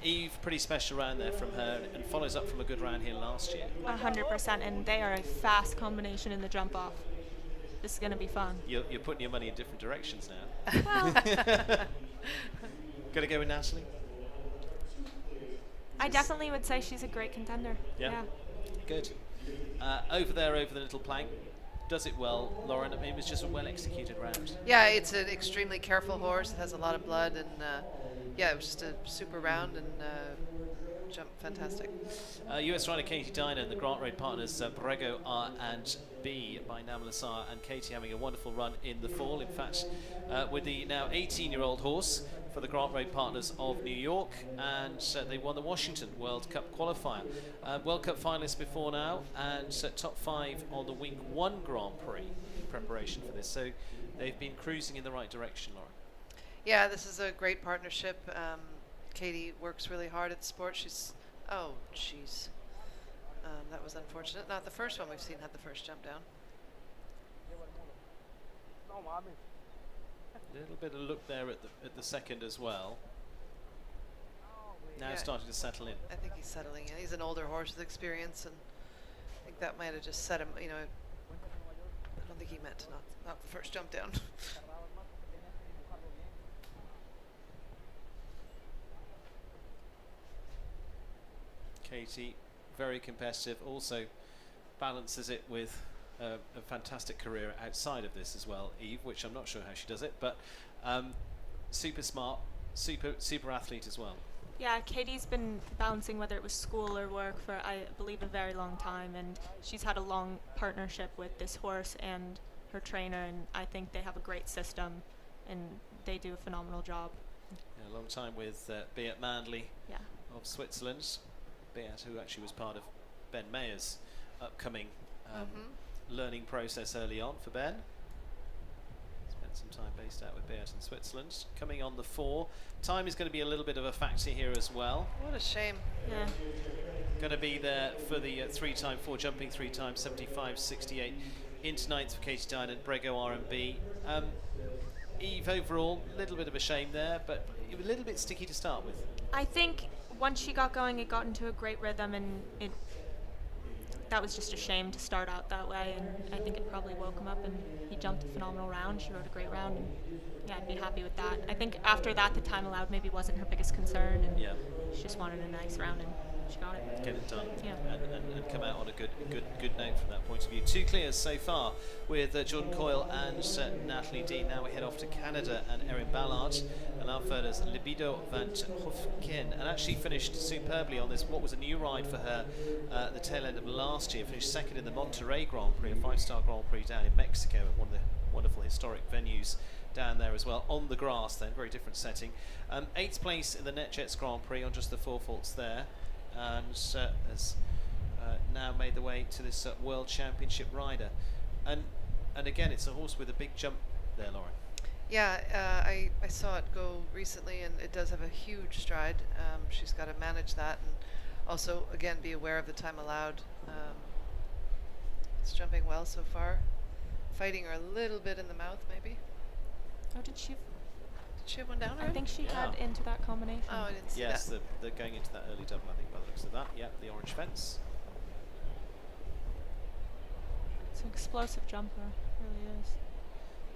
Eve, pretty special round there from her, and follows up from a good round here last year. 100%, and they are a fast combination in the jump off. This is going to be fun. You're putting your money in different directions now. Well, Going to go with Natalie? I definitely would say she's a great contender. Yeah. Good. Over there, over the little plank. Does it well, Lauren. I mean, it was just a well-executed round. Yeah, it's an extremely careful horse. It has a lot of blood, and yeah, it was just a super round and jump fantastic. US rider Katie Diner and the Grant Road partners Borrego R and B by Nam Lassar, and Katie having a wonderful run in the fall. In fact, with the now 18-year-old horse for the Grant Road partners of New York, and they won the Washington World Cup qualifier. World Cup finalists before now, and top 5 on the week 1 Grand Prix in preparation for this. So they've been cruising in the right direction, Lauren. Yeah, this is a great partnership. Katie works really hard at the sport. She's, oh, jeez. That was unfortunate. Not the first one we've seen had the first jump down. A little bit of look there at the second as well. Now starting to settle in. I think he's settling in. He's an older horse with experience, and I think that might have just set him, you know, I don't think he meant to not the first jump down. Katie, very competitive, also balances it with a fantastic career outside of this as well, Eve, which I'm not sure how she does it, but super smart, super athlete as well. Yeah, Katie's been balancing whether it was school or work for, I believe, a very long time, and she's had a long partnership with this horse and her trainer, and I think they have a great system, and they do a phenomenal job. Yeah, a long time with Beat Mandley of Switzerland. Beat, who actually was part of Ben Mayer's upcoming learning process early on for Ben. Spent some time based out with Beat in Switzerland. Coming on the 4. Time is going to be a little bit of a factor here as well. What a shame. Yeah. Going to be there for the 3x4 jumping 3 times 75-68 into 9th for Katie Dine and Brego R&B. Eve, overall, a little bit of a shame there, but it was a little bit sticky to start with. I think once she got going, it got into a great rhythm, and that was just a shame to start out that way, and I think it probably woke him up, and he jumped a phenomenal round. She rode a great round, and yeah, I'd be happy with that. I think after that, the time allowed maybe wasn't her biggest concern, and she just wanted a nice round, and she got it. Get it done, yeah. and come out on a good note from that point of view. 2 clears so far with Jordan Coyle and Natalie Dean. Now we head off to Canada and Erin Ballard, and our third is Libido van Hofken, and actually finished superbly on this, what was a new ride for her the tail end of last year. Finished second in the Monterey Grand Prix, a 5-star Grand Prix down in Mexico at one of the wonderful historic venues down there as well, on the grass then, very different setting. 8th place in the NetJets Grand Prix on just the 4 faults there, and has now made the way to this World Championship rider. And again, it's a horse with a big jump there, Lauren. Yeah, I saw it go recently, and it does have a huge stride. She's got to manage that, and also, again, be aware of the time allowed. It's jumping well so far. Fighting her a little bit in the mouth, maybe. Oh, did she have one down already? I think she had into that combination. Oh, I didn't see that. Yes, they're going into that early double, I think, by the looks of that. Yeah, the orange fence. It's an explosive jumper, it really is.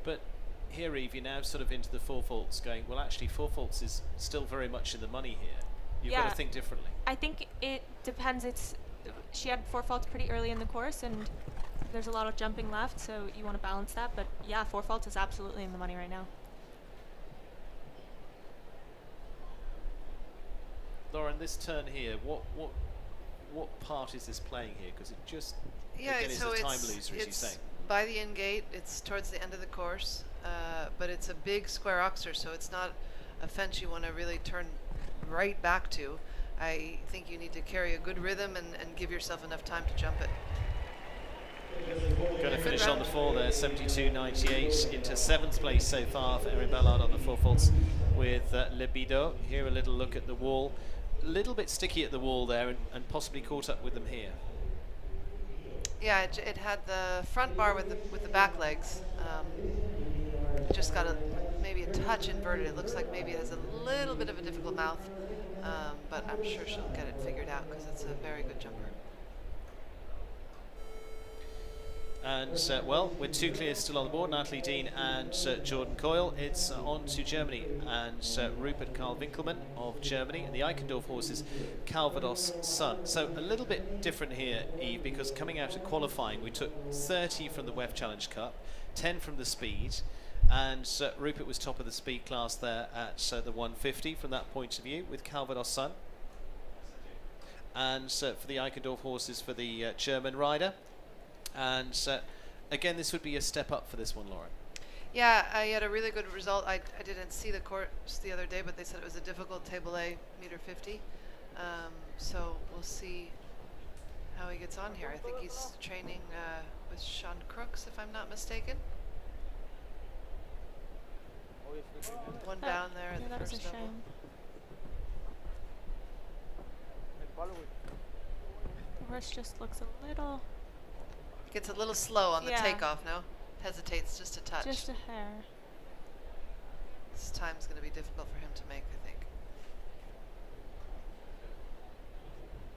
But here, Eve, you're now sort of into the 4 faults going, well, actually, 4 faults is still very much in the money here. You've got to think differently. I think it depends. She had 4 faults pretty early in the course, and there's a lot of jumping left, so you want to balance that. But yeah, 4 faults is absolutely in the money right now. Lauren, this turn here, what part is this playing here? Because it just again, so is a time loser, as you say. By the end gate, it's towards the end of the course, but it's a big square oxer, so it's not a fence you want to really turn right back to. I think you need to carry a good rhythm and give yourself enough time to jump it. Going to finish on the 4 there, 72.98 into 7th place so far for Erin Ballard on the 4 faults with Libido. Here a little look at the wall. a little bit sticky at the wall there and possibly caught up with them here. Yeah, it had the front bar with the back legs. It just got maybe a touch inverted. It looks like maybe it has a little bit of a difficult mouth, but I'm sure she'll get it figured out because it's a very good jumper. And well, with 2 clears still on the board, Natalie Dean and Jordan Coyle. It's on to Germany and Rupert Karl Winkelmann of Germany, and the Eichendorff horses Calvados Sun. So a little bit different here, Eve, because coming out of qualifying, we took 30 from the WEF Challenge Cup, 10 from the speed, and Rupert was top of the speed class there at the 150 from that point of view with Calvados Sun. And for the Eichendorff horses for the German rider. And again, this would be a step up for this one, Lauren. Yeah, I had a really good result. I didn't see the course the other day, but they said it was a difficult table A, meter 50. So we'll see how he gets on here. I think he's training with Sean Crooks, if I'm not mistaken. One down there at the first level. The horse just looks a little... Gets a little slow on the takeoff, no? Hesitates just a touch. Just a hair. This time's going to be difficult for him to make, I think.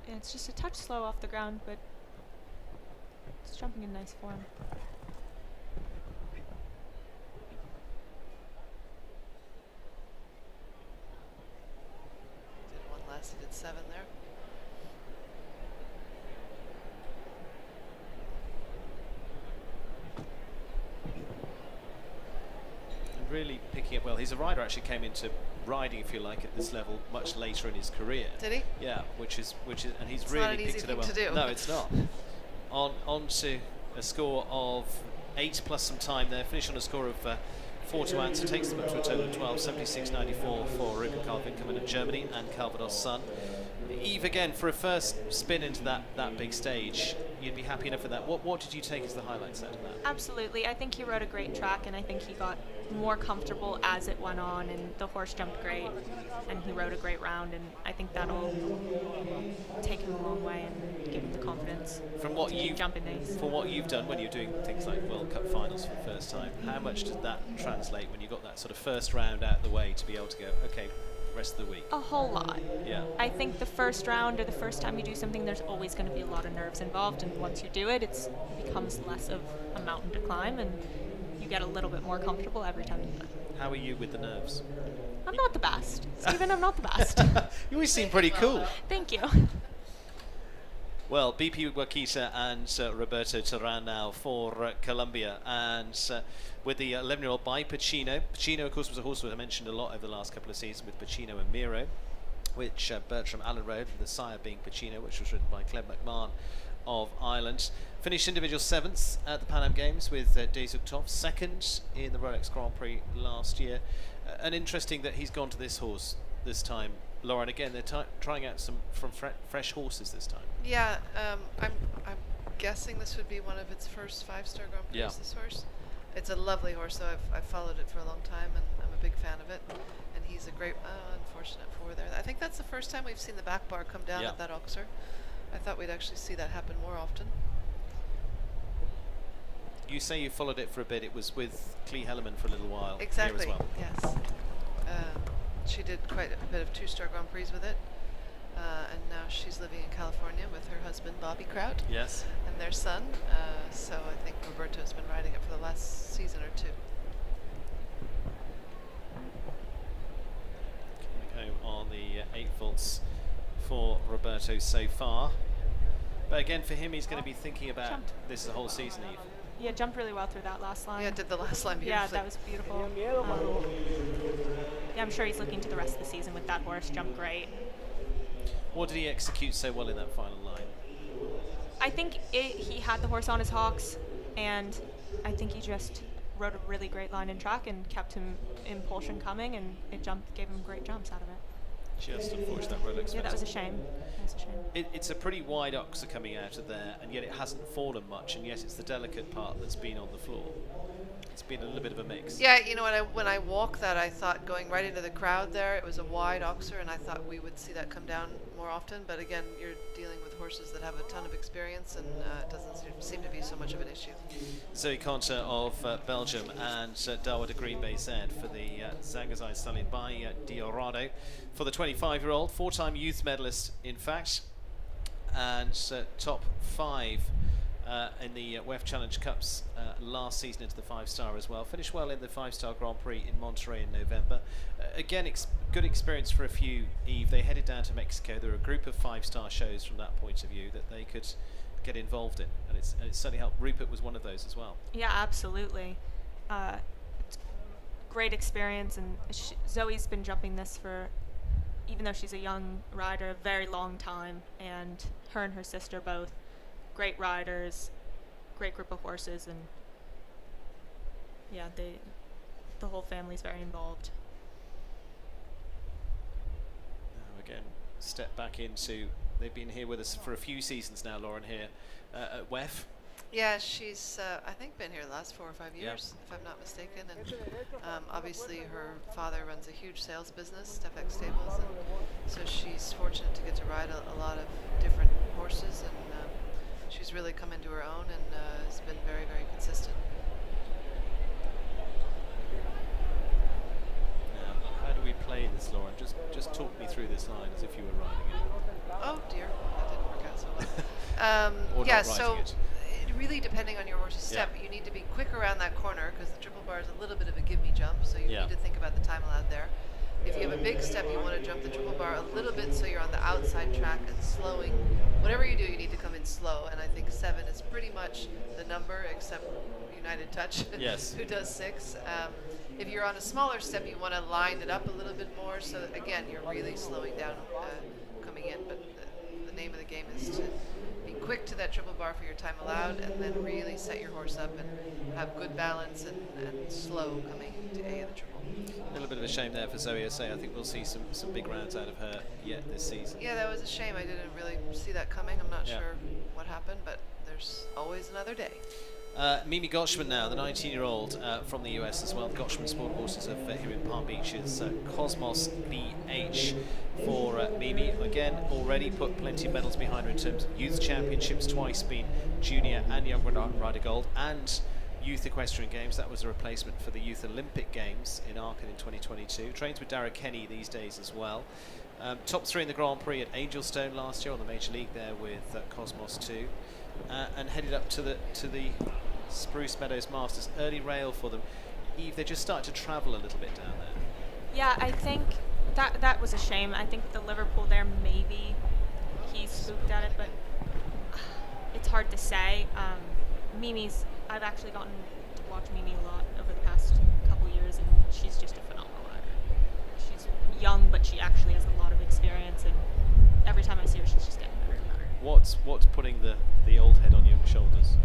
Yeah, it's just a touch slow off the ground, but it's jumping in nice form. Did one less, he did 7 there. Really picking up well. He's a rider actually came into riding, if you like, at this level much later in his career. Did he? Yeah, which is and he's it's really not an picked easy it up well. thing to do. No, it's not. On to a score of 8 plus some time there. Finish on a score of 4 to answer. Takes them up to a total of 12.76.94 for Rupert Karl Winkelmann of Germany and Calvados Sun. Eve, again, for a first spin into that big stage, you'd be happy enough with that. What did you take as the highlights out of that? Absolutely. I think he rode a great track, and I think he got more comfortable as it went on, and the horse jumped great, and he rode a great round, and I think that'll take him a long way and give him the confidence to jump in these. From what you've done when you're doing things like World Cup finals for the first time, how much does that translate when you got that sort of first round out of the way to be able to go, okay, rest of the week? A whole lot. Yeah. I think the first round or the first time you do something, there's always going to be a lot of nerves involved, and once you do it, it becomes less of a mountain to climb, and you get a little bit more comfortable every time you do it. How are you with the nerves? I'm not the best. Stephen, I'm not the best. You always seem pretty cool. Thank you. Well, BP Wakita and Roberto Turan now for Colombia, and with the 11-year-old by Pacino. Pacino, of course, was a horse that I mentioned a lot over the last couple of seasons with Pacino and Miro, which Bertram Allen rode, the sire being Pacino, which was ridden by Clem McMahon of Ireland. Finished individual 7th at the Pan Am Games with Desuk Toff, 2nd in the Rolex Grand Prix last year. And interesting that he's gone to this horse this time, Lauren. Again, they're trying out some from fresh horses this time. Yeah, I'm guessing this would be one of its first 5-star Grand Prix, this horse. It's a lovely horse, though. I've followed it for a long time, and I'm a big fan of it. And he's a great, unfortunate 4 there. I think that's the first time we've seen the back bar come down at that Oxer. I thought we'd actually see that happen more often. You say you followed it for a bit. It was with Clee Hellerman for a little while. Exactly, here as well. yes. She did quite a bit of 2-star Grand Prix with it. And now she's living in California with her husband, Bobby Kraut. Yes. And their son. So I think Roberto's been riding it for the last season or 2. Coming home on the 8 volts for Roberto so far. But again, for him, he's going to be thinking about this the whole season, Eve. Yeah, jumped really well through that last line. Yeah, did the last line beautifully. Yeah, that was beautiful. Yeah, I'm sure he's looking to the rest of the season with that horse. Jumped great. What did he execute so well in that final line? I think he had the horse on his hocks, and I think he just rode a really great line in track and kept him impulsion coming, and it gave him great jumps out of it. Just unfortunate that Rolex. Yeah, that was a shame. It's a pretty wide Oxer coming out of there, and yet it hasn't fallen much, and yet it's the delicate part that's been on the floor. it's been a little bit of a mix. Yeah, you know, when I walked that, I thought going right into the crowd there, it was a wide oxer, and I thought we would see that come down more often. But again, you're dealing with horses that have a ton of experience, and it doesn't seem to be so much of an issue. Zoe Conter of Belgium and Darwa de Green Bay Z for the Zangazai stallion by Diorado. For the 25-year-old, 4-time youth medalist, in fact, and top 5 in the WEF Challenge Cups last season into the 5-star as well. Finished well in the 5-star Grand Prix in Monterey in November. Again, good experience for a few, Eve. They headed down to Mexico. There were a group of 5-star shows from that point of view that they could get involved in, and it certainly helped. Rupert was one of those as well. Yeah, absolutely. It's great experience, and Zoe's been jumping this for, even though she's a young rider, a very long time, and her and her sister both great riders, great group of horses, and yeah, the whole family's very involved. Now again, step back into, they've been here with us for a few seasons now, Lauren, here at WEF. Yeah, she's, I think, been here the last 4 or 5 years, if I'm not mistaken. And obviously her father runs a huge sales business, FX Stables, and so she's fortunate to get to ride a lot of different horses, and she's really come into her own and has been very, very consistent. Now, how do we play this, Lauren? Just talk me through this line as if you were riding it. Oh dear, that didn't work out so well. Or yeah, not so it. Really depending on your horse's step, you need to be quick around that corner because the triple bar is a little bit of a give-me jump, so you need to think about the time allowed there. If you have a big step, you want to jump the triple bar a little bit so you're on the outside track and slowing. Whatever you do, you need to come in slow, and I think 7 is pretty much the number, except United Touch, who does 6. If you're on a smaller step, you want to line it up a little bit more, so again, you're really slowing down coming in, but the name of the game is to be quick to that triple bar for your time allowed, and then really set your horse up and have good balance and slow coming to A of the triple. A little bit of a shame there for Zoe Osei. I think we'll see some big rounds out of her yet this season. Yeah, that was a shame. I didn't really see that coming. I'm not sure what happened, but there's always another day. Mimi Gotchman now, the 19-year-old from the US as well. The Gotchman Sport Horses of here in Palm Beach is Cosmos BH for Mimi. Again, already put plenty of medals behind her in terms of youth championships, twice been junior and young rider gold, and Youth Equestrian Games. That was a replacement for the Youth Olympic Games in Aachen in 2022. Trains with Dara Kenny these days as well. Top 3 in the Grand Prix at Angelstone last year on the Major League there with Cosmos 2, and headed up to the Spruce Meadows Masters. Early rail for them. Eve, they just started to travel a little bit down there. Yeah, I think that was a shame. I think the Liverpool there, maybe he spooked at it, but it's hard to say. I've actually gotten to watch Mimi a lot over the past couple years, and she's just a phenomenal rider. She's young, but she actually has a lot of experience, and every time I see her, she's just getting better and better. What's putting the old head on your shoulders?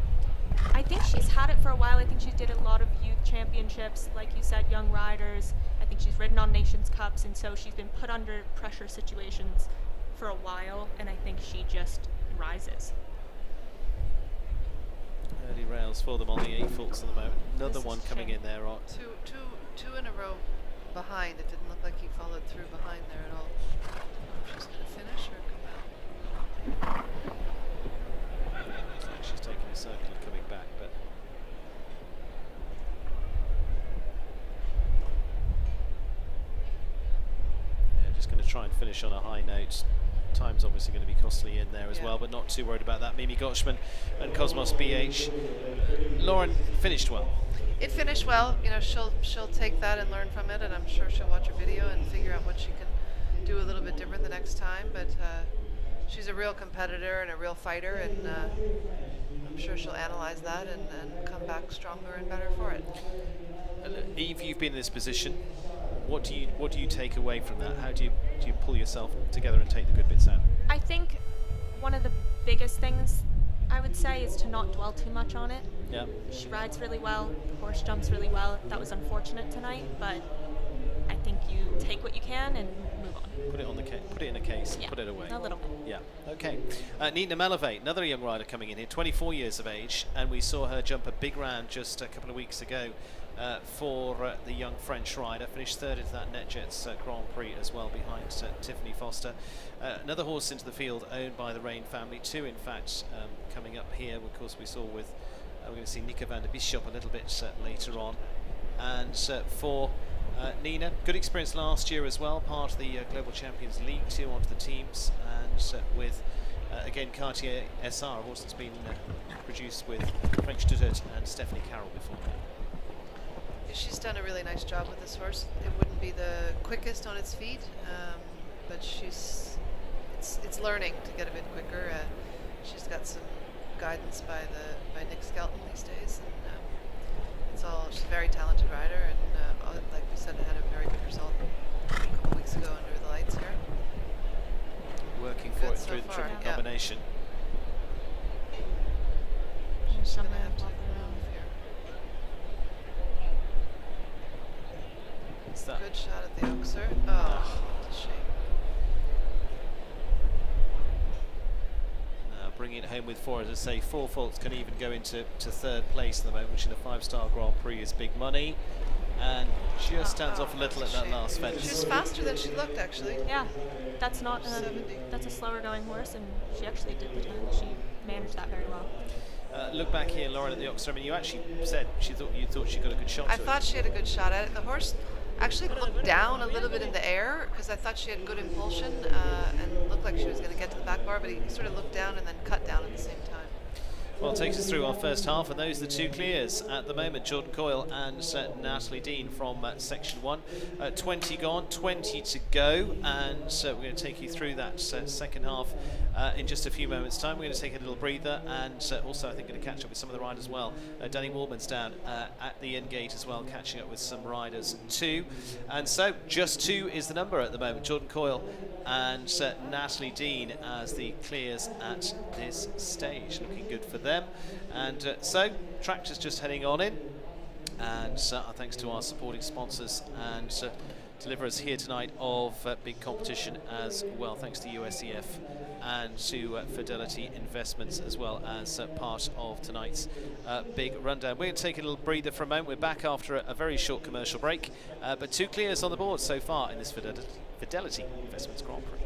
I think she's had it for a while. I think she did a lot of youth championships, like you said, young riders. I think she's ridden on Nations Cups, and so she's been put under pressure situations for a while, and I think she just rises. Early rails for them on the 8 faults at the moment. Another one coming in there. Two in a row behind. It didn't look like he followed through behind there at all. I don't know if she's going to finish or come out. Looks like she's taking a circle and coming back, but yeah, just going to try and finish on a high note. Time's obviously going to be costly in there as well, but not too worried about that. Mimi Gotchman and Cosmos BH. Lauren, finished well. It finished well. You know, she'll take that and learn from it, and I'm sure she'll watch a video and figure out what she can do a little bit different the next time. But she's a real competitor and a real fighter, and I'm sure she'll analyze that and come back stronger and better for it. Eve, you've been in this position. What do you take away from that? How do you pull yourself together and take the good bits out? I think one of the biggest things I would say is to not dwell too much on it. Yeah. She rides really well, the horse jumps really well. That was unfortunate tonight, but I think you take take what you can and move on. Put it on the put it in a case, and Yeah, put it away. a little bit. Yeah. Okay. Nina Melove, another young rider coming in here, 24 years of age, and we saw her jump a big round just a couple of weeks ago for the young French rider. Finished third into that NetJets Grand Prix as well, behind Tiffany Foster. Another horse into the field owned by the Rain family. Two, in fact, coming up here. Of course, we saw with we're going to see Nika van der Bishop a little bit later on. And for Nina, good experience last year as well, part of the Global Champions League 2 onto the teams, and with again Cartier SR, a horse that's been produced with French Dudut and Stephanie Carroll before. She's done a really nice job with this horse. It wouldn't be the quickest on its feet, but it's learning to get a bit quicker. She's got some guidance by Nick Skelton these days, and she's a very talented rider, and like we said, had a very good result a couple weeks ago under the lights here. Working for it so through the far, triple combination. She's going to have to move here. What's that? Good shot at the Oakser. Oh, what a shame. Bringing it home with 4, as I say, 4 faults can even go into third place at the moment, which in a 5-star Grand Prix is big money, and just stands off a little at that last fence. She was faster than she looked, actually. Yeah, that's not that's a slower going horse, and she actually did the turn. She managed that very well. Look back here, Lauren, at the Oxford. I mean, you actually said you thought she got a good shot. I thought she had a good shot at it. The horse actually looked down a little bit in the air because I thought she had good impulsion and looked like she was going to get to the back bar, but he sort of looked down and then cut down at the same time. Well, takes us through our first half, and those are the two clears at the moment. Jordan Coyle and Natalie Dean from Section 1. 20 gone, 20 to go, and we're going to take you through that second half in just a few moments' time. We're going to take a little breather, and also I think going to catch up with some of the riders as well. Danny Waldman's down at the end gate as well, catching up with some riders too. And so just 2 is the number at the moment. Jordan Coyle and Natalie Dean as the clears at this stage. Looking good for them. And so tractor's just heading on in, and thanks to our supporting sponsors and deliverers here tonight of big competition as well, thanks to USEF and to Fidelity Investments as well as part of tonight's big rundown. We're going to take a little breather for a moment. We're back after a very short commercial break, but 2 clears on the board so far in this Fidelity Investments Grand Prix.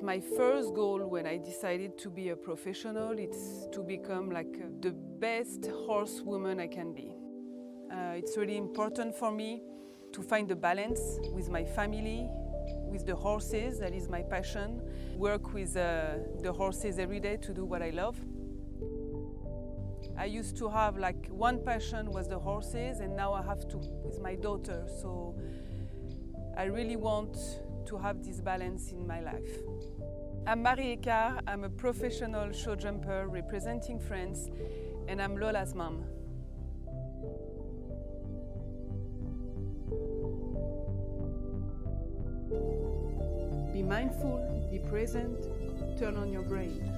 My first goal when I decided to be a professional is to become like the best horsewoman I can be. It's really important for me to find the balance with my family, with the horses, that is my passion. Work with the horses every day to do what I love. I used to have like one passion was the horses, and now I have two with my daughter. So I really want to have this balance in my life. I'm Marie Ecart, I'm a professional show jumper representing France, and I'm Lola's mom. Be mindful, be present, turn on your brain.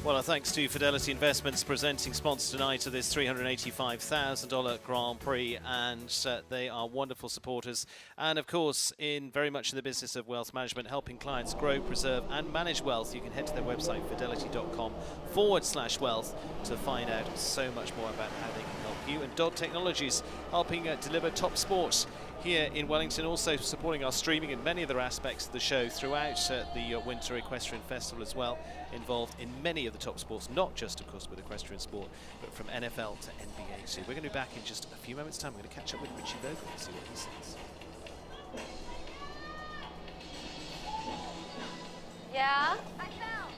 Well, thanks to Fidelity Investments, presenting sponsor tonight of this $385,000 Grand Prix, and they are wonderful supporters. And of course, very much in the business of wealth management, helping clients grow, preserve, and manage wealth. You can head to their website, fidelity.com/wealth, to find out so much more about how they can help you. And Dot Technologies, helping deliver top sports here in Wellington, also supporting our streaming and many other aspects of the show throughout the Winter Equestrian Festival as well, involved in many of the top sports, not just of course with equestrian sport, but from NFL to NBA too. We're going to be back in just a few moments time. We're going to catch up with Richie Vogel and see what he says. Yeah? I found.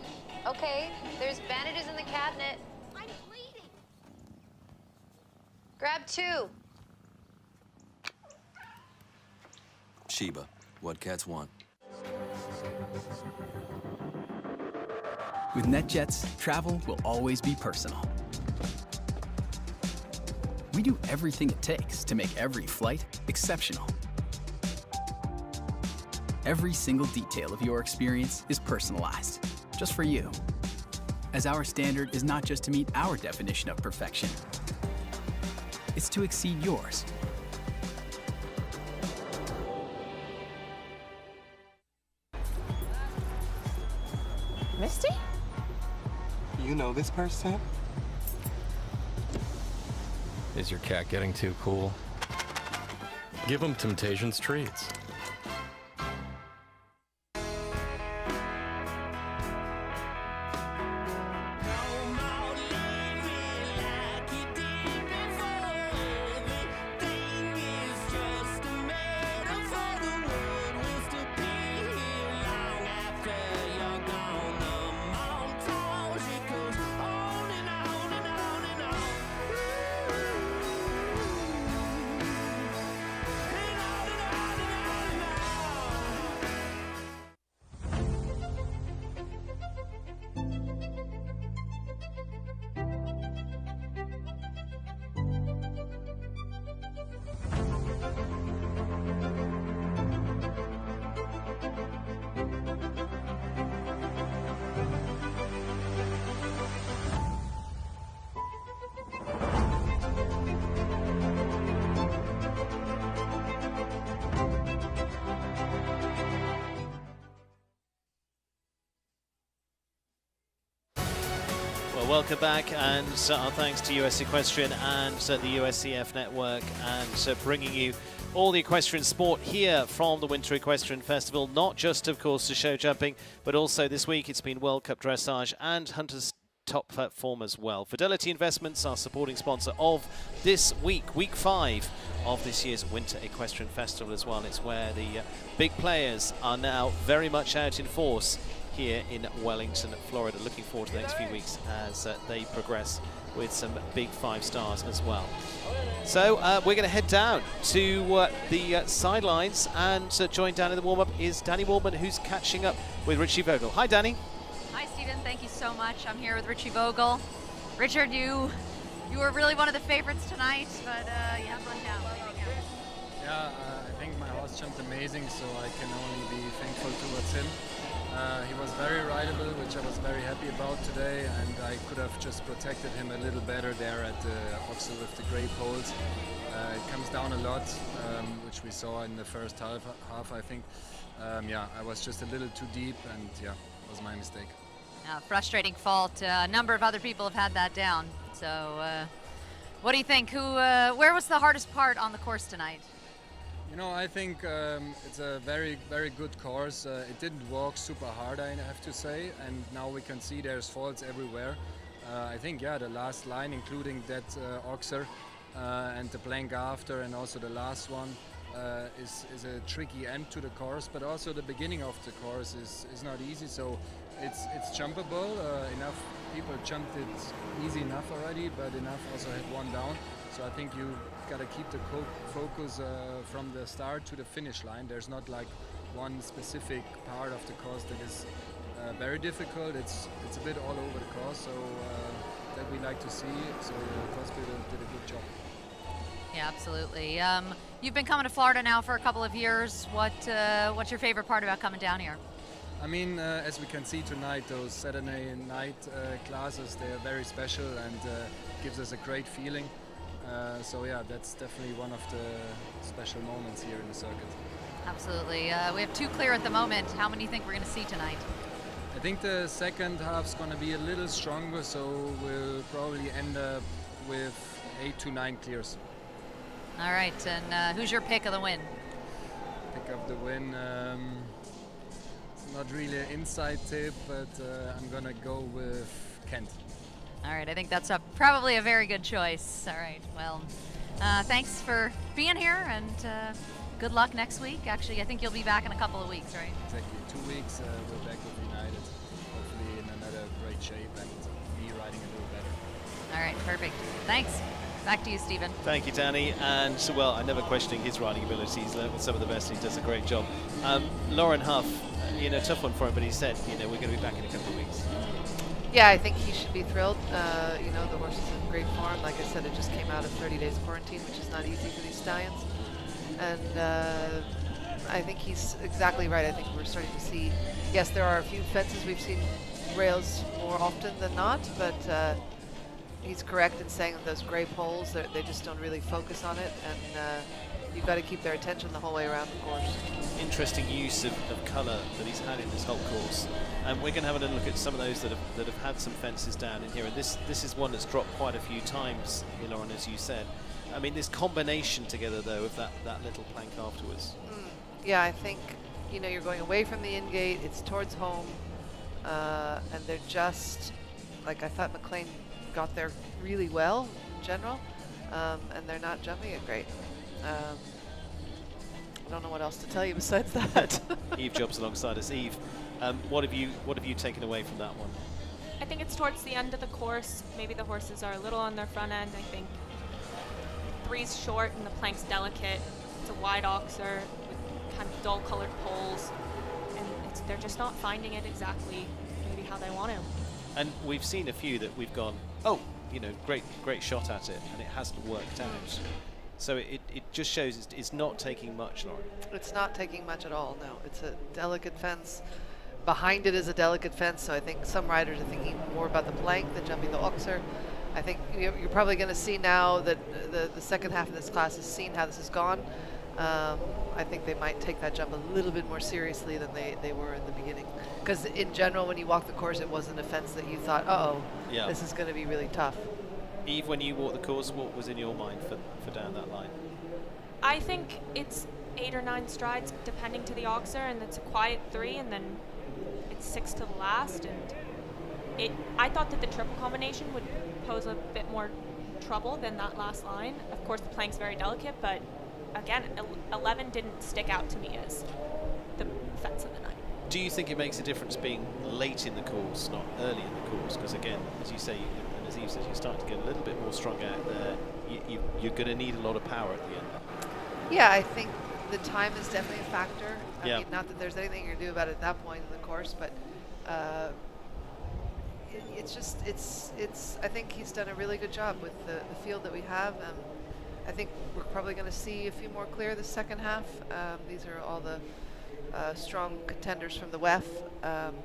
Okay, there's bandages in the cabinet. I'm bleeding. Grab 2. Sheba, what cats want. With NetJets, travel will always be personal. We do everything it takes to make every flight exceptional. Every single detail of your experience is personalized, just for you. As our standard is not just to meet our definition of perfection, it's to exceed yours. Misty? You know this person? Is your cat getting too cool? Give him Temptations treats. Welcome back, and our thanks to US Equestrian and the USCF Network, and bringing you all the equestrian sport here from the Winter Equestrian Festival, not just, of course, the show jumping, but also this week it's been World Cup dressage and Hunter's top form as well. Fidelity Investments, our supporting sponsor of this week, week 5 of this year's Winter Equestrian Festival as well. It's where the big players are now very much out in force here in Wellington, Florida. Looking forward to the next few weeks as they progress with some big 5 stars as well. So we're going to head down to the sidelines, and joined down in the warm-up is Danny Waldman, who's catching up with Richie Vogel. Hi, Danny. Hi, Stephen. Thank you so much. I'm here with Richie Vogel. Richard, you were really one of the favorites tonight, but you have run down. Yeah, I think my horse jumped amazing, so I can only be thankful towards him. He was very rideable, which I was very happy about today, and I could have just protected him a little better there at the Oxel with the grey poles. It comes down a lot, which we saw in the first half, I think. Yeah, I was just a little too deep, and yeah, it was my mistake. Frustrating fault. A number of other people have had that down. So what do you think? Where was the hardest part on the course tonight? You know, I think it's a very, very good course. It didn't walk super hard, I have to say, and now we can see there's faults everywhere. I think, yeah, the last line, including that Oxer and the blank after, and also the last one, is a tricky end to the course, but also the beginning of the course is not easy, so it's jumpable. Enough people jumped it easy enough already, but enough also had one down. So I think you got to keep the focus from the start to the finish line. There's not like one specific part of the course that is very difficult. It's a bit all over the course, so that we like to see. So the course builder did a good job. Yeah, absolutely. You've been coming to Florida now for a couple of years. What's your favorite part about coming down here? I mean, as we can see tonight, those Saturday night classes, they are very special and gives us a great feeling. So yeah, that's definitely one of the special moments here in the circuit. Absolutely. We have 2 clear at the moment. How many do you think we're going to see tonight? I think the second half's going to be a little stronger, so we'll probably end up with 8 to 9 clears. All right, and who's your pick of the win? Pick of the win. Not really an inside tip, but I'm gonna go with Kent. All right, I think that's probably a very good choice. All right, well, thanks for being here, and good luck next week. Actually, I think you'll be back in a couple of weeks, right? Exactly, 2 weeks, we're back with United, hopefully in another great shape and me riding a little better. All right, perfect. Thanks. Back to you, Stephen. Thank you, Danny. And so, well, I'm never questioning his riding abilities. With some of the best, he does a great job. Lauren Huff, tough one for him, but he said, we're going to be back in a couple of weeks. Yeah, I think he should be thrilled. The horse is in great form. Like I said, it just came out of 30 days quarantine, which is not easy for these stallions. And I think he's exactly right. I think we're starting to see, yes, there are a few fences we've seen rails more often than not, but he's correct in saying that those gray poles, they just don't really focus on it, and you've got to keep their attention the whole way around the course. Interesting Use of colour that he's had in this whole course. And we're going to have a little look at some of those that have had some fences down in here. And this is one that's dropped quite a few times, Lauren, as you said. I mean, this combination together, though, of that little plank afterwards. Yeah, I think, you're going away from the in-gate, it's towards home, and they're just, like, I thought McLean got there really well in general, and they're not jumping it great. I don't know what else to tell you besides that. Eve jumps alongside us. Eve, what have you taken away from that one? I think it's towards the end of the course. Maybe the horses are a little on their front end. I think 3's short and the plank's delicate. It's a wide oxer with kind of dull colored poles, and they're just not finding it exactly maybe how they want to. And we've seen a few that we've gone, great shot at it, and it hasn't worked out. So it just shows it's not taking much, Lauren. It's not taking much at all, no. It's a delicate fence. Behind it is a delicate fence, so I think some riders are thinking more about the plank than jumping the oxer. I think you're probably going to see now that the second half of this class has seen how this has gone. I think they might take that jump a little bit more seriously than they were in the beginning. Because in general, when you walk the course, it wasn't a fence that you thought, this is going to be really tough. Eve, when you walked the course, what was in your mind for down that line? I think it's 8 or 9 strides, depending to the oxer, and it's a quiet 3, and then it's 6 to the last. And I thought that the triple combination would pose a bit more trouble than that last line. Of course, the plank's very delicate, but again, 11 didn't stick out to me as the fence of the night. Do you think it makes a difference being late in the course, not early in the course? Because again, as you say, and as Eve says, you start to get a little bit more strung out there. You're going to need a lot of power at the end. Yeah, I think the time is definitely a factor. I Yeah. mean, not that there's anything you can do about it at that point in the course, but I think he's done a really good job with the field that we have. I think we're probably going to see a few more clear the second half. These are all the strong contenders from the WEF,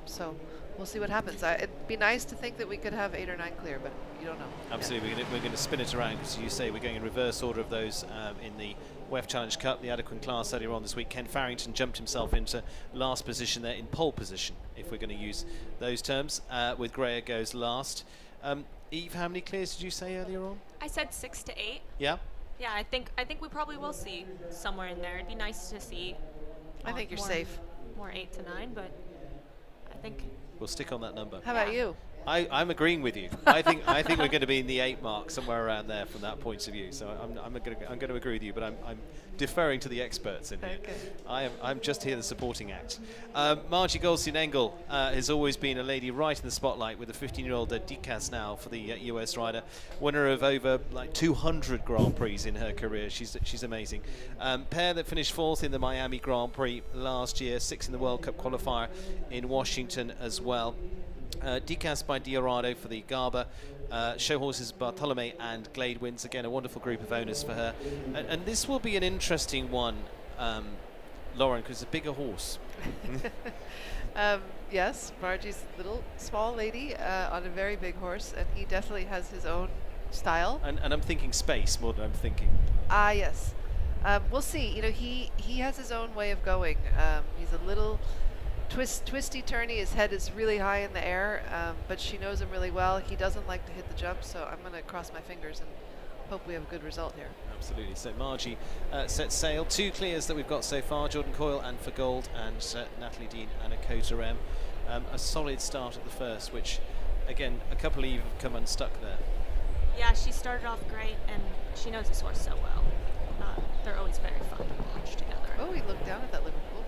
so we'll see what happens. It'd be nice to think that we could have 8 or 9 clear, but you don't know. Absolutely, we're going to spin it around because you say we're going in reverse order of those in the WEF Challenge Cup, the adequate class earlier on this week. Ken Farrington jumped himself into last position there, in pole position, if we're going to use those terms, with Greer goes last. Eve, how many clears did you say earlier on? I said 6 to 8. Yeah. Yeah, I think we probably will see somewhere in there. It'd be nice to see. I think you're safe. More 8 to 9, but I think We'll stick on that number. How about you? I'm agreeing with you. I think we're going to be in the 8 mark, somewhere around there from that point of view. So I'm going to agree with you, but I'm deferring to the experts in here. Okay. I'm just here the supporting act. Margie Goldstein-Engel has always been a lady right in the spotlight with the 15-year-old Dikas now for the US rider, winner of over 200 Grand Prix in her career. She's amazing. Pair that finished 4th in the Miami Grand Prix last year, 6th in the World Cup qualifier in Washington as well. Dikas by Diorado for the Garber. Show horses Bartolome and Glade wins. Again, a wonderful group of owners for her. And this will be an interesting one, Lauren, because it's a bigger horse. Yes, Margie's a little small lady on a very big horse, and he definitely has his own style. And I'm thinking space more than I'm thinking. Ah, yes. We'll see. You know, he has his own way of going. He's a little twisty turny. His head is really high in the air, but she knows him really well. He doesn't like to hit the jump, so I'm going to cross my fingers and hope we have a good result here. Absolutely. So Margie sets sail. 2 clears that we've got so far: Jordan Coyle and for gold, and Natalie Dean and Akota M. A solid start at the first, which, again, a couple of you have come unstuck there. Yeah, she started off great, and she knows this horse so well. They're always very fun to watch together. Oh, he looked down at that Liverpool.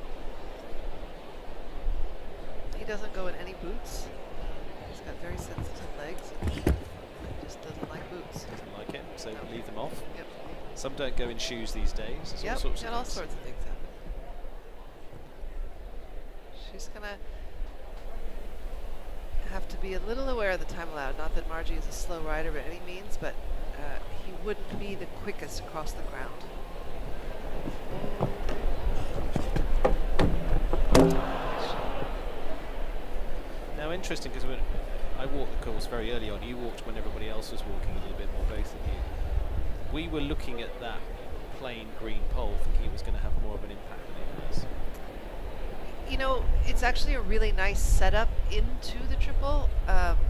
He doesn't go in any boots. He's got very sensitive legs. He just doesn't like boots. Doesn't like it, so leave them off. Yep. Some don't go in shoes these days. There's Yep, all sorts of all things. sorts of things happen. She's gonna have to be a little aware of the time allowed. Not that Margie is a slow rider by any means, but he wouldn't be the quickest across the ground. Now, interesting, because I walked the course very early on. You walked when everybody else was walking a little bit more, both of you. We were looking at that plain green pole, thinking it was going to have more of an impact than it has. You know, it's actually a really nice setup into the triple.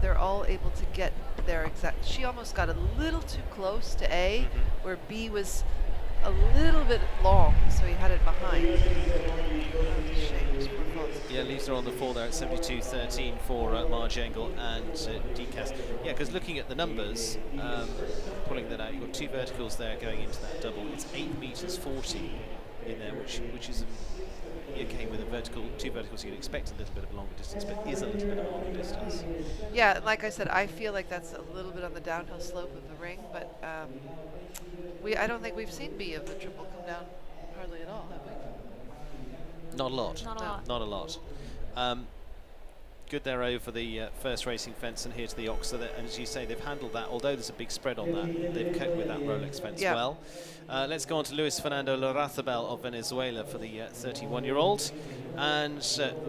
They're all able to get their exact. She almost got a little too close to A, where B was a little bit long, so he had it behind. Yeah, leaves her on the 4 there at 72.13 for Marge Engel and Decas. Yeah, because looking at the numbers, pulling that out, you've got 2 verticals there going into that double. It's 8 meters 40 in there, which is okay with a vertical, 2 verticals. You'd expect a little bit of a longer distance, but is a little bit of a longer distance. Yeah, like I said, I feel like that's a little bit on the downhill slope of the ring, but I don't think we've seen B of the triple come down hardly at all, have we? Not a lot. Not a lot. Not a lot. Good there over the first racing fence and here to the Ox. So that, and as you say, they've handled that. Although there's a big spread on that, they've coped with that Rolex fence well. Let's go on to Luis Fernando Larrazabal of Venezuela for the 31-year-old. And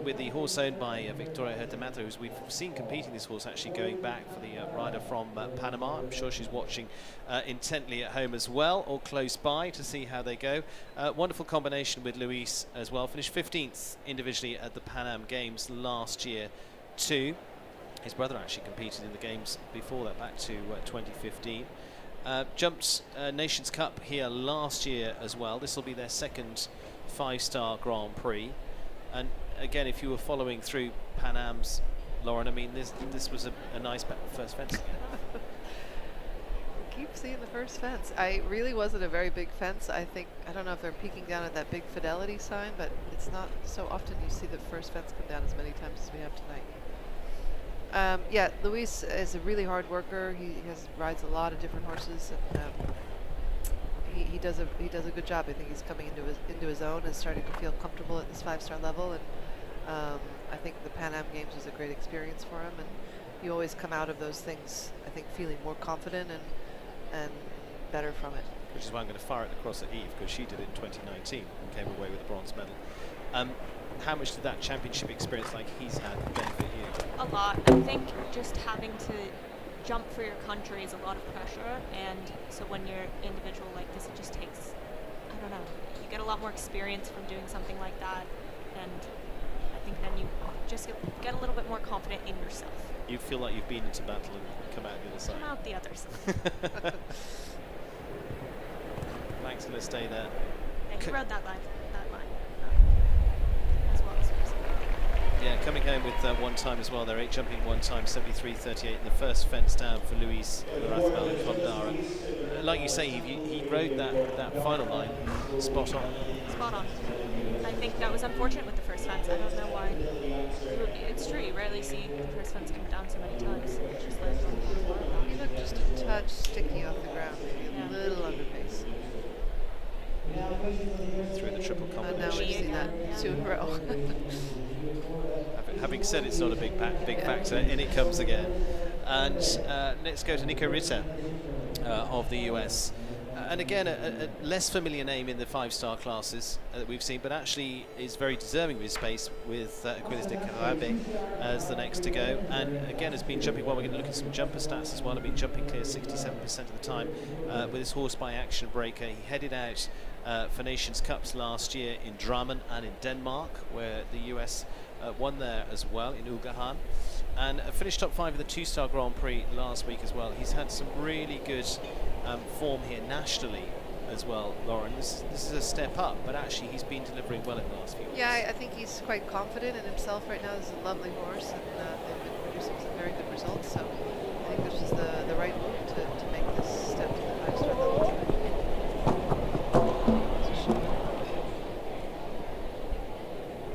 with the horse owned by Victoria Hertamato, who we've seen competing this horse actually going back for the rider from Panama. I'm sure she's watching intently at home as well, or close by, to see how they go. Wonderful combination with Luis as well. Finished 15th individually at the Pan Am Games last year too. His brother actually competed in the games before that, back to 2015. Jumped Nations Cup here last year as well. This will be their second 5-star Grand Prix. And again, if you were following through Pan Am's, Lauren, I mean, this was a nice first fence. Keep seeing the first fence. I really wasn't a very big fence. I don't know if they're peeking down at that big Fidelity sign, but it's not so often you see the first fence come down as many times as we have tonight. Yeah, Luis is a really hard worker. He rides a lot of different horses, and he does a good job. I think he's coming into his own and starting to feel comfortable at this 5-star level. And I think the Pan Am Games was a great experience for him. And you always come out of those things, I think, feeling more confident and better from it. Which is why I'm going to fire it across at Eve, because she did it in 2019 and came away with a bronze medal. How much did that championship experience like he's had benefit you? A lot. I think just having to jump for your country is a lot of pressure, and so when you're individual like this, it just takes, I don't know, you get a lot more experience from doing something like that, and I think then you just get a little bit more confident in yourself. You feel like you've been into battle and come out the other side. Come out the other side. Thanks for the stay there. Yeah, he rode that line as well as yeah, coming home with 1 time as well. They're 8 jumping 1 time, 73.38 in the first fence down for Luis Larrazabal and Condara. Like you say, he rode that final line spot on. Spot on. I think that was unfortunate with the first fence. I don't know why. It's true, you rarely see the first fence come down so many times. It just lands on the floor. He looked just a touch sticky off the ground, a little under pace. Through the triple combination. And now we've seen that 2 in a row. Having said it's not a big factor, in it comes again. And let's go to Nico Ritter of the US. And again, a less familiar name in the 5-star classes that we've seen, but actually is very deserving of his space with Aquiles de Carabe as the next to go. And again, has been jumping well. We're going to look at some jumper stats as well. I've been jumping clear 67% of the time with his horse by Action Breaker. He headed out for Nations Cups last year in Drammen and in Denmark, where the US won there as well in Ugahan. And finished top 5 in the 2-star Grand Prix last week as well. He's had some really good form here nationally as well, Lauren. This is a step up, but actually he's been delivering well in the last few weeks. Yeah, I think he's quite confident in himself right now. This is a lovely horse, and they've been producing some very good results. So I think this is the right move to make this step to the 5-star level tonight.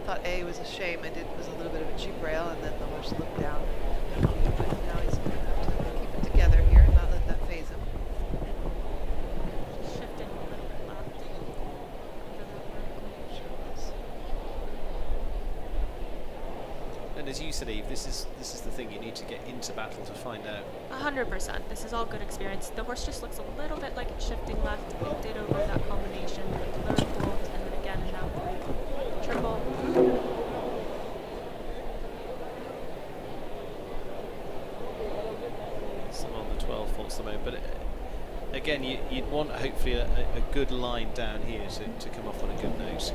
Thought A was a shame. It was a little bit of a cheap rail, and then the horse looked down. But now he's going to have to keep it together here and not let that phase him. Shifting a little bit left. And as you said, Eve, this is the thing, you need to get into battle to find out. 100%. This is all good experience. The horse just looks a little bit like it's shifting left. It did over that combination with the third bolt, and then again, and now triple. Some on the 12 faults the moment, but again, you'd want hopefully a good line down here to come off on a good note.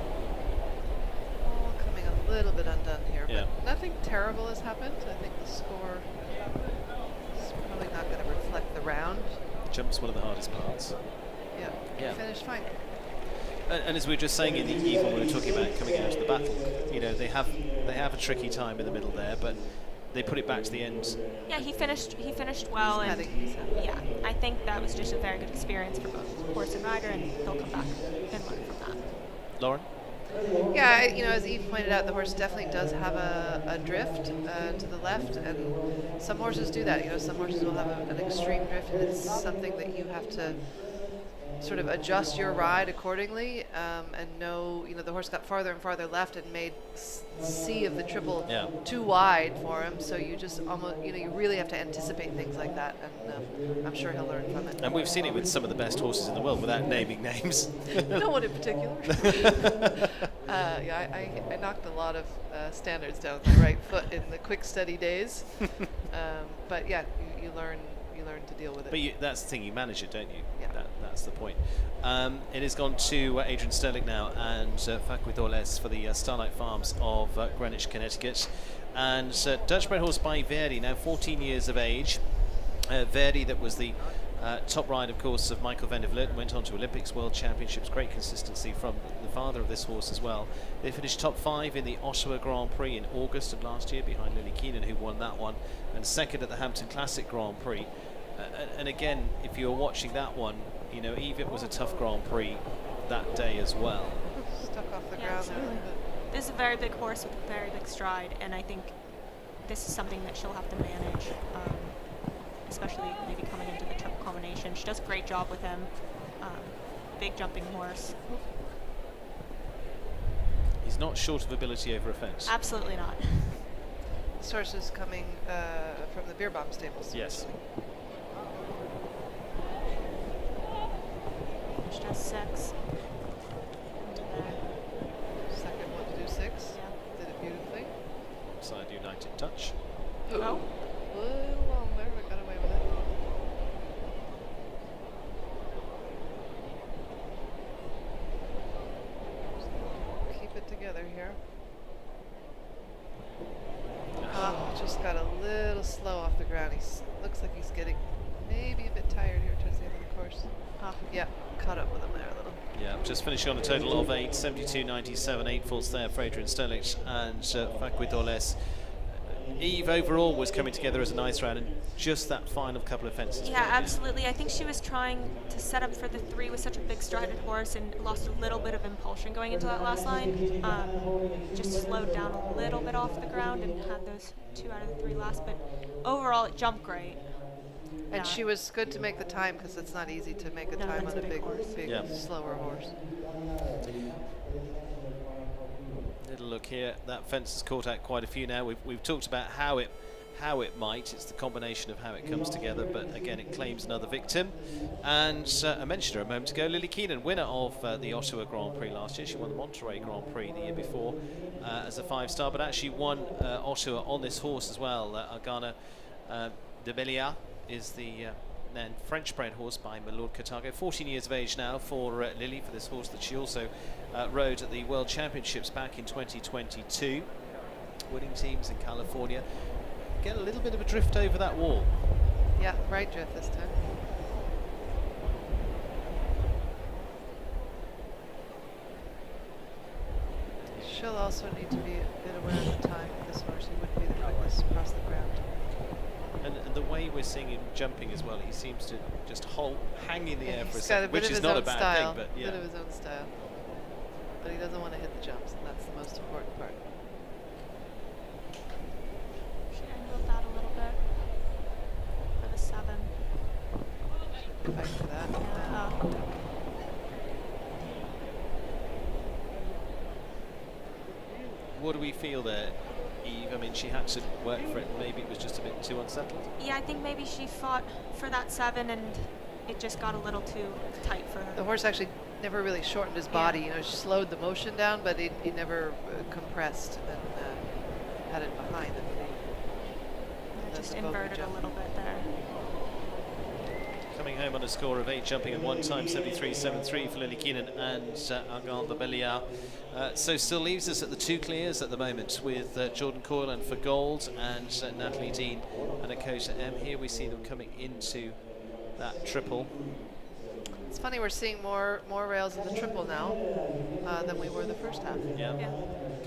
All coming a little bit undone here, Yeah. but nothing terrible has happened. I think the score is probably not going to reflect the round. Jump's one of the hardest parts. Yeah, finished fine. And as we were just saying in the eve when we were talking about coming out of the battle, you know, they have a tricky time in the middle there, but they put it back to the end. Yeah, he finished well, and yeah, I think that was just a very good experience for both horse and rider, and he'll come back and learn from that. Lauren? Yeah, you know, as Eve pointed out, the horse definitely does have a drift to the left, and some horses do that. You know, some horses will have an extreme drift, and it's something that you have to sort of adjust your ride accordingly, and know, you know, the horse got farther and farther left and made C of the triple too wide for him, so you just almost, you know, you really have to anticipate things like that, and I'm sure he'll learn from it. And we've seen it with some of the best horses in the world without naming names. No one in particular. Yeah, I knocked a lot of standards down with my right foot in the quick steady days, but yeah, you learn to deal with it. But that's the thing, you manage it, don't you? Yeah. That's the point. It has gone to Adrian Sterling now and Facuidoles for the Starlight Farms of Greenwich, Connecticut. And Dutch bred horse by Verdi, now 14 years of age. Verdi, that was the top ride, of course, of Michael van der Vleuten, went on to Olympics, World Championships, great consistency from the father of this horse as well. They finished top 5 in the Ottawa Grand Prix in August of last year behind Lily Keenan, who won that one, and second at the Hampton Classic Grand Prix. And again, if you were watching that one, you know, Eve, it was a tough Grand Prix that day as well. Stuck off the ground there a little bit. This is a very big horse with a very big stride, and I think this is something that she'll have to manage, especially maybe coming into the triple combination. She does a great job with him. Big jumping horse. He's not short of ability over a fence. Absolutely not. This horse is coming from the Beer Bomb stables. Yes. She does 6. Second one to do 6. Yeah. Did it beautifully. Side United touch. Oh. A little long there, but got away with it. Keep it together here. Just got a little slow off the ground. Looks like he's getting maybe a bit tired here towards the end of the course. Yeah, caught up with him there a little. Yeah, just finishing on a total of 8, 72.97, 8 faults there for Adrian Sterling and Facuidoles. Eve overall was coming together as a nice round, and just that final couple of fences. Yeah, absolutely. I think she was trying to set up for the 3 with such a big strided horse and lost a little bit of impulsion going into that last line. Just slowed down a little bit off the ground and had those 2 out of the 3 last, but overall it jumped great. And she was good to make the time, because it's not easy to make a time on a big slower horse. Little look here. That fence has caught out quite a few now. We've talked about how it how it might. It's the combination of how it comes together, but again, it claims another victim. And I mentioned her a moment ago, Lily Keenan, winner of the Ottawa Grand Prix last year. She won the Monterey Grand Prix the year before as a 5-star, but actually won Ottawa on this horse as well. Argana de Belliard is the then French-bred horse by Milord Carthago. 14 years of age now for Lily, for this horse that she also rode at the World Championships back in 2022. Winning teams in California. Get a little bit of a drift over that wall. Yeah, right drift this time. She'll also need to be a bit aware of the time of this horse. He wouldn't be the quickest across the ground. And the way we're seeing him jumping as well, he seems to just hang in the air for a He's got a second, bit which of is his not a own bad style, thing, but yeah. bit of his own style. But he doesn't want to hit the jumps, and that's the most important part. She angled that a little bit for the 7. Fight for that. Yeah. What do we feel there, Eve? I mean, she had to work for it. Maybe it was just a bit too unsettled. Yeah, I think maybe she fought for that 7 and it just got a little too tight for her. The horse actually never really shortened his body. You know, she slowed the motion down, but he never compressed and had it behind him. Yeah, just inverted a little bit there. Coming home on a score of 8 jumping and 1 time 73.73 for Lily Keenan and Argane de Belliard. So still leaves us at the 2 clears at the moment with Jordan Coylan for gold and Natalie Dean and Akota M. Here we see them coming into that triple. It's funny, we're seeing more rails in the triple now than we were the first half. Yeah.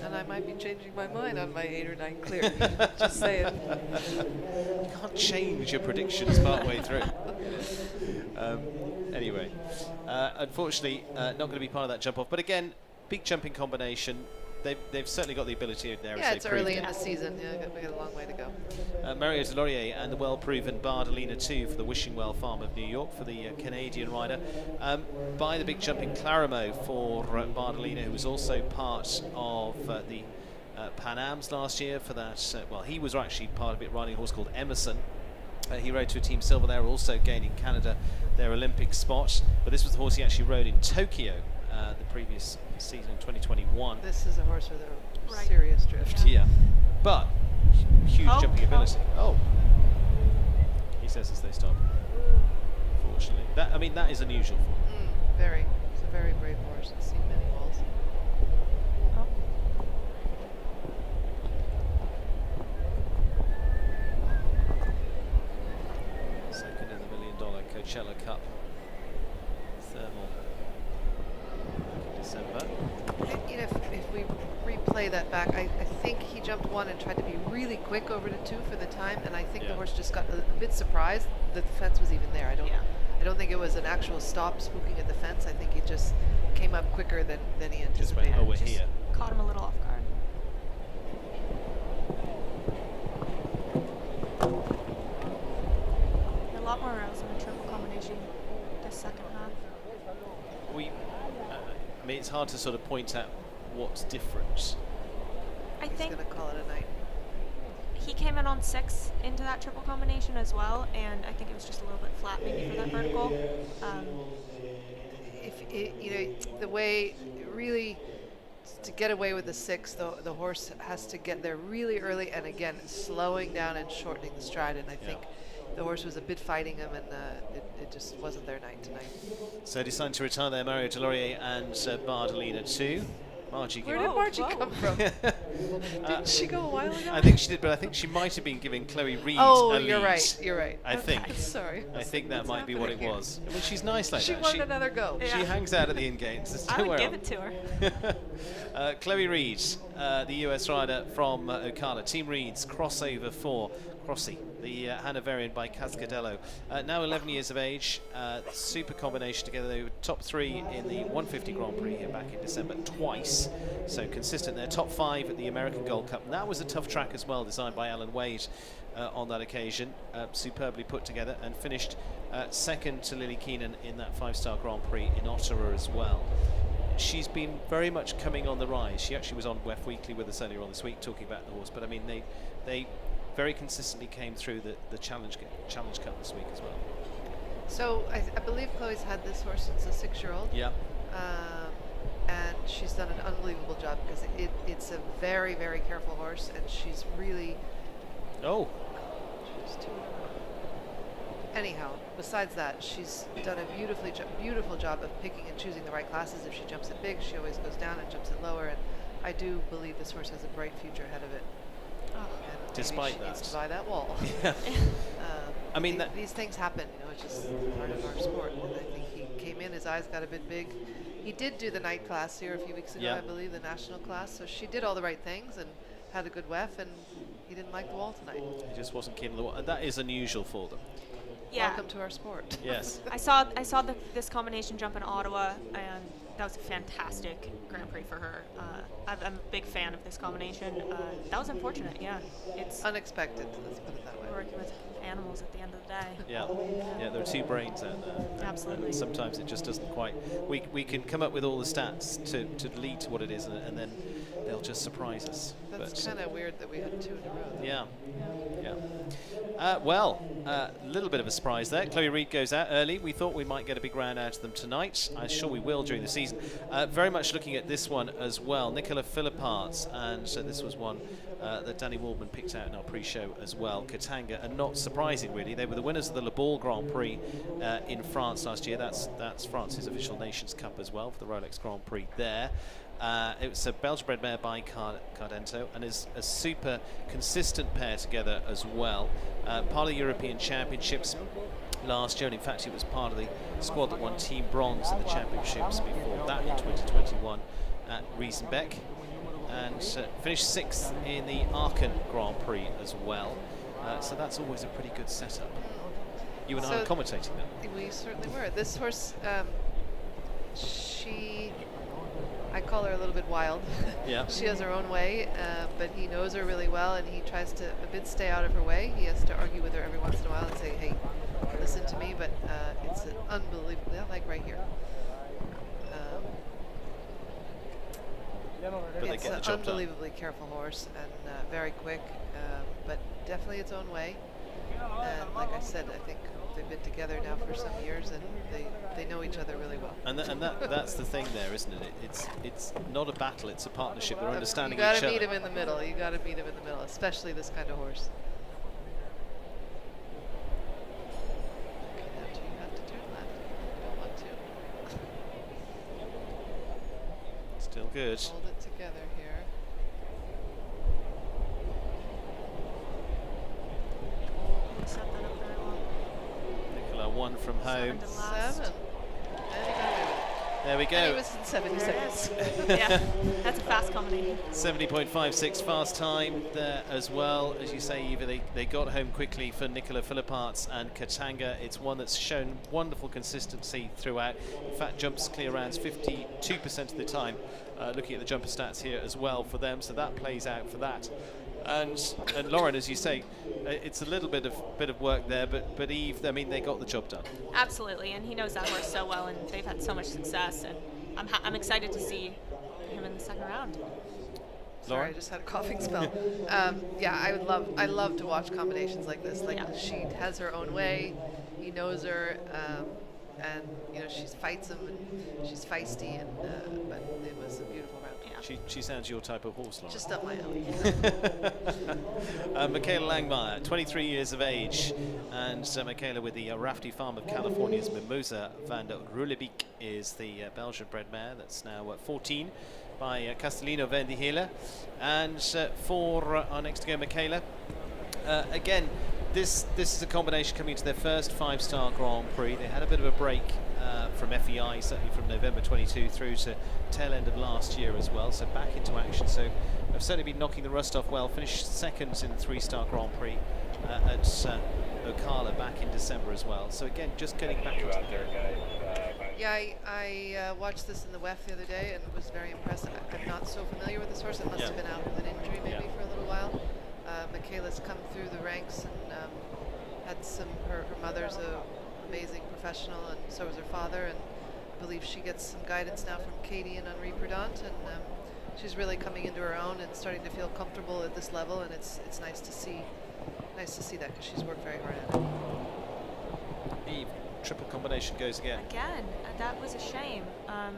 And I might be changing my mind on my 8 or 9 clear. Just saying. You can't change your predictions partway through. Anyway, unfortunately, not going to be part of that jump off. But again, big jumping combination. They've certainly got the ability there. Yeah, it's early in the season. Yeah, we got a long way to go. Mario Delorier and the well-proven Bardolina 2 for the Wishing Well Farm of New York for the Canadian rider. By the big jumping Claramo for Bardolina, who was also part of the Pan Ams last year for that. Well, he was actually part of it riding a horse called Emerson. He rode to a Team Silver there, also gaining Canada their Olympic spot. But this was the horse he actually rode in Tokyo the previous season in 2021. This is a horse with a serious drift. Yeah. But huge jumping ability. Oh. He says as they stop. Fortunately. That, I mean, that is unusual for him. Very. It's a very brave horse. It's seen many walls. Second in the $1 million Coachella Cup thermal in December. You know, if we replay that back, I think he jumped 1 and tried to be really quick over to 2 for the time, and I think the horse just got a bit surprised that the fence was even there. I don't think it was an actual stop spooking at the fence. I think he just came up quicker than he anticipated. Just went, oh, we're here. Caught him a little off guard. A lot more rails in the triple combination this second half. I mean, it's hard to sort of point out what's different. I think gonna call it a night. He came in on 6 into that triple combination as well, and I think it was just a little bit flat maybe for that vertical. You know, the way really to get away with the 6, the horse has to get there really early, and again slowing down and shortening the stride. And I think the horse was a bit fighting him, and it just wasn't their night tonight. So deciding to retire there, Mario Delorier and Bardolina 2. Margie, where did Margie come from? Didn't she go a while ago? I think she did, but I think she might have been giving Chloe Reed a lead. You're right. You're right. I think. Sorry. I think that might be what it was. I mean, she's nice like she that. She wanted another go. She hangs out at the in-games. I would give it to her. Chloe Reed, the US rider from Ocala. Team Reed's crossover for Crossy, the Hanoverian by Cascadello. Now 11 years of age, super combination together. They were top 3 in the 150 Grand Prix here back in December twice, so consistent there. Top 5 at the American Gold Cup. And that was a tough track as well, designed by Alan Wade on that occasion. Superbly put together, and finished second to Lily Keenan in that 5-star Grand Prix in Ottawa as well. She's been very much coming on the rise. She actually was on WEF Weekly with us earlier on this week talking about the horse, but I mean, they very consistently came through the Challenge Cup this week as well. So I believe Chloe's had this horse since a 6-year-old. Yeah. And she's done an unbelievable job because it's a very, very careful horse, and she's really... Oh. Anyhow, besides that, she's done a beautiful job of picking and choosing the right classes. If she jumps it big, she always goes down and jumps it lower, and I do believe this horse has a bright future ahead of it. And Despite she that. needs to buy that wall. Yeah. I mean, these things happen, you know, it's just part of our sport. And I think he came in, his eyes got a bit big. He did do the night class here a few weeks ago, Yeah. I believe, the national class. So she did all the right things and had a good WEF, and he didn't like the wall tonight. He just wasn't keen on the wall, and that is unusual for them. Yeah. Welcome to our sport. Yes. I saw this combination jump in Ottawa, and that was a fantastic Grand Prix for her. I'm a big fan of this combination. That was unfortunate, yeah. It's unexpected, let's put it that way. We're working with animals at the end of the day. Yeah, there are two brains out there. Absolutely. And sometimes it just doesn't quite. We can come up with all the stats to lead to what it is, and then they'll just surprise us. That's kind of weird that we had 2 in a row. Though. Yeah. Well, a little bit of a surprise there. Chloe Reid goes out early. We thought we might get a big round out of them tonight. I'm sure we will during the season. Very much looking at this one as well. Nicola Philipparts, and so this was one that Danny Waldman picked out in our pre-show as well. Katanga, and not surprising really, they were the winners of the Le Ball Grand Prix in France last year. That's France's official Nations Cup as well for the Rolex Grand Prix there. It was a Belgian-bred mare by Cardento, and is a super consistent pair together as well. Part of the European Championships last year, and in fact it was part of the squad that won Team Bronze in the Championships before that in 2021 at Riesenbeck, and finished 6th in the Aachen Grand Prix as well. So that's always a pretty good setup. You and I were commentating that. We certainly were. This horse, I call her a little bit wild. Yeah. She has her own way, but he knows her really well, and he tries to a bit stay out of her way. He has to argue with her every once in a while and say, hey, listen to me, but it's an unbelievable, like right here. It's an unbelievably careful horse and very quick, but definitely its own way. And like I said, I think they've been together now for some years, and they know each other really well. And that's the thing there, isn't it? It's not a battle; it's a partnership. They're understanding each You other. got to meet him in the middle. You got to meet him in the middle, especially this kind of horse. Okay, now you have to turn left. You don't want to. Still good. Hold it together here. Nicola won from home. 7. There we go. And he was in 70 seconds. Yeah, that's a fast combination. 70.56 fast time there as well. As you say, Eva, they got home quickly for Nicola Philipparts and Katanga. It's one that's shown wonderful consistency throughout. In fact, jumps clear rounds 52% of the time. Looking at the jumper stats here as well for them, so that plays out for that. And Lauren, as you say, it's a little bit of work there, but Eve, I mean, they got the job done. Absolutely, and he knows that horse so well, and they've had so much success, and I'm excited to see him in the second round. Sorry, I just had a coughing spell. Yeah, I love to watch combinations like this. Like she has her own way, he knows her, and you know she fights him, and she's feisty, and but it was a beautiful round. She sounds your type of horse, Lauren. Just up my alley. Michaela Langmeyer, 23 years of age, and Michaela with the Rafty Farm of California's Mimosa van der Rulebeek is the Belgian-bred mare that's now 14 by Castellino Vendihila. And for our next to go, Michaela, again, this is a combination coming into their first 5-star Grand Prix. They had a bit of a break from FEI, certainly from November 22 through to tail end of last year as well, so back into action. So I've certainly been knocking the rust off well. Finished second in the 3-star Grand Prix at Ocala back in December as well. So again, just getting back into the game. Yeah, I watched this in the WEF the other day and was very impressed. I'm not so familiar with this horse. It must have been out with an injury maybe for a little while. Michaela's come through the ranks and had her mother's a amazing professional, and so is her father, and I believe she gets some guidance now from Katie and Henri Prudent, and she's really coming into her own and starting to feel comfortable at this level, and it's nice to see nice to see that because she's worked very hard at it. Eve, triple combination goes again. Again, that was a shame. I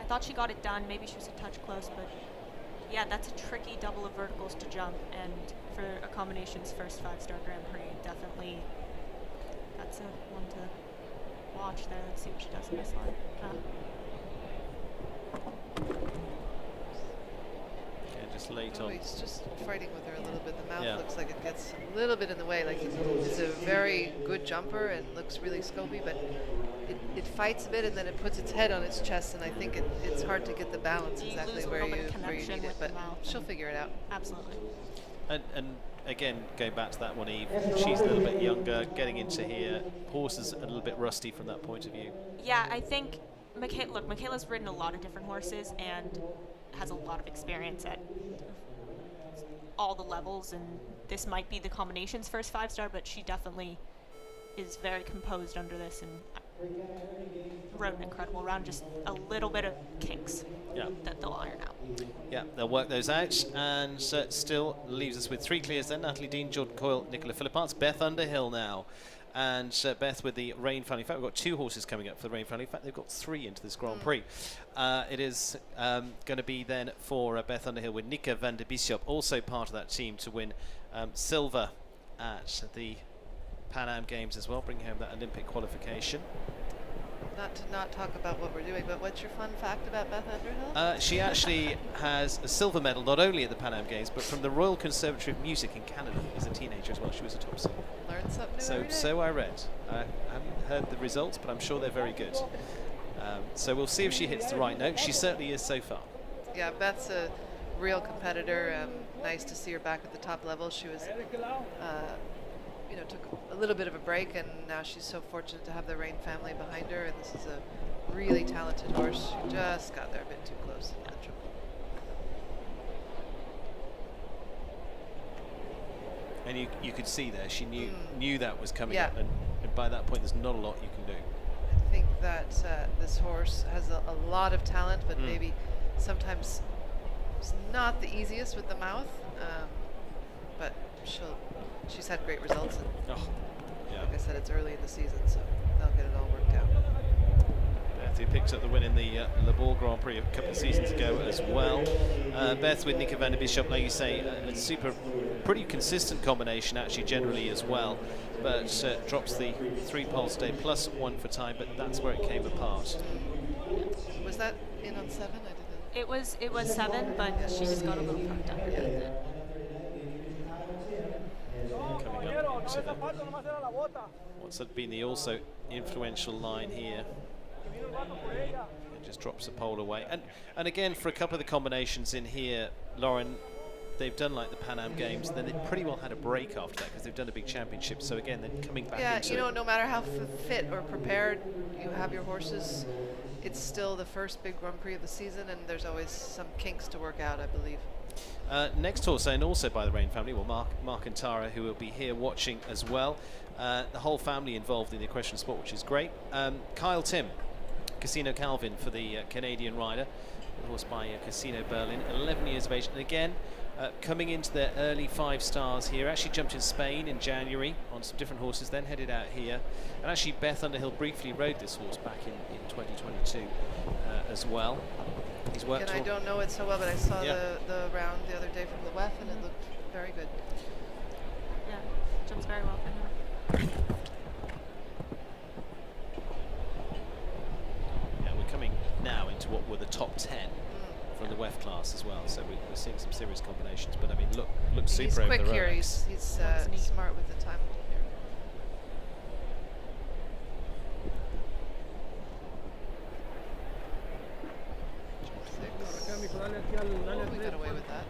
thought she got it done. Maybe she was a touch close, but yeah, that's a tricky double of verticals to jump. And for a combinations first 5-star Grand Prix, definitely that's a one to watch there. Let's see what she does in this line. Just late on. He's just fighting with her a little bit. The mouth Yeah. looks like it gets a little bit in the way. Like he's a very good jumper and looks really scopy, but it fights a bit and then it puts its head on its chest, and I think it's hard to get the balance exactly where you need it. But she'll figure it out. Absolutely. And again, going back to that one, Eve, she's a little bit younger, getting into here. Horse is a little bit rusty from that point of view. Yeah, I think Michaela's ridden a lot of different horses and has a lot of experience at all the levels, and this might be the combinations first 5-star, but she definitely is very composed under this and rode an incredible round. Just a little bit of kinks that they'll iron out. Yeah, they'll work those out, and still leaves us with 3 clears then. Natalie Dean, Jordan Coyle, Nicola Philipparts, Beth Underhill now. And Beth with the Rain family. In fact, we've got 2 horses coming up for the Rain family. In fact, they've got 3 into this Grand Prix. It is going to be then for Beth Underhill with Nika van der Bishop, also part of that team, to win silver at the Pan Am Games as well, bringing home that Olympic qualification. Not to not talk about what we're doing, but what's your fun fact about Beth Underhill? She actually has a silver medal not only at the Pan Am Games, but from the Royal Conservatory of Music in Canada as a teenager as well. She was a top singer. Learn something new every day. So I read. I haven't heard the results, but I'm sure they're very good. So we'll see if she hits the right note. She certainly is so far. Yeah, Beth's a real competitor. Nice to see her back at the top level. She was, took a little bit of a break, and now she's so fortunate to have the Rain family behind her. And this is a really talented horse. She just got there a bit too close in the triple. And you could see there, she knew that was coming up, and by that point, there's not a lot you can do. I think that this horse has a lot of talent, but maybe sometimes it's not the easiest with the mouth. But she's had great results. And like I said, it's early in the season, so they'll get it all worked out. Beth, who picked up the win in the Le Bourg Grand Prix a couple of seasons ago as well. Beth with Nika van der Bishop, like you say, a pretty consistent combination actually generally as well, but drops the 3 poles today plus 1 for time, but that's where it came apart. Was that in on 7? I didn't. It was 7, but she just got a little fucked up. Coming up to what's been the also influential line here. It just drops the pole away, and again for a couple of the combinations in here, Lauren, they've done like the Pan Am Games, then they pretty well had a break after that because they've done a big championship. So again, they're coming back. Yeah, no matter how fit or prepared you have your horses, it's still the first big Grand Prix of the season, and there's always some kinks to work out, I believe. Next horse, and also by the Rain family, well, Mark and Tara, who will be here watching as well. The whole family involved in the equestrian sport, which is great. Kyle Tim, Casino Calvin for the Canadian rider, a horse by Casino Berlin, 11 years of age, and again coming into their early 5 stars here. Actually jumped in Spain in January on some different horses, then headed out here, and actually Beth Underhill briefly rode this horse back in 2022 as well. He's worked. And I don't know it so well, but I saw the round the other day from the WEF, and it looked very good. Yeah, jumps very well for him. Yeah, we're coming now into what were the top 10 from the WEF class as well, so we're seeing some serious combinations. But I mean, look super over the road. He's quick here. He's smart with the time. We got away with that.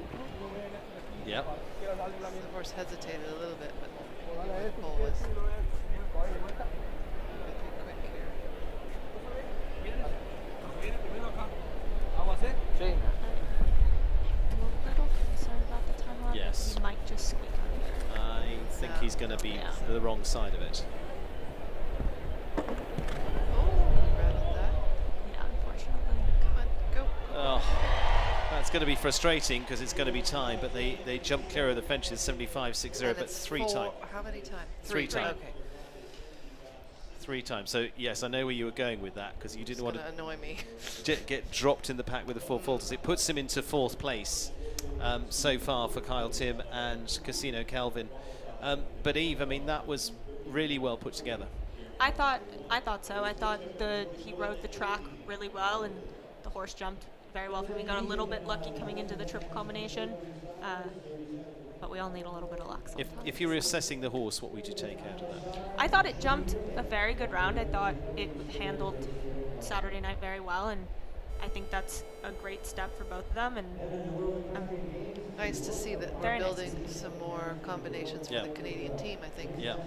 Yep. The horse hesitated a little bit, but the pole was quick here. I'm a little concerned about the time limit. Yes. He might just squeak under. I think he's going to be the wrong side of it. going to be frustrating because it's going to be time, but they jump clear of the fences 75-60, And but it's 3 four- times. How many times? Three times. Okay. 3 times. So yes, I know where you were going with that because you didn't want It's to gonna annoy me. get dropped in the pack with the 4 faulters. It puts him into 4th place so far for Kyle Tim and Casino Calvin. But Eve, I mean, that was really well put together. I thought so. I thought he rode the track really well, and the horse jumped very well for him. He got a little bit lucky coming into the triple combination, but we all need a little bit of luck sometimes. If you were assessing the horse, what would you take out of that? I thought it jumped a very good round. I thought it handled Saturday night very well, and I think that's a great step for both of them. And Nice to see that we're Very nice to building some more combinations for Yeah. the Canadian team, I think. Yeah.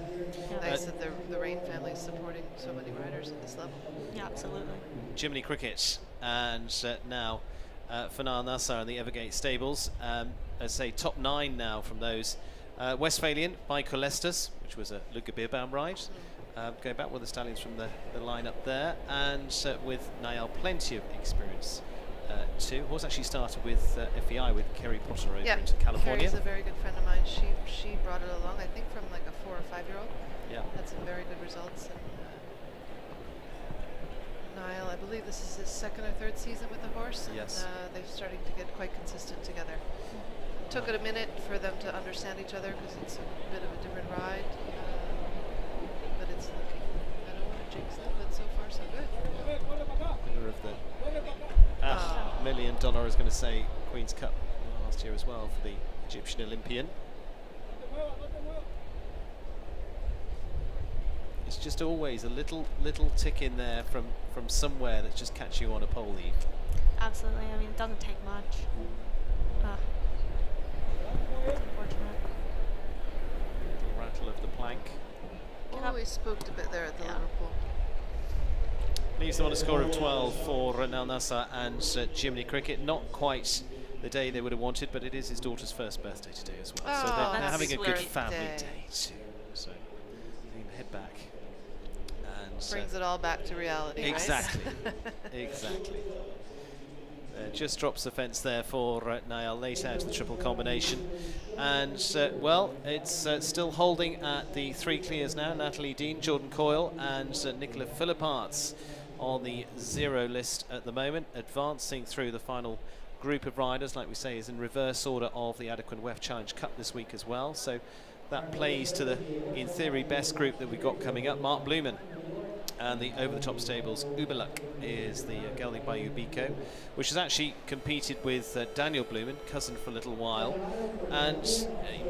Nice that the Rain family is supporting so many riders at this level. Yeah, absolutely. Jiminy Cricket and now for Niall Nassar and the Evergate Stables. As I say, top 9 now from those. Westphalian by Colestus, which was a Luca Beerbaum ride. Going back with the stallions from the lineup there, and with Niall plenty of experience too. Horse actually started with FEI with Kerry Potter over into California. Kerry's a very good friend of mine. She brought it along, I think, from like a 4 or 5-year-old. Yeah. Had some very good results. And Niall, I believe this is his 2nd or 3rd season with the horse. Yes. And they're starting to get quite consistent together. Took it a minute for them to understand each other because it's a bit of a different ride. But it's looking, I don't want to jinx them, but so far so good. Winner of the $1 million, I was going to say, Queen's Cup last year as well for the Egyptian Olympian. It's just always a little tick in there from somewhere that's just catching you on a pole leaf. Absolutely. I mean, it doesn't take much. It's unfortunate. The rattle of the plank. Always spooked a bit there at the Liverpool. Leaves them on a score of 12 for Niall Nassar and Jiminy Cricket. Not quite the day they would have wanted, but it is his daughter's first birthday today as well. So they're having a good family day too. So they can head back. And brings it all back to reality. Exactly. Right? Exactly. Just drops the fence there for Niall, late out of the triple combination. And, well, it's still holding at the 3 clears now. Natalie Dean, Jordan Coyle and Nicola Philipparts on the 0 list at the moment, advancing through the final group of riders, like we say, is in reverse order of the Adequan WEF Challenge Cup this week as well. So that plays to the, in theory, best group that we've got coming up. Mark Blumen and the over-the-top stables Uberluck is the gelding by Ubico, which has actually competed with Daniel Blumen, cousin for a little while, and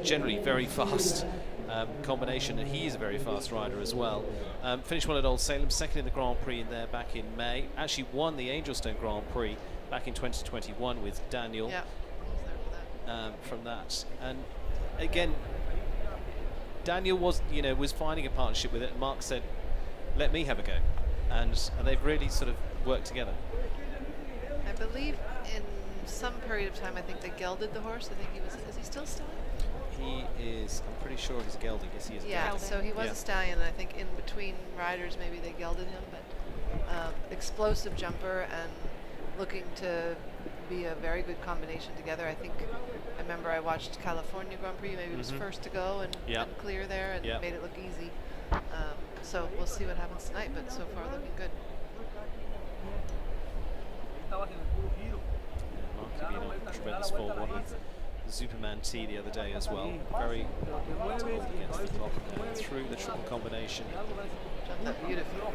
generally very fast combination, and he's a very fast rider as well. Finished well at Old Salem, 2nd in the Grand Prix in there back in May. Actually won the Angelstone Grand Prix back in 2021 with Daniel. Yeah, I was there for that. From that, and again, Daniel was finding a partnership with it, and Mark said, let me have a go, and they've really sort of worked together. I believe in some period of time, I think they gelded the horse. I think he was, is he still a stallion? He is, I'm pretty sure he's a gelding. Yes, he is. Yeah, so he was a stallion, and I think in between riders maybe they gelded him, but explosive jumper and looking to be a very good combination together. I remember I watched California Grand Prix, maybe it was first to go and clear there and made it look easy. So we'll see what happens tonight, but so far looking good. Mark tremendous form, won with Superman T the other day as well. Very tough against the clock through the triple combination. Jumped that beautifully.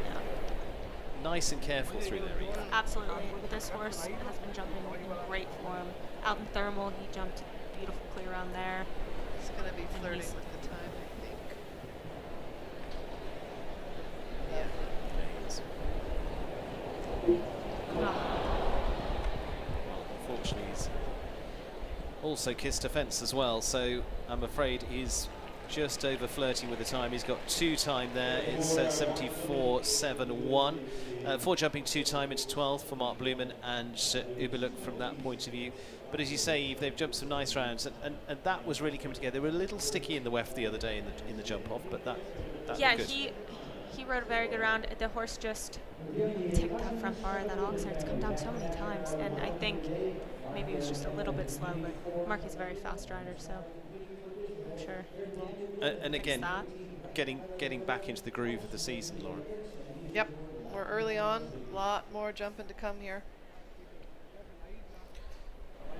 Nice and careful through there, Eve. Absolutely. This horse has been jumping in great form. Out in thermal, he jumped beautiful clear around there. He's going to be flirting with the time, I think. Yeah. Well, unfortunately, he's also kissed a fence as well, so I'm afraid he's just over flirting with the time. He's got 2 time there. It's 74.71. 4 jumping 2 time into 12th for Mark Blumen and Uberluck from that point of view. But as you say, Eve, they've jumped some nice rounds, and that was really coming together. They were a little sticky in the WEF the other day in the jump off, but that yeah, good. he rode a very good round. The horse just ticked that front bar of that Oxford. It's come down so many times, and I think maybe he was just a little bit slow, but Marky's a very fast rider, so I'm sure. And again, that. getting back into the groove of the season, Lauren. Yep, we're early on. A lot more jumping to come here.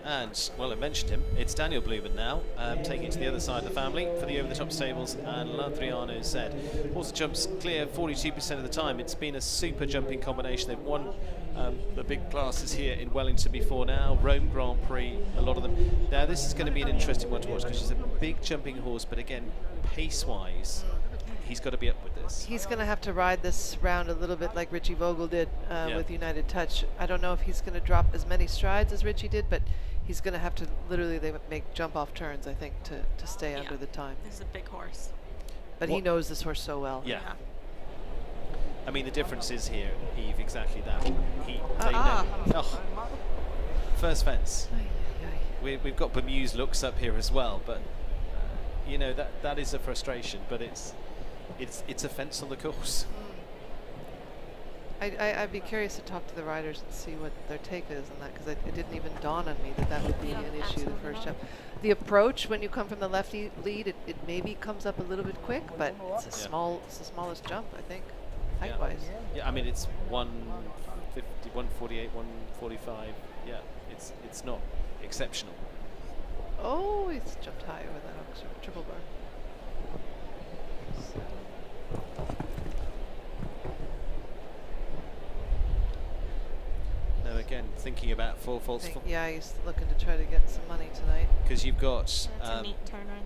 And, well, I mentioned him. It's Daniel Blumen now, taking it to the other side of the family for the over-the-top stables, and Ladriano said. Horse jumps clear 42% of the time. It's been a super jumping combination. They've won the big classes here in Wellington before now, Rome Grand Prix, a lot of them. Now, this is going to be an interesting one to watch because she's a big jumping horse, but again, pace-wise, he's got to be up with this. He's going to have to ride this round a little bit like Richie Vogel did with United Touch. I don't know if he's going to drop as many strides as Richie did, but he's going to have to literally make jump-off turns, I think, to stay under the time. This is a big horse. But he knows this horse so well. Yeah. I mean, the difference is here, Eve, exactly that. They know. Oh, first fence. We've got bemused looks up here as well, but you know that is a frustration. But it's a fence on the course. I'd be curious to talk to the riders and see what their take is on that, because it didn't even dawn on me that would be an issue the first jump. The approach when you come from the lefty lead, it maybe comes up a little bit quick, but it's a it's the smallest jump, I think, height-wise. Yeah, I mean it's 150, 148, 145. Yeah, it's not exceptional. Oh, he's jumped high with that Oxford triple bar. Now again, thinking about four faults. Yeah, he's looking to try to get some money tonight. Because you've got It's a neat turn run.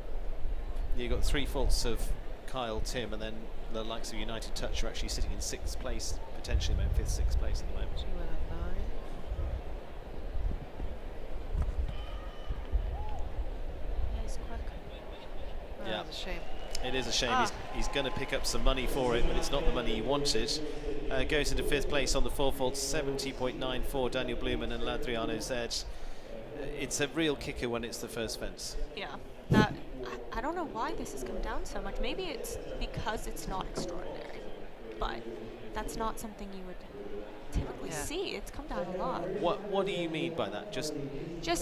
you've got 3 faults of Kyle, Tim, and then the likes of United Touch are actually sitting in 6th place, potentially maybe 5th, 6th place at the moment. She went on 9. Yeah, he's quick. Yeah, it's a shame. It is a shame. He's going to pick up some money for it, but it's not the money he wanted. Goes into 5th place on the 4 faults, 70.94. Daniel Blumen and Ladriano said it's a real kicker when it's the first fence. Yeah, I don't know why this has come down so much. Maybe it's because it's not extraordinary, but that's not something you would typically see. It's come down a lot. What do you mean by that? Just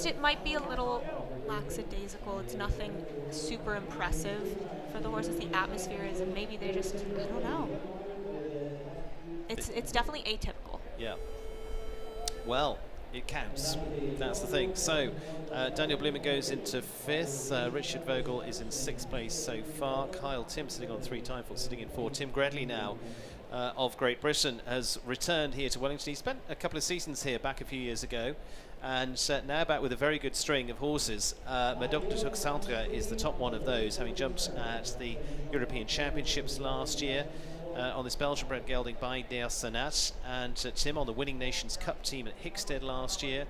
it might be a little lackadaisical. It's nothing super impressive for the horses. The atmosphere is, and maybe they just, I don't know. It's definitely atypical. Yeah. Well, it counts. That's the thing. So, Daniel Blumen goes into 5th. Richard Vogel is in 6th place so far. Kyle Tim sitting on 3 time faults, sitting in 4. Tim Gredley now of Great Britain has returned here to Wellington. He spent a couple of seasons here back a few years ago, and now back with a very good string of horses. Medoc de Tuxantra is the top one of those, having jumped at the European Championships last year. On this Belgian bred gelding by Der Sanat, and Tim on the Winning Nations Cup team at Hickstead last year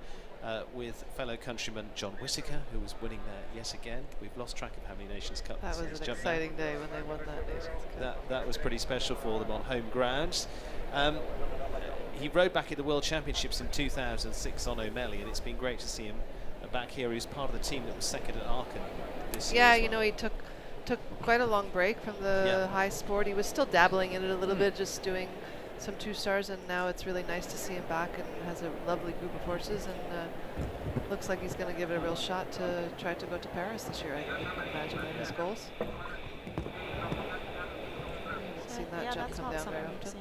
with fellow countryman John Whittaker, who was winning there yet again. We've lost track of how many Nations Cup. That was an exciting day when they won that Nations Cup. That was pretty special for them on home ground. He rode back at the World Championships in 2006 on O'Malley, and it's been great to see him back here. He was part of the team that was second at Aachen this year. Yeah, you know, he took quite a long break from the high sport. He was still dabbling in it a little bit, just doing some 2-stars, and now it's really nice to see him back and has a lovely group of horses, and looks like he's going to give it a real shot to try to go to Paris this year. I can imagine one of his goals. I haven't seen that jump come down very often.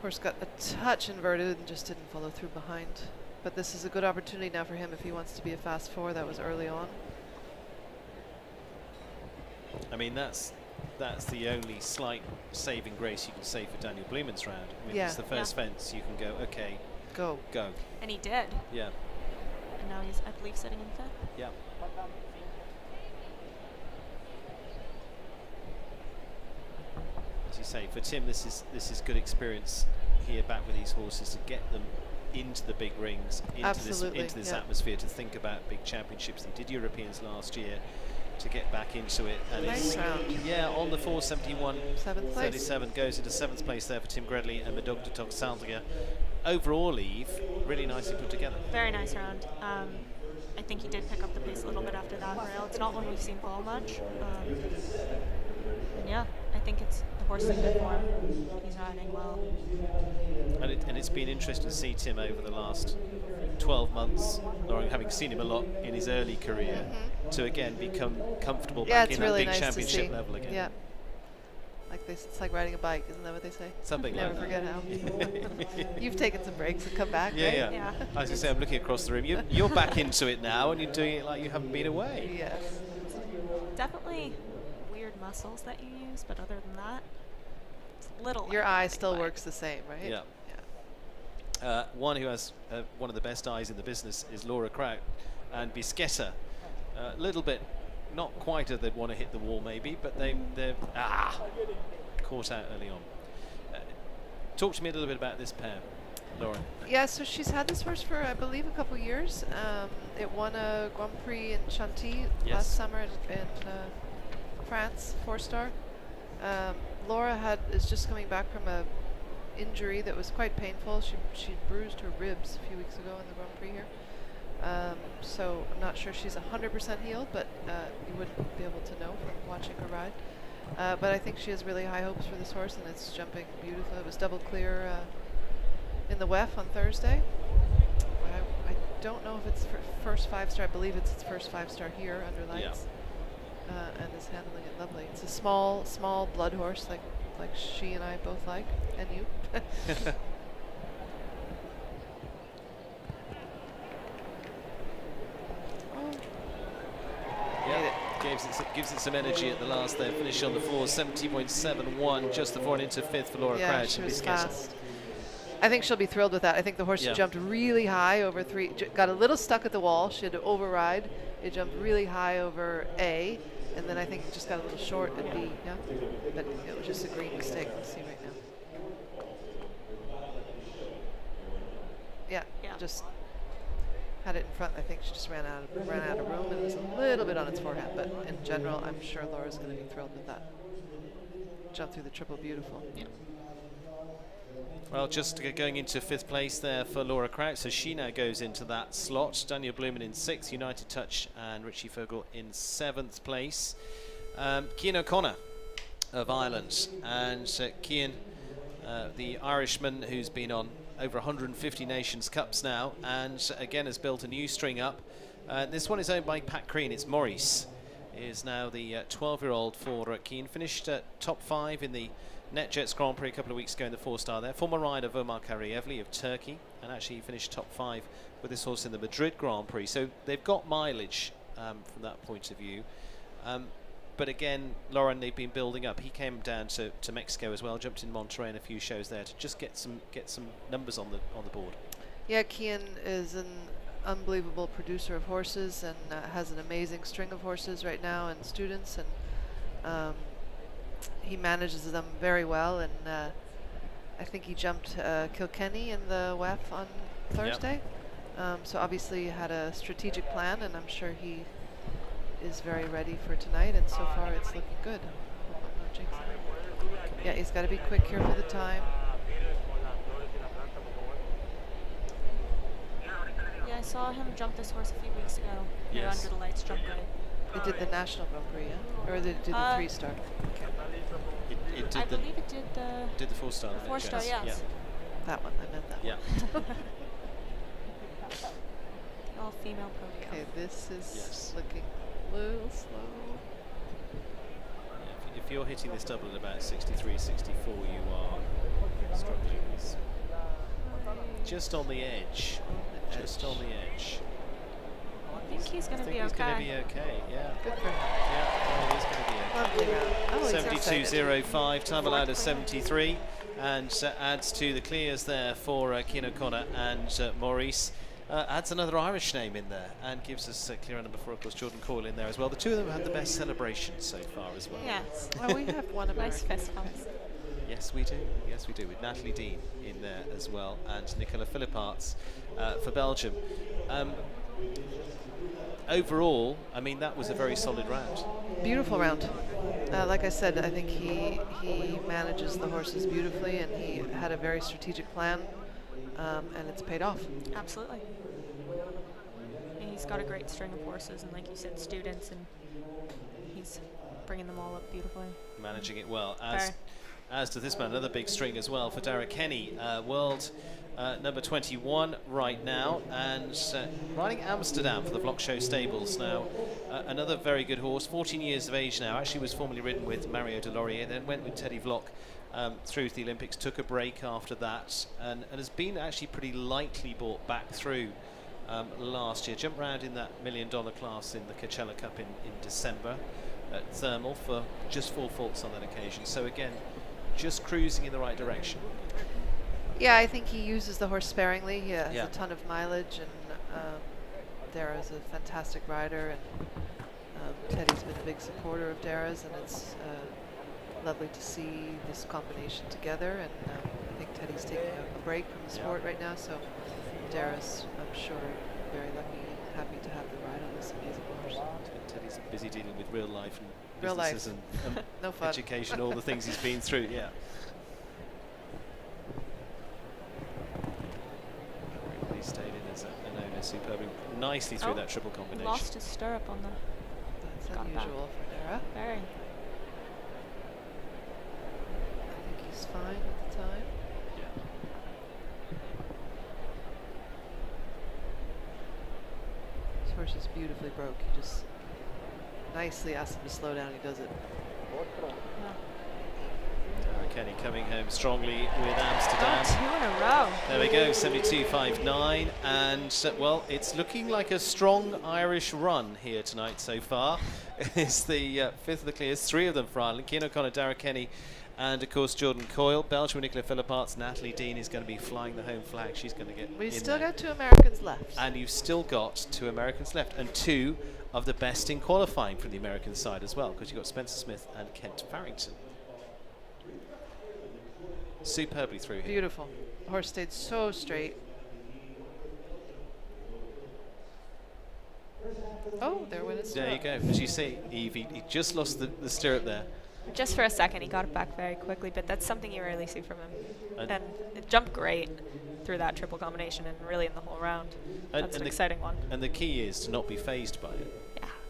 Horse got a touch inverted and just didn't follow through behind. But this is a good opportunity now for him if he wants to be a fast 4. That was early on. I mean, that's the only slight saving grace you can say for Daniel Blumen's round. I mean, if it's the first fence, you can go, okay, go. And he did. Yeah. And now he's, I believe, sitting in 5th. Yeah. As you say, for Tim, this is good experience here back with these horses to get them into the big rings, into this atmosphere, to think about big championships. They did Europeans last year. To get back into it, and nice round. Yeah, on the 471, 7th place. 37 goes into 7th place there for Tim Gredley and Medoc de Tuxantra. Overall, Eve, really nicely put together. Very nice round. I think he did pick up the pace a little bit after that rail. It's not one we've seen fall much. And yeah, I think the horse is in good form. He's riding well. And it's been interesting to see Tim over the last 12 months, or having seen him a lot in his early career, to again become comfortable back in really that big nice championship level again. Yeah. Like this, it's like riding a bike, isn't that what they say? Something Never like forget that. how. You've taken some breaks and come back, Yeah, right? yeah. I was going to say, I'm looking across the room. You're back into it now, and you're doing it like you haven't been away. Yes. Definitely weird muscles that you use, but other than that, it's a little. Your eye still works the same, right? Yeah. One who has one of the best eyes in the business is Laura Kraut, and Bisquetta, a little bit, not quite as they'd want to hit the wall maybe, but they're caught out early on. Talk to me a little bit about this pair, Laura. Yeah, so she's had this horse for, I believe, a couple years. It won a Grand Prix in Chantilly last summer in France, 4-star. Laura is just coming back from a injury that was quite painful. She bruised her ribs a few weeks ago in the Grand Prix here. So I'm not sure she's 100% healed, but you wouldn't be able to know from watching her ride. But I think she has really high hopes for this horse, and it's jumping beautifully. It was double clear in the WEF on Thursday. I don't know if it's first 5-star. I believe it's its first 5-star here under lights, and is handling it lovely. It's a small blood horse, like she and I both like, and you. Gives it some energy at the last there. Finished on the floor, 70.71, just the 4 into 5th for Laura Kraut. She was fast. I think she'll be thrilled with that. I think the horse jumped really high over 3, got a little stuck at the wall. She had to override. It jumped really high over A, and then I think it just got a little short at B. Yeah, but it was just a green mistake. Let's see right now. Yeah, just had it in front. I think she just ran out of room, and it was a little bit on its forehand. But in general, I'm sure Laura's going to be thrilled with that. Jump through the triple beautiful. Yeah. Well, just going into 5th place there for Laura Kraut, so she now goes into that slot. Daniel Blumen in 6th, United Touch and Richie Fogel in 7th place. Cian O'Connor of Ireland, and Cian, the Irishman who's been on over 150 Nations Cups now, and again has built a new string up. This one is owned by Pat Crean. It's Maurice. Is now the 12-year-old for Cian. Finished top 5 in the NetJets Grand Prix a couple of weeks ago in the 4-star there. Former rider Omar Karievli of Turkey, and actually he finished top 5 with this horse in the Madrid Grand Prix. So they've got mileage from that point of view. But again, Lauren, they've been building up. He came down to Mexico as well, jumped in Monterrey and a few shows there to just get some numbers on the board. Yeah, Cian is an unbelievable producer of horses, and has an amazing string of horses right now and students, and he manages them very well. And I think he jumped Kilkenny in the WEF on Thursday. So obviously he had a strategic plan, and I'm sure he is very ready for tonight, and so far it's looking good. Hope I'm not jinxing it. Yeah, he's got to be quick here for the time. Yeah, I saw him jump this horse a few weeks ago. Here under the lights, jump right. It did the National Grand Prix, yeah? Or did it do the 3-star? I believe it did the 4-star. 4-star, yes. Yeah. That one, I meant that one. All female podium. Okay, this is looking a little slow. Yeah, if you're hitting this double at about 63, 64, you are struggling. It's just on the edge. Just on the edge. I think he's going to be okay. He's going to be okay, yeah. Good for him. Yeah, he's going to be okay. Lovely round. 72.05, time allowed of 73, and adds to the clears there for Cian O'Connor and Maurice. Adds another Irish name in there and gives us clear number 4, of course, Jordan Coyle in there as well. The two of them have the best celebrations so far as well. Yes. Well, we have one American. Nice fist bumps. Yes, we do. Yes, we do. With Natalie Dean in there as well, and Nicola Philipparts for Belgium. Overall, I mean, that was a very solid round. Beautiful round. Like I said, I think he manages the horses beautifully, and he had a very strategic plan, and it's paid off. Absolutely. And he's got a great string of horses, and like you said, students, and he's bringing them all up beautifully. Managing it well. As to this man, another big string as well for Dara Kenny, world number 21 right now, and riding Amsterdam for the Vlok Show Stables now. Another very good horse, 14 years of age now. Actually was formerly ridden with Mario Delorier, then went with Teddy Vlok through to the Olympics, took a break after that, and has been actually pretty lightly brought back through last year. Jumped round in that $1 million class in the Coachella Cup in December at Thermal for just 4 faults on that occasion. So again, just cruising in the right direction. Yeah, I think he uses the horse sparingly. He has Yeah. a ton of mileage, and Dara's a fantastic rider, and Teddy's been a big supporter of Dara's, and it's lovely to see this combination together. And I think Teddy's taking a break from the sport right now, so Dara's, I'm sure, very lucky and happy to have the ride on this amazing horse. Teddy's busy dealing with real life and Real businesses life. and No fun. education, all the things he's been through. Yeah. He stayed in as an owner superbly, nicely through that triple combination. Lost his stirrup on the. That's got unusual for Dara. Very. I think he's fine at the time. This horse is beautifully broke. You just nicely ask him to slow down. He does it. Kenny coming home strongly with Amsterdam. 2 in a row. There we go, 72.59, and well, it's looking like a strong Irish run here tonight so far. It's the 5th of the clears, 3 of them for Ireland. Cian O'Connor, Dara Kenny, and of course Jordan Coyle. Belgium, Nicola Philipparts. Natalie Dean is going to be flying the home flag. She's going to get We've in still there. got 2 Americans left. And you've still got 2 Americans left, and 2 of the best in qualifying from the American side as well, because you've got Spencer Smith and Kent Farrington. Superbly through here. Beautiful. The horse stayed so straight. Oh, there went his There you stirrup. go. As you see, Eve, he just lost the stirrup there. Just for a second, he got it back very quickly, but that's something you rarely see from him. And- And it jumped great through that triple combination and really in the whole round. That's an exciting one. And the key is to not be phased by it.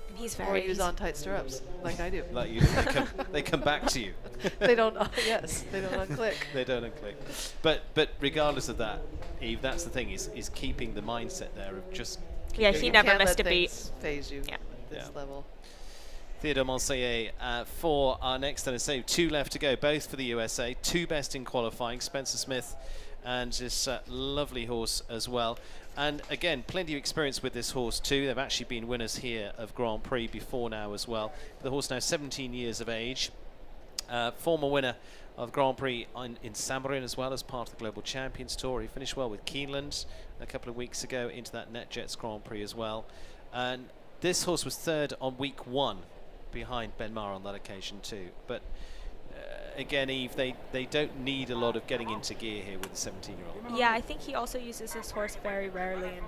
And he's Or very. use on tight stirrups, like I do. Like you, they come back to you. They don't. Yes, they don't unclick. They don't unclick. But regardless of that, Eve, that's the thing is keeping the mindset there of just. Yeah, keep he going. never Can't missed let a beat. things phase you at this Yeah. level. Theodore Monseillet for our next NSA. 2 left to go, both for the USA. 2 best in qualifying, Spencer Smith and this lovely horse as well. And again, plenty of experience with this horse too. They've actually been winners here of Grand Prix before now as well. The horse now 17 years of age. Former winner of Grand Prix in Saint-Marin as well as part of the Global Champions Tour. He finished well with Keeneland a couple of weeks ago into that NetJets Grand Prix as well. And this horse was 3rd on week 1 behind Ben Maher on that occasion too. But again, Eve, they don't need a lot of getting into gear here with the 17-year-old. Yeah, I think he also uses his horse very rarely and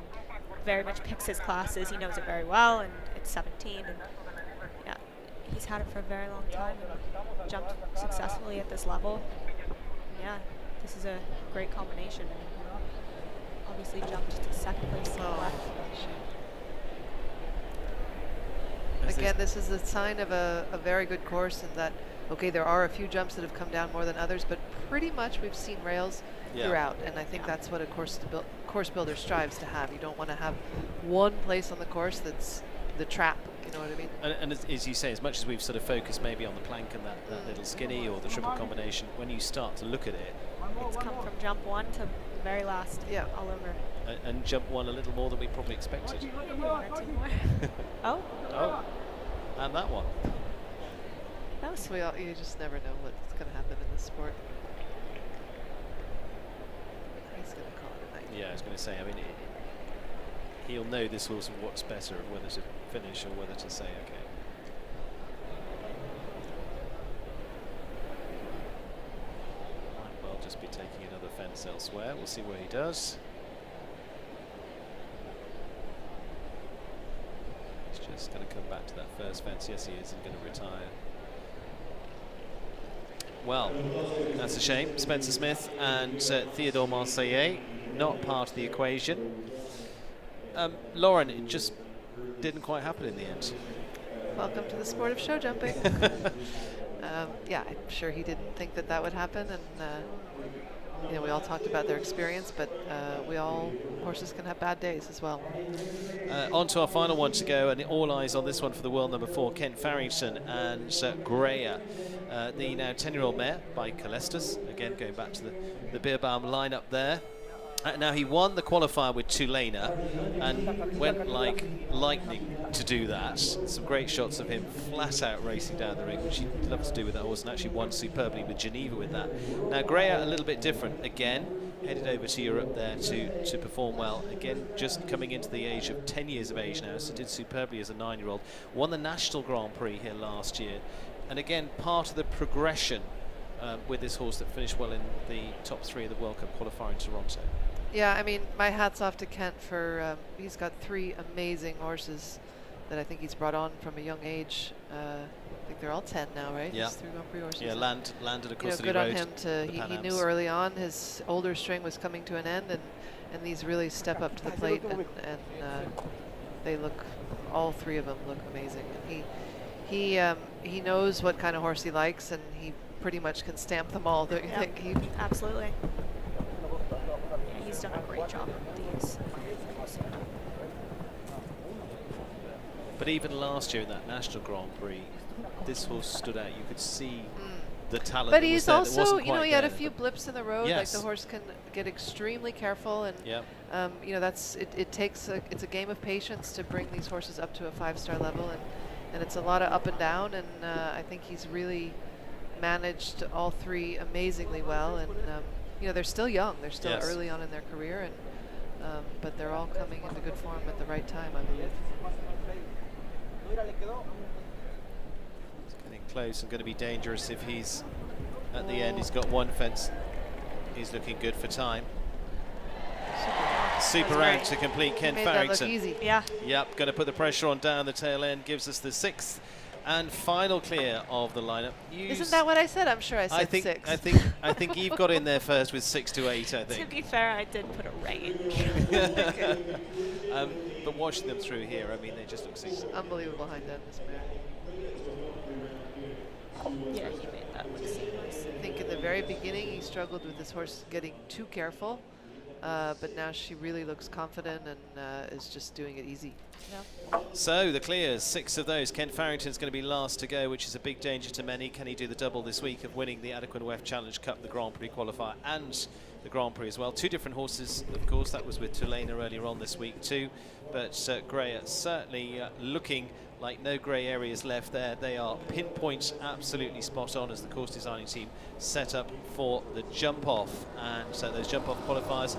very much picks his classes. He knows it very well, and it's 17. And yeah, he's had it for a very long time and jumped successfully at this level. Yeah, this is a great combination. And obviously jumped to 2nd place in the left. Again, this is a sign of a very good course in that, okay, there are a few jumps that have come down more than others, but pretty much we've seen rails throughout, and I think that's what a course builder strives to have. You don't want to have one place on the course that's the trap, you know what I mean? And as you say, as much as we've sort of focused maybe on the plank and that little skinny or the triple combination, when you start to look at it, It's come from jump 1 to the very last, all over. and jump 1 a little more than we probably expected. 1 or 2 more. Oh. Oh, and that one. That was you just never know what's going to happen in this sport. He's going to call it a night. Yeah, I was going to say, I mean, he'll know this horse of what's better, of whether to finish or whether to say, okay. Might well just be taking another fence elsewhere. We'll see where he does. He's just going to come back to that first fence. Yes, he is, and going to retire. Well, that's a shame. Spencer Smith and Theodore Monseillet not part of the equation. Lauren, it just didn't quite happen in the end. Welcome to the sport of show jumping. Yeah, I'm sure he didn't think that that would happen, and you know, we all talked about their experience, but horses can have bad days as well. On to our final one to go, and all eyes on this one for the world number 4, Kent Farrington and Greya. The now 10-year-old mare by Calestus, again going back to the Beerbaum lineup there. Now he won the qualifier with Tulane and went like lightning to do that. Some great shots of him flat out racing down the ring, which he'd love to do with that horse, and actually won superbly with Geneva with that. Now Greya a little bit different again, headed over to Europe there to perform well. Again, just coming into the age of 10 years of age now, so did superbly as a 9-year-old. Won the National Grand Prix here last year, and again part of the progression with this horse that finished well in the top 3 of the World Cup qualifier in Toronto. Yeah, I mean, my hat's off to Kent for, he's got 3 amazing horses that I think he's brought on from a young age. I think they're all 10 now, right? Yeah. These 3 Grand Prix horses. Yeah, landed across the good road. on him he knew early on his older string was coming to an end, and these really step up to the plate, and they look, all 3 of them look amazing. And he knows what kind of horse he likes, and he pretty much can stamp them all, don't you think? Absolutely. He's done a great job with these. But even last year in that National Grand Prix, this horse stood out. You could see the talent. But that he's was there. also, That you know, wasn't he had a quite few blips in the road. Yes. Like the horse can get extremely careful, and you know, it takes it's a game of patience to bring these horses up to a 5-star level, and it's a lot of up and down. And I think he's really managed all 3 amazingly well. And you know, they're still young. They're still early on in their career, and but they're all coming into good form at the right time, I believe. It's getting close and going to be dangerous if he's at the end. He's got 1 fence. He's looking good for time. Super round to complete. Kent Farrington. That look easy. Yeah. Yep, going to put the pressure on down the tail end. Gives us the 6th and final clear of the lineup. Isn't that what I said? I'm sure I said 6. I think Eve got in there first with 6 to 8. I think. To be fair, I did put a range. But watching them through here, I mean, they just look seamless. Unbelievable hind end, this mare. Yeah, he made that look seamless. I think in the very beginning he struggled with this horse getting too careful, but now she really looks confident and is just doing it easy. Yeah. So the clears, 6 of those. Kent Farrington's going to be last to go, which is a big danger to many. Can he do the double this week of winning the Adequan WEF Challenge Cup, the Grand Prix qualifier, and the Grand Prix as well? 2 different horses, of course. That was with Tulane earlier on this week too. But Greya certainly looking like no grey areas left there. They are pinpoint, absolutely spot on as the course designing team set up for the jump off. And so those jump off qualifiers,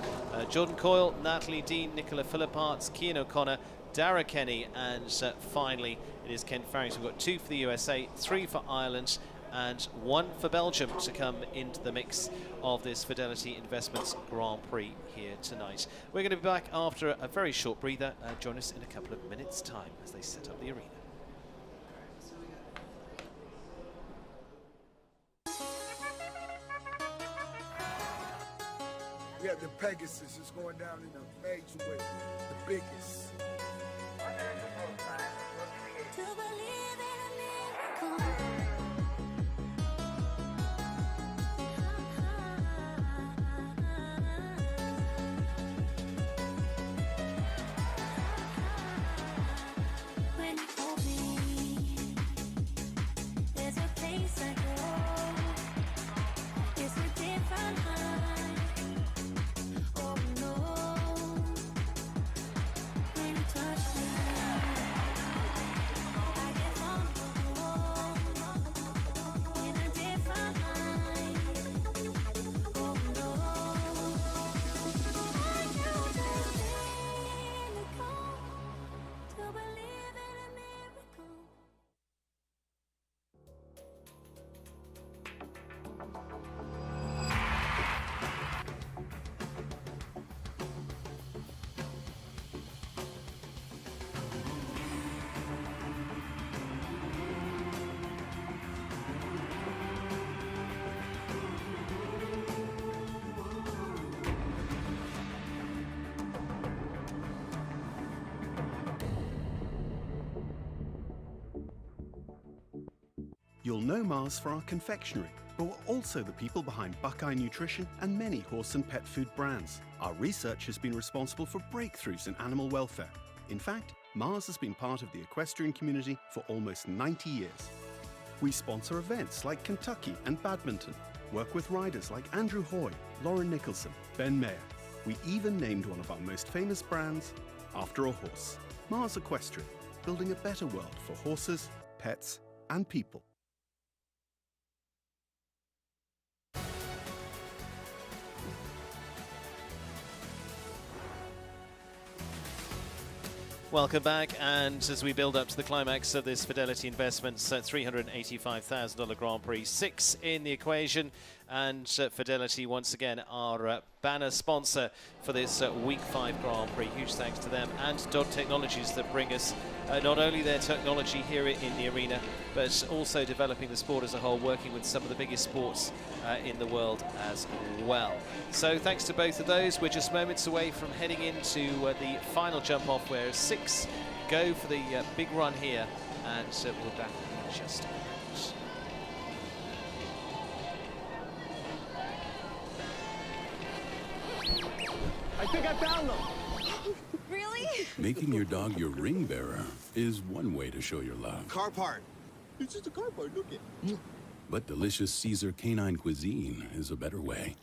Jordan Coyle, Natalie Dean, Nicola Philipparts, Cian O'Connor, Dara Kenny, and finally it is Kent Farrington. We've got 2 for the USA, 3 for Ireland, and 1 for Belgium to come into the mix of this Fidelity Investments Grand Prix here tonight. We're going to be back after a very short breather. Join us in a couple of minutes' time as they set up the arena. Yeah, the Pegasus is going down in a major way, the biggest. To believe in a miracle. When you hold me, there's a place I go. It's a different high. Oh no. When you You'll know Mars for our confectionery, but we're also the people behind Buckeye Nutrition and many horse and pet food brands. Our research has been responsible for breakthroughs in animal welfare. In fact, Mars has been part of the equestrian community for almost 90 years. We sponsor events like Kentucky and badminton, work with riders like Andrew Hoy, Lauren Nicholson, Ben Mayer. We even named one of our most famous brands after a horse. Mars Equestrian, building a better world for horses, pets, and people. Welcome back, and as we build up to the climax of this Fidelity Investments $385,000 Grand Prix, 6 in the equation, and Fidelity once again our banner sponsor for this Week 5 Grand Prix. Huge thanks to them and Dodd Technologies that bring us not only their technology here in the arena, but also developing the sport as a whole, working with some of the biggest sports in the world as well. So thanks to both of those. We're just moments away from heading into the final jump off, where 6 go for the big run here, and we'll be back in just a minute. I think I found them. Really? Making your dog your ring bearer is one way to show your love. Car part. It's just a car part, look it. But delicious Caesar canine cuisine is a better way.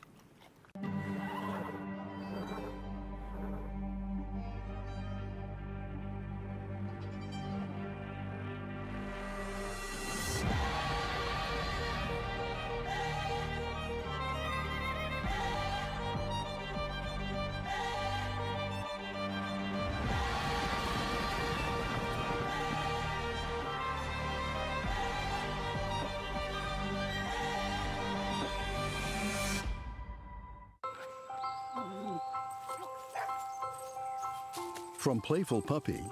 From playful puppy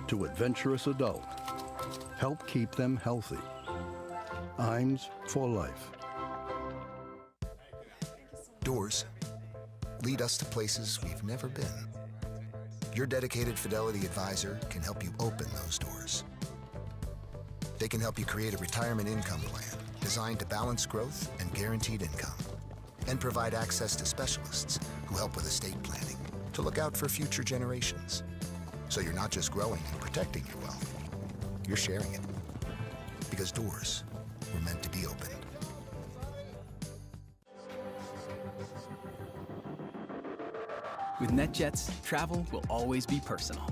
to adventurous adult, help keep them healthy. Heinz for life. Doors lead us to places we've never been. Your dedicated Fidelity advisor can help you open those doors. They can help you create a retirement income plan designed to balance growth and guaranteed income, and provide access to specialists who help with estate planning to look out for future generations. So you're not just growing and protecting your wealth, you're sharing it. Because doors were meant to be opened. With NetJets, travel will always be personal.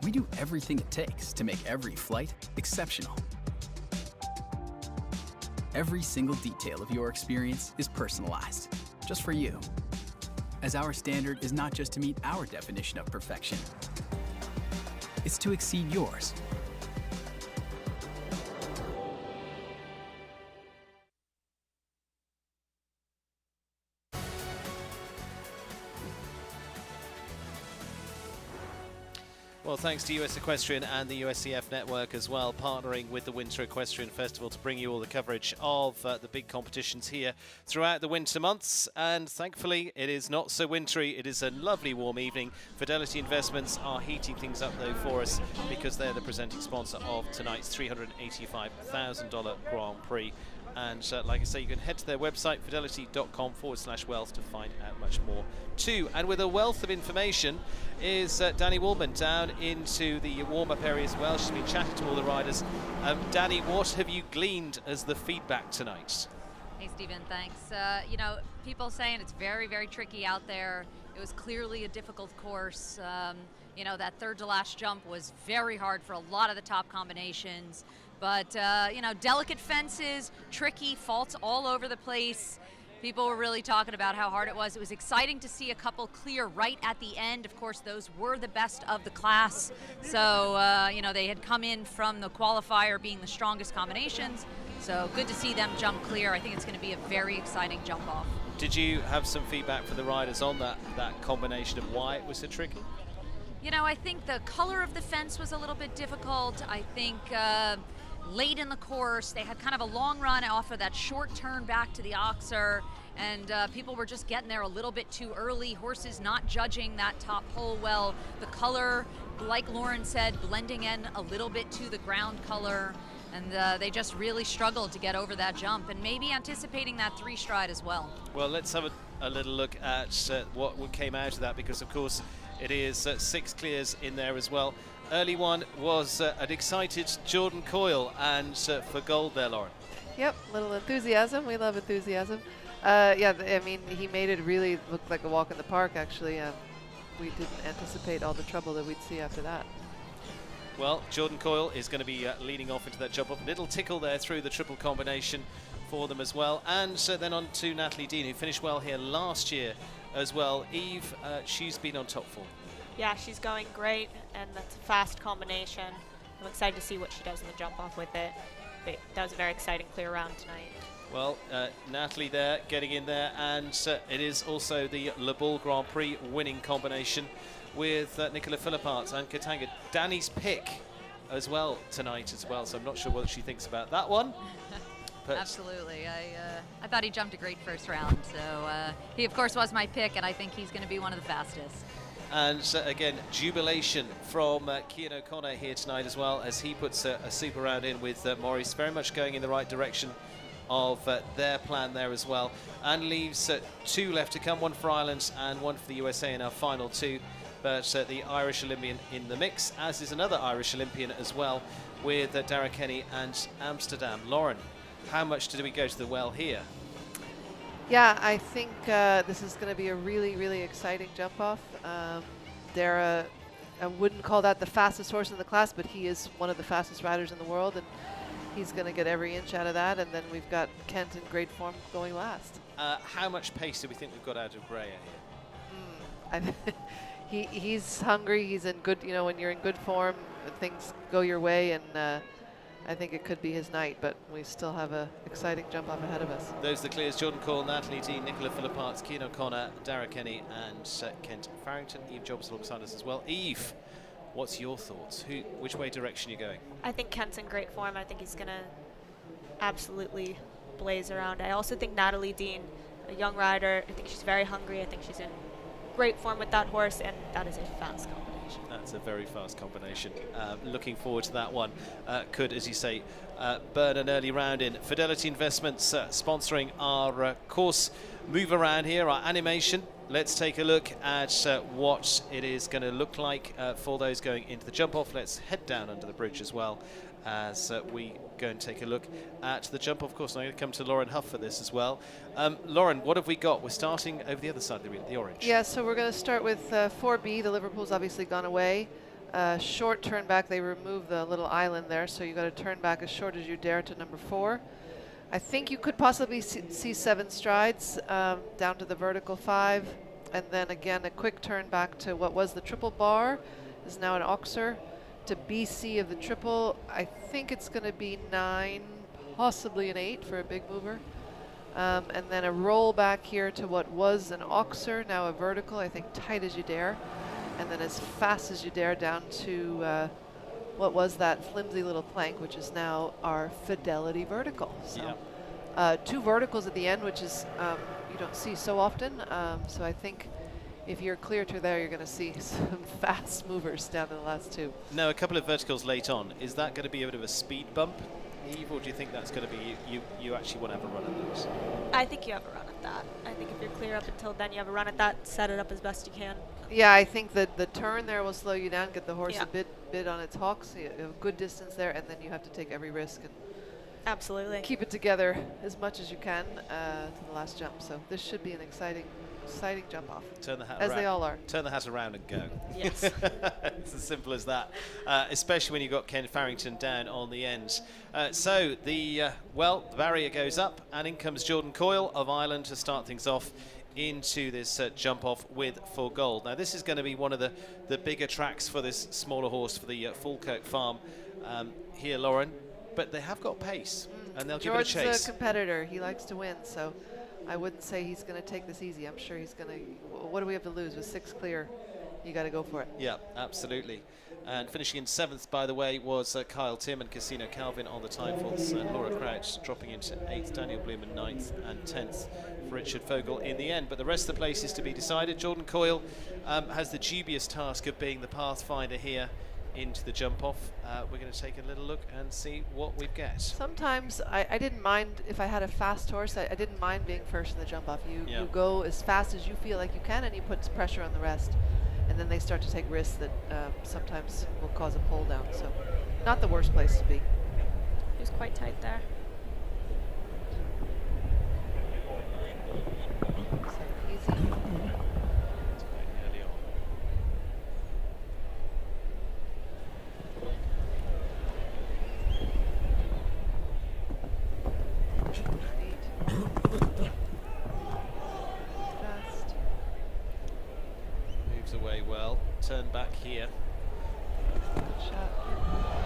We do everything it takes to make every flight exceptional. Every single detail of your experience is personalized, just for you. As our standard is not just to meet our definition of perfection, it's to exceed yours. Well, thanks to US Equestrian and the USCF network as well, partnering with the Winter Equestrian Festival to bring you all the coverage of the big competitions here throughout the winter months. And thankfully, it is not so wintry. It is a lovely warm evening. Fidelity Investments are heating things up, though, for us, because they're the presenting sponsor of tonight's $385,000 Grand Prix. And like I say, you can head to their website, fidelity.com/wealth, to find out much more too. And with a wealth of information is Danny Woolman down into the warm-up area as well. She's been chatting to all the riders. Danny, what have you gleaned as the feedback tonight? Hey, Stephen, thanks. You know, people saying it's very, very tricky out there. It was clearly a difficult course. You know, that third to last jump was very hard for a lot of the top combinations. But, you know, delicate fences, tricky, faults all over the place. People were really talking about how hard it was. It was exciting to see a couple clear right at the end. Of course, those were the best of the class. So, you know, they had come in from the qualifier being the strongest combinations. So good to see them jump clear. I think it's going to be a very exciting jump off. Did you have some feedback from the riders on that combination of why it was so tricky? You know, I think the color of the fence was a little bit difficult. I think late in the course, they had kind of a long run off of that short turn back to the Oxer, and people were just getting there a little bit too early. Horses not judging that top hole well. The color like Lauren said, blending in a little bit to the ground color, and they just really struggled to get over that jump, and maybe anticipating that 3 stride as well. Well, let's have a little look at what came out of that, because of course it is 6 clears in there as well. Early one was an excited Jordan Coyle, and for gold there, Lauren. Yep, little enthusiasm. We love enthusiasm. Yeah, I mean, he made it really look like a walk in the park, actually. We didn't anticipate all the trouble that we'd see after that. Well, Jordan Coyle is going to be leading off into that jump off. Little tickle there through the triple combination for them as well. And then on to Natalie Dean, who finished well here last year as well. Eve, she's been on top form. Yeah, she's going great, and that's a fast combination. I'm excited to see what she does in the jump off with it. But that was a very exciting clear round tonight. Well, Natalie there getting in there, and it is also the Le Ball Grand Prix winning combination with Nicola Philippart and Katanga. Danny's pick as well tonight as well, so I'm not sure what she thinks about that one. Absolutely. I thought he jumped a great first round, so he of course was my pick, and I think he's going to be one of the fastest. And again, jubilation from Cian O'Connor here tonight as well, as he puts a super round in with Maurice, very much going in the right direction of their plan there as well, and leaves 2 left to come, 1 for Ireland and 1 for the USA in our final 2. But the Irish Olympian in the mix, as is another Irish Olympian as well, with Dara Kenny and Amsterdam. Lauren, how much do we go to the well here? Yeah, I think this is going to be a really, really exciting jump off. Dara, I wouldn't call that the fastest horse in the class, but he is one of the fastest riders in the world, and he's going to get every inch out of that. And then we've got Kent in great form going last. How much pace do we think we've got out of Breyer here? He's hungry. He's in good, you know, when you're in good form, things go your way, and I think it could be his night, but we still have an exciting jump off ahead of us. Those are the clears: Jordan Coyle, Natalie Dean, Nicola Philippart, Cian O'Connor, Dara Kenny and Kent Farrington. Eve Jobs alongside us as well. Eve, what's your thoughts? Which way direction are you going? I think Kent's in great form. I think he's going to absolutely blaze around. I also think Natalie Dean, a young rider, I think she's very hungry. I think she's in great form with that horse, and that is a fast combination. That's a very fast combination. Looking forward to that one. Could, as you say, burn an early round in. Fidelity Investments sponsoring our course move around here, our animation. Let's take a look at what it is going to look like for those going into the jump off. Let's head down under the bridge as well as we go and take a look at the jump off course. And I'm going to come to Lauren Huff for this as well. Lauren, what have we got? We're starting over the other side of the arena, the orange. Yeah, so we're going to start with 4B. The Liverpool's obviously gone away. Short turn back. They removed the little island there, so you got to turn back as short as you dare to number 4. I think you could possibly see 7 strides down to the vertical 5, and then again a quick turn back to what was the triple bar, is now an Oxer, to BC of the triple. I think it's going to be 9, possibly an 8 for a big mover. And then a roll back here to what was an Oxer, now a vertical, I think tight as you dare. And then as fast as you dare down to what was that flimsy little plank, which is now our Fidelity vertical. So 2 verticals at the end, which is you don't see so often. So I think if you're clear to there, you're going to see some fast movers down to the last 2. Now, a couple of verticals late on. Is that going to be a bit of a speed bump, Eve, or do you think that's going to be you actually want to have a run at those? I think you have a run at that. I think if you're clear up until then, you have a run at that, set it up as best you can. Yeah, I think that the turn there will slow you down, get the horse a bit on its hocks, you have a good distance there, and then you have to take every risk and absolutely keep it together as much as you can to the last jump. So this should be an exciting jump off. Turn the hat as around. they all are. Turn the hat around and go. Yes. It's as simple as that, especially when you've got Ken Farrington down on the end. So the barrier goes up, and in comes Jordan Coyle of Ireland to start things off into this jump off with For Gold. Now this is going to be one of the bigger tracks for this smaller horse for the Falkirk Farm here, Lauren, but they have got pace and they'll give it a chase. George's a competitor. He likes to win, so I wouldn't say he's going to take this easy. I'm sure he's going to. What do we have to lose with 6 clear? you got to go for it. Yeah, absolutely. And finishing in 7th, by the way, was Kyle Tim and Casino Calvin on the time faults. Laura Crouch dropping into 8th, Daniel Bloom in 9th, and 10th for Richard Vogel in the end. But the rest of the place is to be decided. Jordan Coyle has the dubious task of being the pathfinder here into the jump-off. We're going to take a little look and see what we get. Sometimes I didn't mind if I had a fast horse. I didn't mind being first in the jump-off. You go as fast as you feel like you can, and you put pressure on the rest. And then they start to take risks that sometimes will cause a pull down. So not the worst place to be. It was quite tight there. So easy. Away well, turn back here.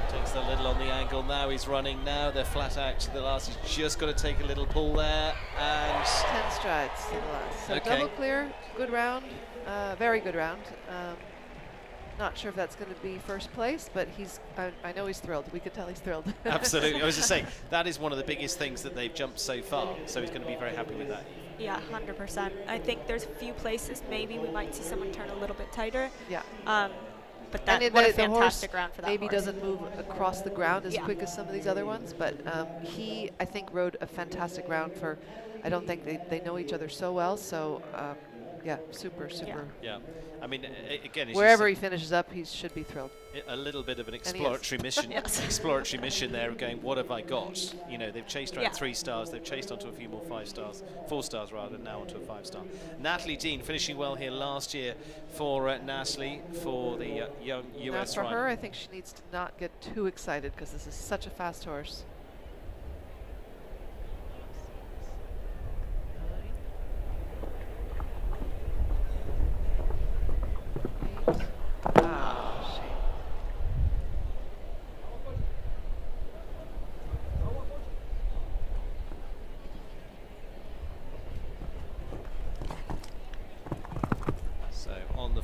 Takes the little on the angle. Now he's running. Now they're flat out to the last. He's just got to take a little pull there, and 10 strides to the last. So okay. Double clear, good round, very good round. Not sure if that's going to be first place, but I know he's thrilled. We could tell he's thrilled. Absolutely. I was just saying that is one of the biggest things that they've jumped so far. So he's going to be very happy with that. Yeah, 100%. I think there's a few places maybe we might see someone turn a little bit tighter. Yeah. But that and what a the fantastic horse round for that maybe horse. doesn't move across the ground as quick as some of these other ones, but he, I think, rode a fantastic round for, I don't think they know each other so well, so yeah, super. Yeah. I mean, again, wherever he finishes up, he should be thrilled. A little bit of an exploratory mission. Exploratory mission there of going, what have I got? You know, they've chased around 3 stars, they've chased onto a few more 5 stars, 4 stars rather, now onto a 5-star. Natalie Dean finishing well here last year for Natalie for the young US now for rider. her, I think she needs to not get too excited because this is such a fast horse.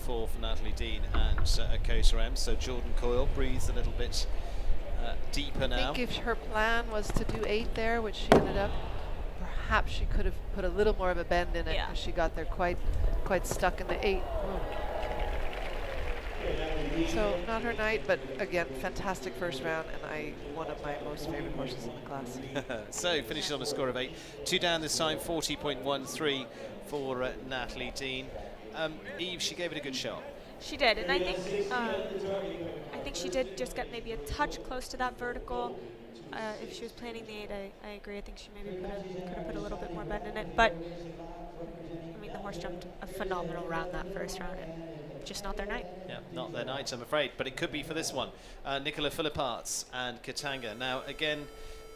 For Natalie Dean and Kosa M. So Jordan Coyle breathes a little bit deeper now. I think if her plan was to do 8 there, which she ended up, perhaps she could have put a little more of a bend in it because she got there quite stuck in the 8. So not her night, but again, fantastic first round, and one of my most favorite horses in the class. So finishes on a score of 8. 2 down this time, 40.13 for Natalie Dean. Eve, she gave it a good shot. She did, and I think she did just get maybe a touch close to that vertical. If she was planning the 8, I agree. I think she maybe could have put a little bit more bend in it. But I mean, the horse jumped a phenomenal round that first round. Just not their night. Yeah, not their night, I'm afraid. But it could be for this one. Nicola Philipparts and Katanga. Now, again,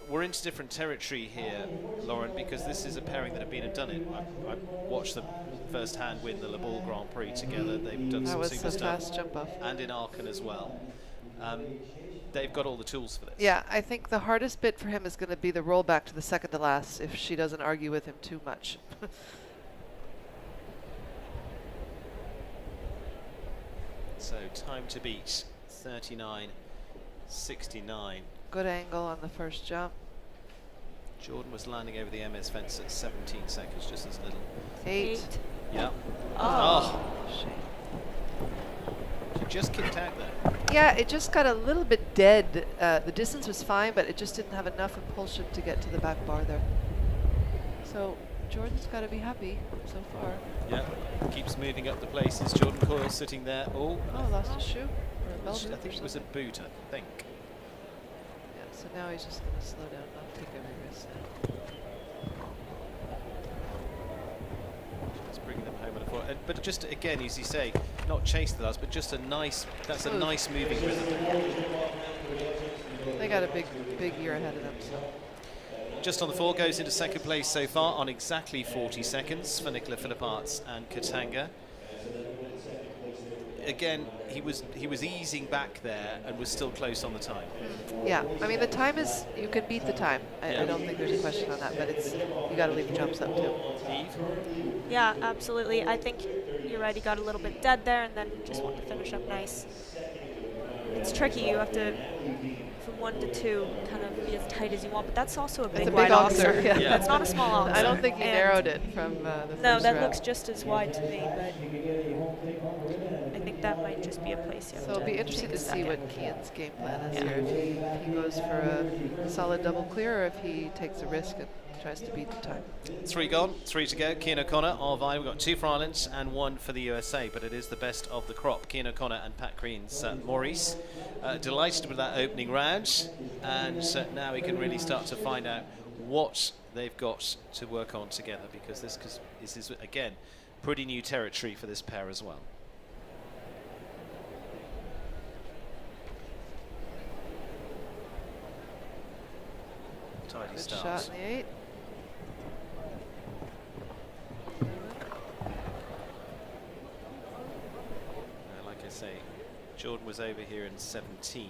we're into different territory here, Lauren, because this is a pairing that have been and done it. I watched them first-hand win the Le Ball Grand Prix together. They've done some super stuff. Fast jump off. And in Aachen as well. They've got all the tools for this. Yeah, I think the hardest bit for him is going to be the rollback to the second to last if she doesn't argue with him too much. So time to beat, 39.69. Good angle on the first jump. Jordan was landing over the MS fence at 17 seconds, just as little. 8. Yeah. Oh. She just kicked out there. Yeah, it just got a little bit dead. The distance was fine, but it just didn't have enough impulsion to get to the back bar there. So Jordan's got to be happy so far. Yeah, keeps moving up the places. Jordan Coyle sitting there. Oh, lost a shoe. Or a bell I think it was a boot, I think. Yeah, so now he's just going to slow down, not take every risk now. Just bringing them home on a 4. But just again, as you say, not chase the last, but just a nice. That's a nice moving rhythm. They got a big year ahead of them. So. Just on the 4, goes into second place so far on exactly 40 seconds for Nicola Philipparts and Katanga. again, he was easing back there and was still close on the time. Yeah, I mean the time is, you can beat the time. I don't think there's a question on that, but it's, you got to leave the jumps up too. Eve? Yeah, absolutely. I think you're right. He got a little bit dead there, and then just wanted to finish up nice. It's tricky. You have to, from 1 to 2, kind of be as tight as you want, but that's also a big wide officer. officer. Yeah. That's not a small officer. I don't think he narrowed it from the first No, that round. looks just as wide to me, but I think that might just be a place you have So it'll to be interesting take to a see second. what Kian's game plan is here. If he goes for a solid double clear, or if he takes a risk and tries to beat the time. 3 gone, 3 to go. Cian O'Connor of Ireland. We've got 2 for Ireland and 1 for the USA, but it is the best of the crop. Cian O'Connor and Pat Green's Maurice. Delighted with that opening round, and now we can really start to find out what they've got to work on together, because this is again pretty new territory for this pair as well. Tidy Good start. shot in the 8. Like I say, Jordan was over here in 17.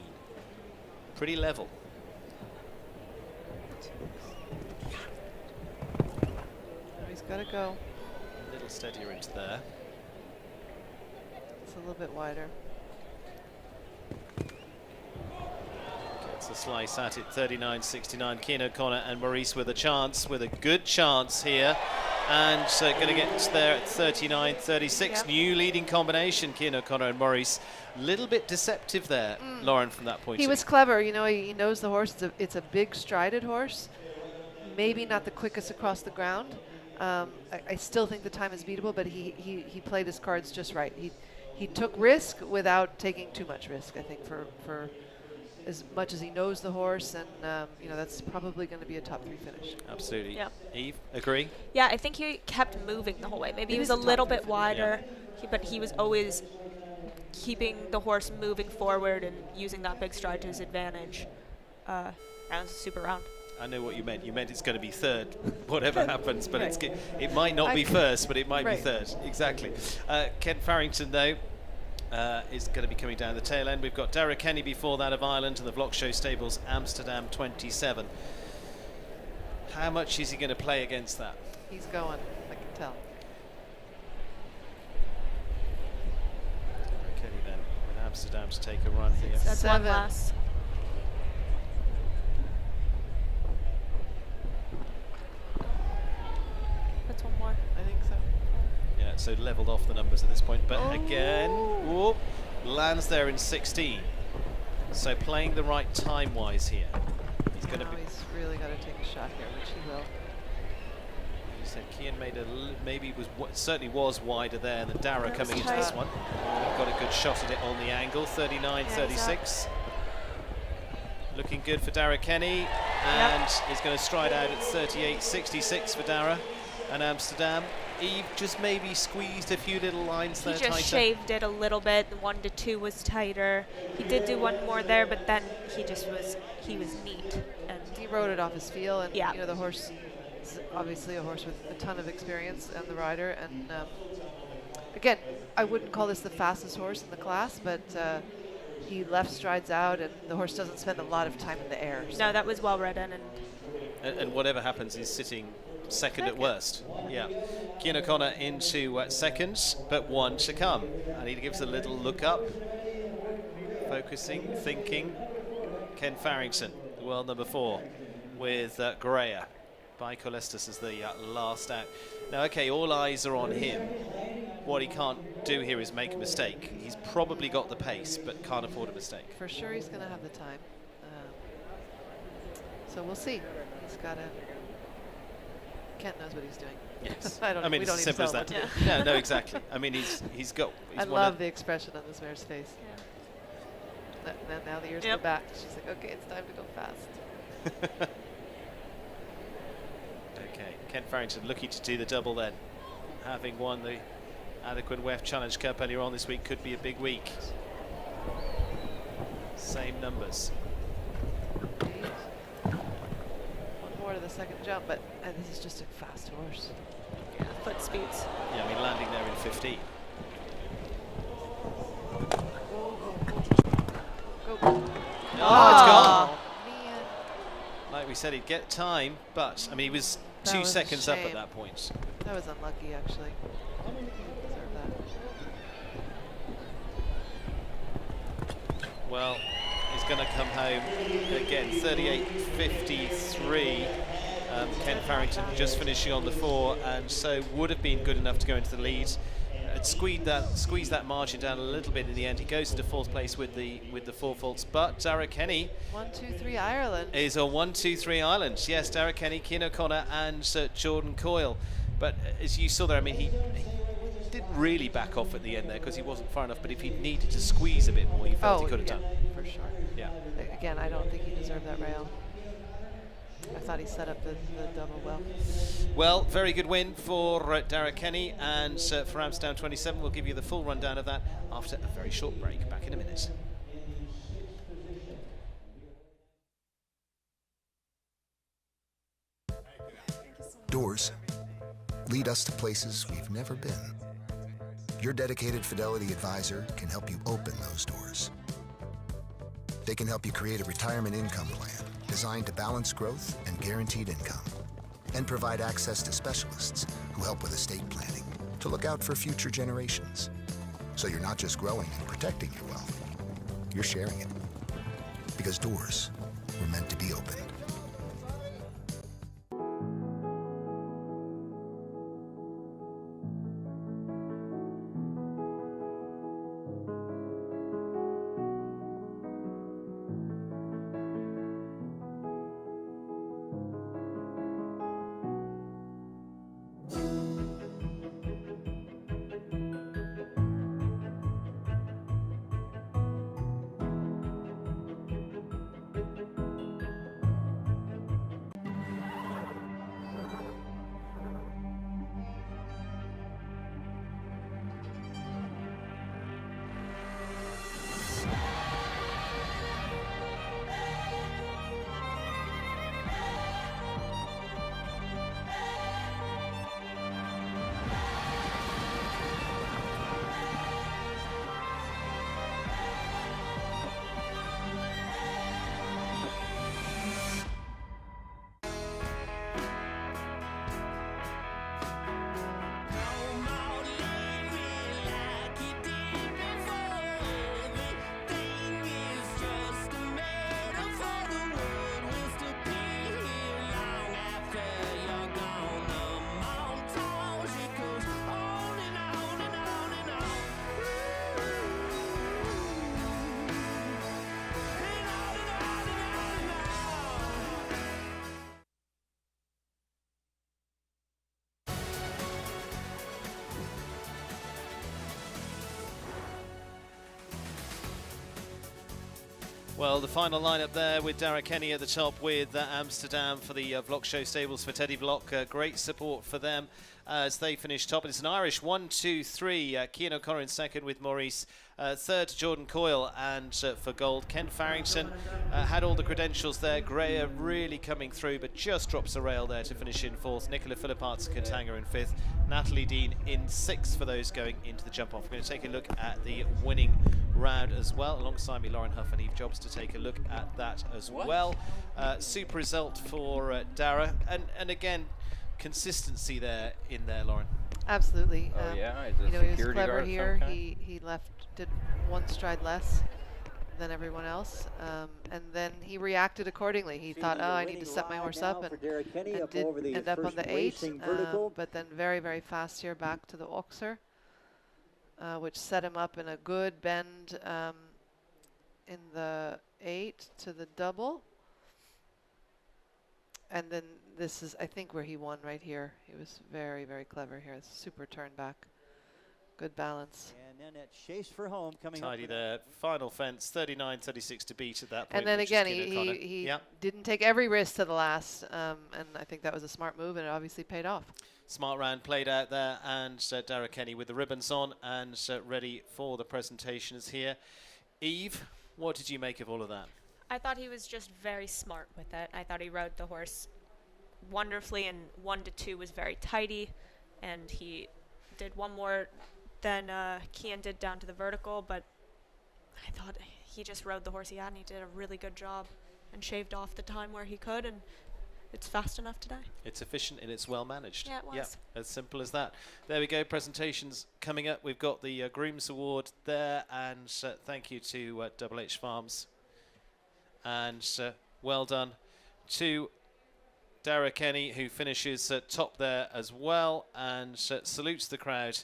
Pretty level. He's got to go. A little steadier into there. It's a little bit wider. Gets a slice at it, 39-69. Cian O'Connor and Maurice with a good chance here. And going to get there at 39-36. Yep. New leading combination, Cian O'Connor and Maurice. Little bit deceptive there, Lauren, from that point of He view. was clever, you know, he knows the horse. It's a big strided horse. Maybe not the quickest across the ground. I still think the time is beatable, but he played his cards just right. He took risk without taking too much risk, I think, for as much as he knows the horse, and you know, that's probably going to be a top 3 finish. Absolutely. Yeah. Eve, agree? Yeah, I think he kept moving the whole way. Maybe It he was is a a top little 3 bit finish. wider, but he was always keeping the horse moving forward and using that big stride to his advantage. That was a super round. I know what you meant. You meant it's going to be third, whatever happens, but Right. it might not be first, but it might be Right. third. Exactly. Ken Farrington, though, is going to be coming down the tail end. We've got Dara Kenny before that of Ireland and the Vlok Show Stables Amsterdam 27. How much is he going to play against that? He's going, I can tell. Dara Kenny then with Amsterdam to take a run here. That's 7. one less. That's one more. I think so. Yeah, so leveled off the numbers at this point, but again, whoop, lands there in 16. So playing the right time-wise here. He's going to Now be. he's really got to take a shot here, which he will. You said Cian made maybe certainly was wider there than Dara That coming was into this tight. one. Got a good shot at it on the angle, 39-36. Looking good for Dara Kenny, and is going to stride out at 38-66 for Dara and Amsterdam. Eve just maybe squeezed a few little lines He there just tighter. shaved it a little bit. The 1 to 2 was tighter. He did do one more there, but then he was neat. And He rode it off his feel, and Yeah. you know, the horse is obviously a horse with a ton of experience, and the rider. And again, I wouldn't call this the fastest horse in the class, but he left strides out, and the horse doesn't spend a lot of time in the air. So. no, that was well ridden. And whatever happens, he's sitting second at worst. Yeah. Cian O'Connor into second, but 1 to come. And he gives a little look up, focusing, thinking. Ken Farrington, the world number 4, with Greya. By Colestus as the last out. Now, okay, all eyes are on him. What he can't do here is make a mistake. He's probably got the pace, but can't afford a mistake. For sure, he's going to have the time. So we'll see. He's got to. Kent knows what he's doing. Yes. I don't. I mean, we it's don't as need to simple as tell him that. what to do. No, exactly. I mean, he's got. I love the expression on this mare's face. Now the ears go back. She's like, okay, it's time to go fast. Okay, Ken Farrington looking to do the double then. Having won the Adequate WEF Challenge Cup earlier on this week, could be a big week. Same numbers. One more to the second jump, but this is just a fast horse. Yeah, foot speeds. Yeah, I mean, landing there in 15. It's gone. Like we said, he'd get time, but I mean, he was That 2 was a seconds up at shame. that point. That was unlucky, actually. Didn't deserve that. Well, he's going to come home again, 38.53. Ken Farrington just finishing on the 4, and so would have been good enough to go into the lead. Squeezed that margin down a little bit in the end. He goes into 4th place with the 4 faults, but Dara Kenny 1-2-3 Ireland is a 1-2-3 Ireland. Yes, Dara Kenny, Cian O'Connor, and Jordan Coyle. But as you saw there, I mean, he didn't really back off at the end there because he wasn't far enough. But if he needed to squeeze a bit more, he felt he could have done. For sure. Yeah. Again, I don't think he deserved that rail. I thought he set up the double well. Well, very good win for Dara Kenny, and for Amsterdam 27. We'll give you the full rundown of that after a very short break. Back in a minute. Doors lead us to places we've never been. Your dedicated Fidelity advisor can help you open those doors. They can help you create a retirement income plan designed to balance growth and guaranteed income, and provide access to specialists who help with estate planning to look out for future generations. So you're not just growing and protecting your wealth, you're sharing it. Because doors were meant to be opened. Well, the final lineup there with Dara Kenny at the top with Amsterdam for the Vlok Show stables for Teddy Vlok. Great support for them as they finish top. It's an Irish 1-2-3. Cian O'Connor in second with Maurice. Third, Jordan Coyle, and for gold, Ken Farrington had all the credentials there. Greer really coming through, but just drops a rail there to finish in 4th. Nicola Philipparts Katanga in 5th. Natalie Dean in 6th for those going into the jump-off. We're going to take a look at the winning round as well. Alongside me, Lauren Huff and Eve Jobs to take a look at that as well. Super result for Dara, and again, consistency there in there, Lauren. Absolutely. Oh yeah, you know, he was clever here. He did one stride less than everyone else, and then he reacted accordingly. He thought, oh, I need to set my horse up, and did end up on the 8, but then very, very fast here back to the Oxer, which set him up in a good bend in the 8 to the double. And then this is, I think, where he won right here. He was very, very clever here. Super turn back. Good balance. And then that chase for home coming tidy there. Final fence, 39-36 to beat at that point. And then again, he didn't take every risk to the last, and I think that was a smart move, and it obviously paid off. Smart round played out there, and Dara Kenny with the ribbons on and ready for the presentations here. Eve, what did you make of all of that? I thought he was just very smart with it. I thought he rode the horse wonderfully, and 1-2 was very tidy, and he did one more than Cian did down to the vertical, but I thought he just rode the horse he had, and he did a really good job and shaved off the time where he could, and it's fast enough today. It's efficient and it's well managed. Yeah, it was. Yeah, as simple as that. There we go. Presentations coming up. We've got the Grooms Award there, and thank you to Double H Farms. And well done to Dara Kenny, who finishes top there as well, and salutes the crowd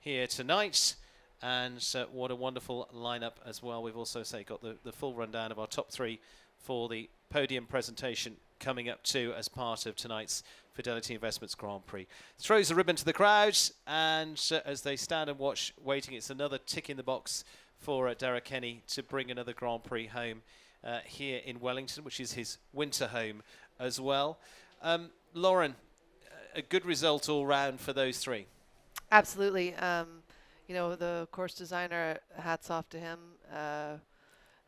here tonight. And what a wonderful lineup as well. We've also got the full rundown of our top 3 for the podium presentation coming up too as part of tonight's Fidelity Investments Grand Prix. Throws a ribbon to the crowd, and as they stand and watch, waiting, it's another tick in the box for Dara Kenny to bring another Grand Prix home here in Wellington, which is his winter home as well. Lauren, a good result all round for those 3. Absolutely. You know, the course designer, hats off to him.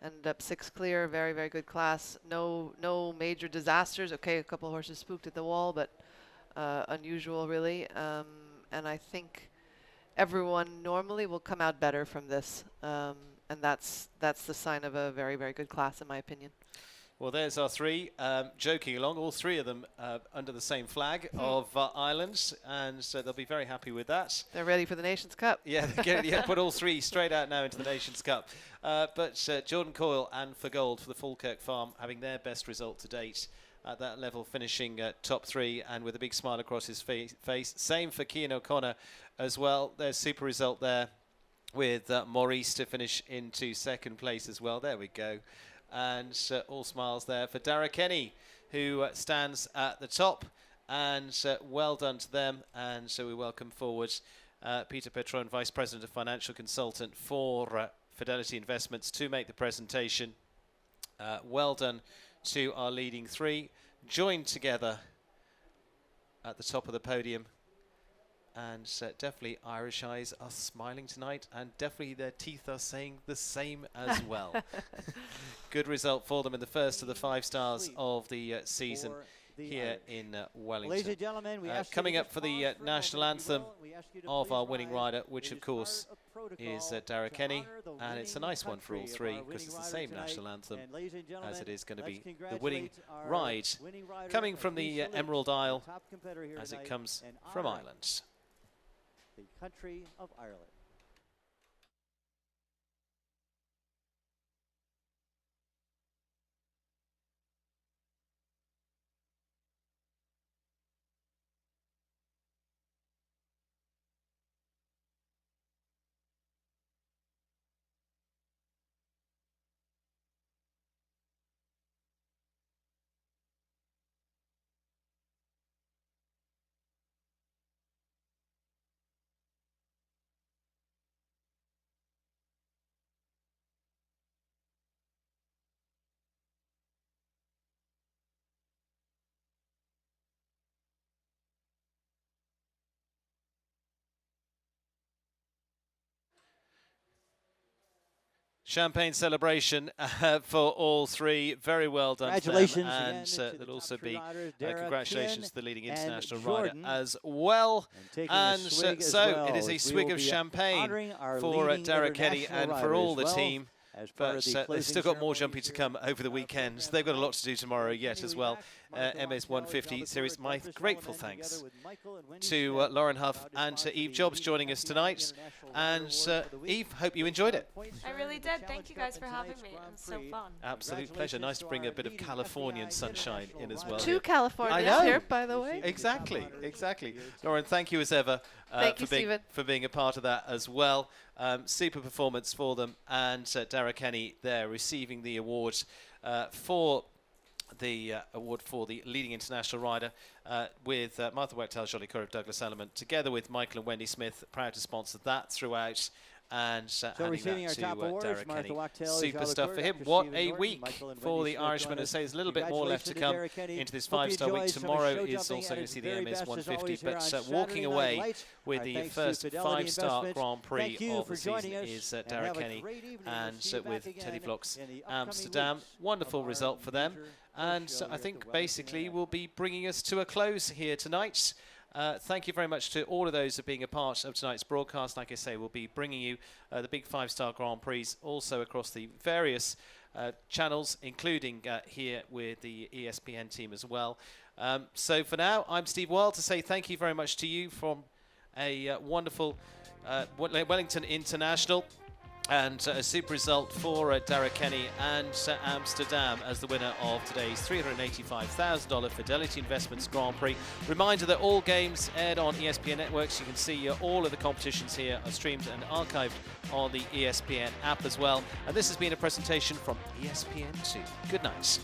Ended up 6 clear, very, very good class. No major disasters. Okay, a couple horses spooked at the wall, but unusual really. And I think everyone normally will come out better from this. And that's the sign of a very, very good class, in my opinion. Well, there's our 3, joking along, all 3 of them under the same flag of Ireland, and so they'll be very happy with that. They're ready for the Nations Cup. Yeah, put all 3 straight out now into the Nations Cup. But Jordan Coyle and For Gold for the Falkirk Farm having their best result to date at that level, finishing top 3 and with a big smile across his face. Same for Cian O'Connor as well. Their super result there with Maurice to finish into 2nd place as well. There we go. And all smiles there for Dara Kenny, who stands at the top, and well done to them. And so we welcome forward Peter Petron, Vice President of Financial Consultant for Fidelity Investments, to make the presentation. Well done to our leading 3, joined together at the top of the podium. And definitely Irish eyes are smiling tonight, and definitely their teeth are saying the same as well. Good result for them in the first of the 5 stars of the season here in Wellington. Ladies and gentlemen, we ask coming up for the national anthem of our winning rider, which of course is Dara Kenny, and it's a nice one for all 3 because it's the same national anthem as it is going to be the winning ride, coming from the Emerald Isle as it comes from Ireland. The country of Ireland. Champagne celebration for all 3. Very well done. Congratulations to them. And there'll also be congratulations to the leading international rider Jordan, as well. And so well, it is a swig of champagne for Dara Kenny and for all the team. But they've still got more jumping to come over the weekend. They've got a lot to do tomorrow yet as well. MA's 150 series. My grateful thanks to Lauren Huff and to Eve Jobs joining us tonight. And Eve, hope you enjoyed it. I really did. Thank you guys for having me. It was so fun. Absolute pleasure. Nice to bring a bit of Californian sunshine in as well. 2 Californians here, by the way. Exactly, exactly. Lauren, thank you as ever for being a part of that as well. Super performance for them, and Dara Kenny there receiving the award for the leading international rider with Martha Wachtel, Jolly Curry, Douglas Elliman, together with Michael and Wendy Smith, proud to sponsor that throughout. And handing that to Dara Kenny. Super stuff for him. What a week for the Irishman. As I say, there's a little bit more left to come into this 5-star week. Tomorrow is also going to see the MS 150, but walking away with the first 5-star Grand Prix of the season is Dara Kenny, and with Teddy Vlox Amsterdam. Wonderful result for them. And I think basically will be bringing us to a close here tonight. Thank you very much to all of those for being a part of tonight's broadcast. Like I say, we'll be bringing you the big 5-star Grand Prix also across the various channels, including here with the ESPN team as well. So for now, I'm Steve Wild to say thank you very much to you from a wonderful Wellington International. And a super result for Derek Kenny and Amsterdam as the winner of today's $385,000 Fidelity Investments Grand Prix. Reminder that all games aired on ESPN networks. You can see all of the competitions here are streamed and archived on the ESPN app as well. And this has been a presentation from ESPN2. Good night.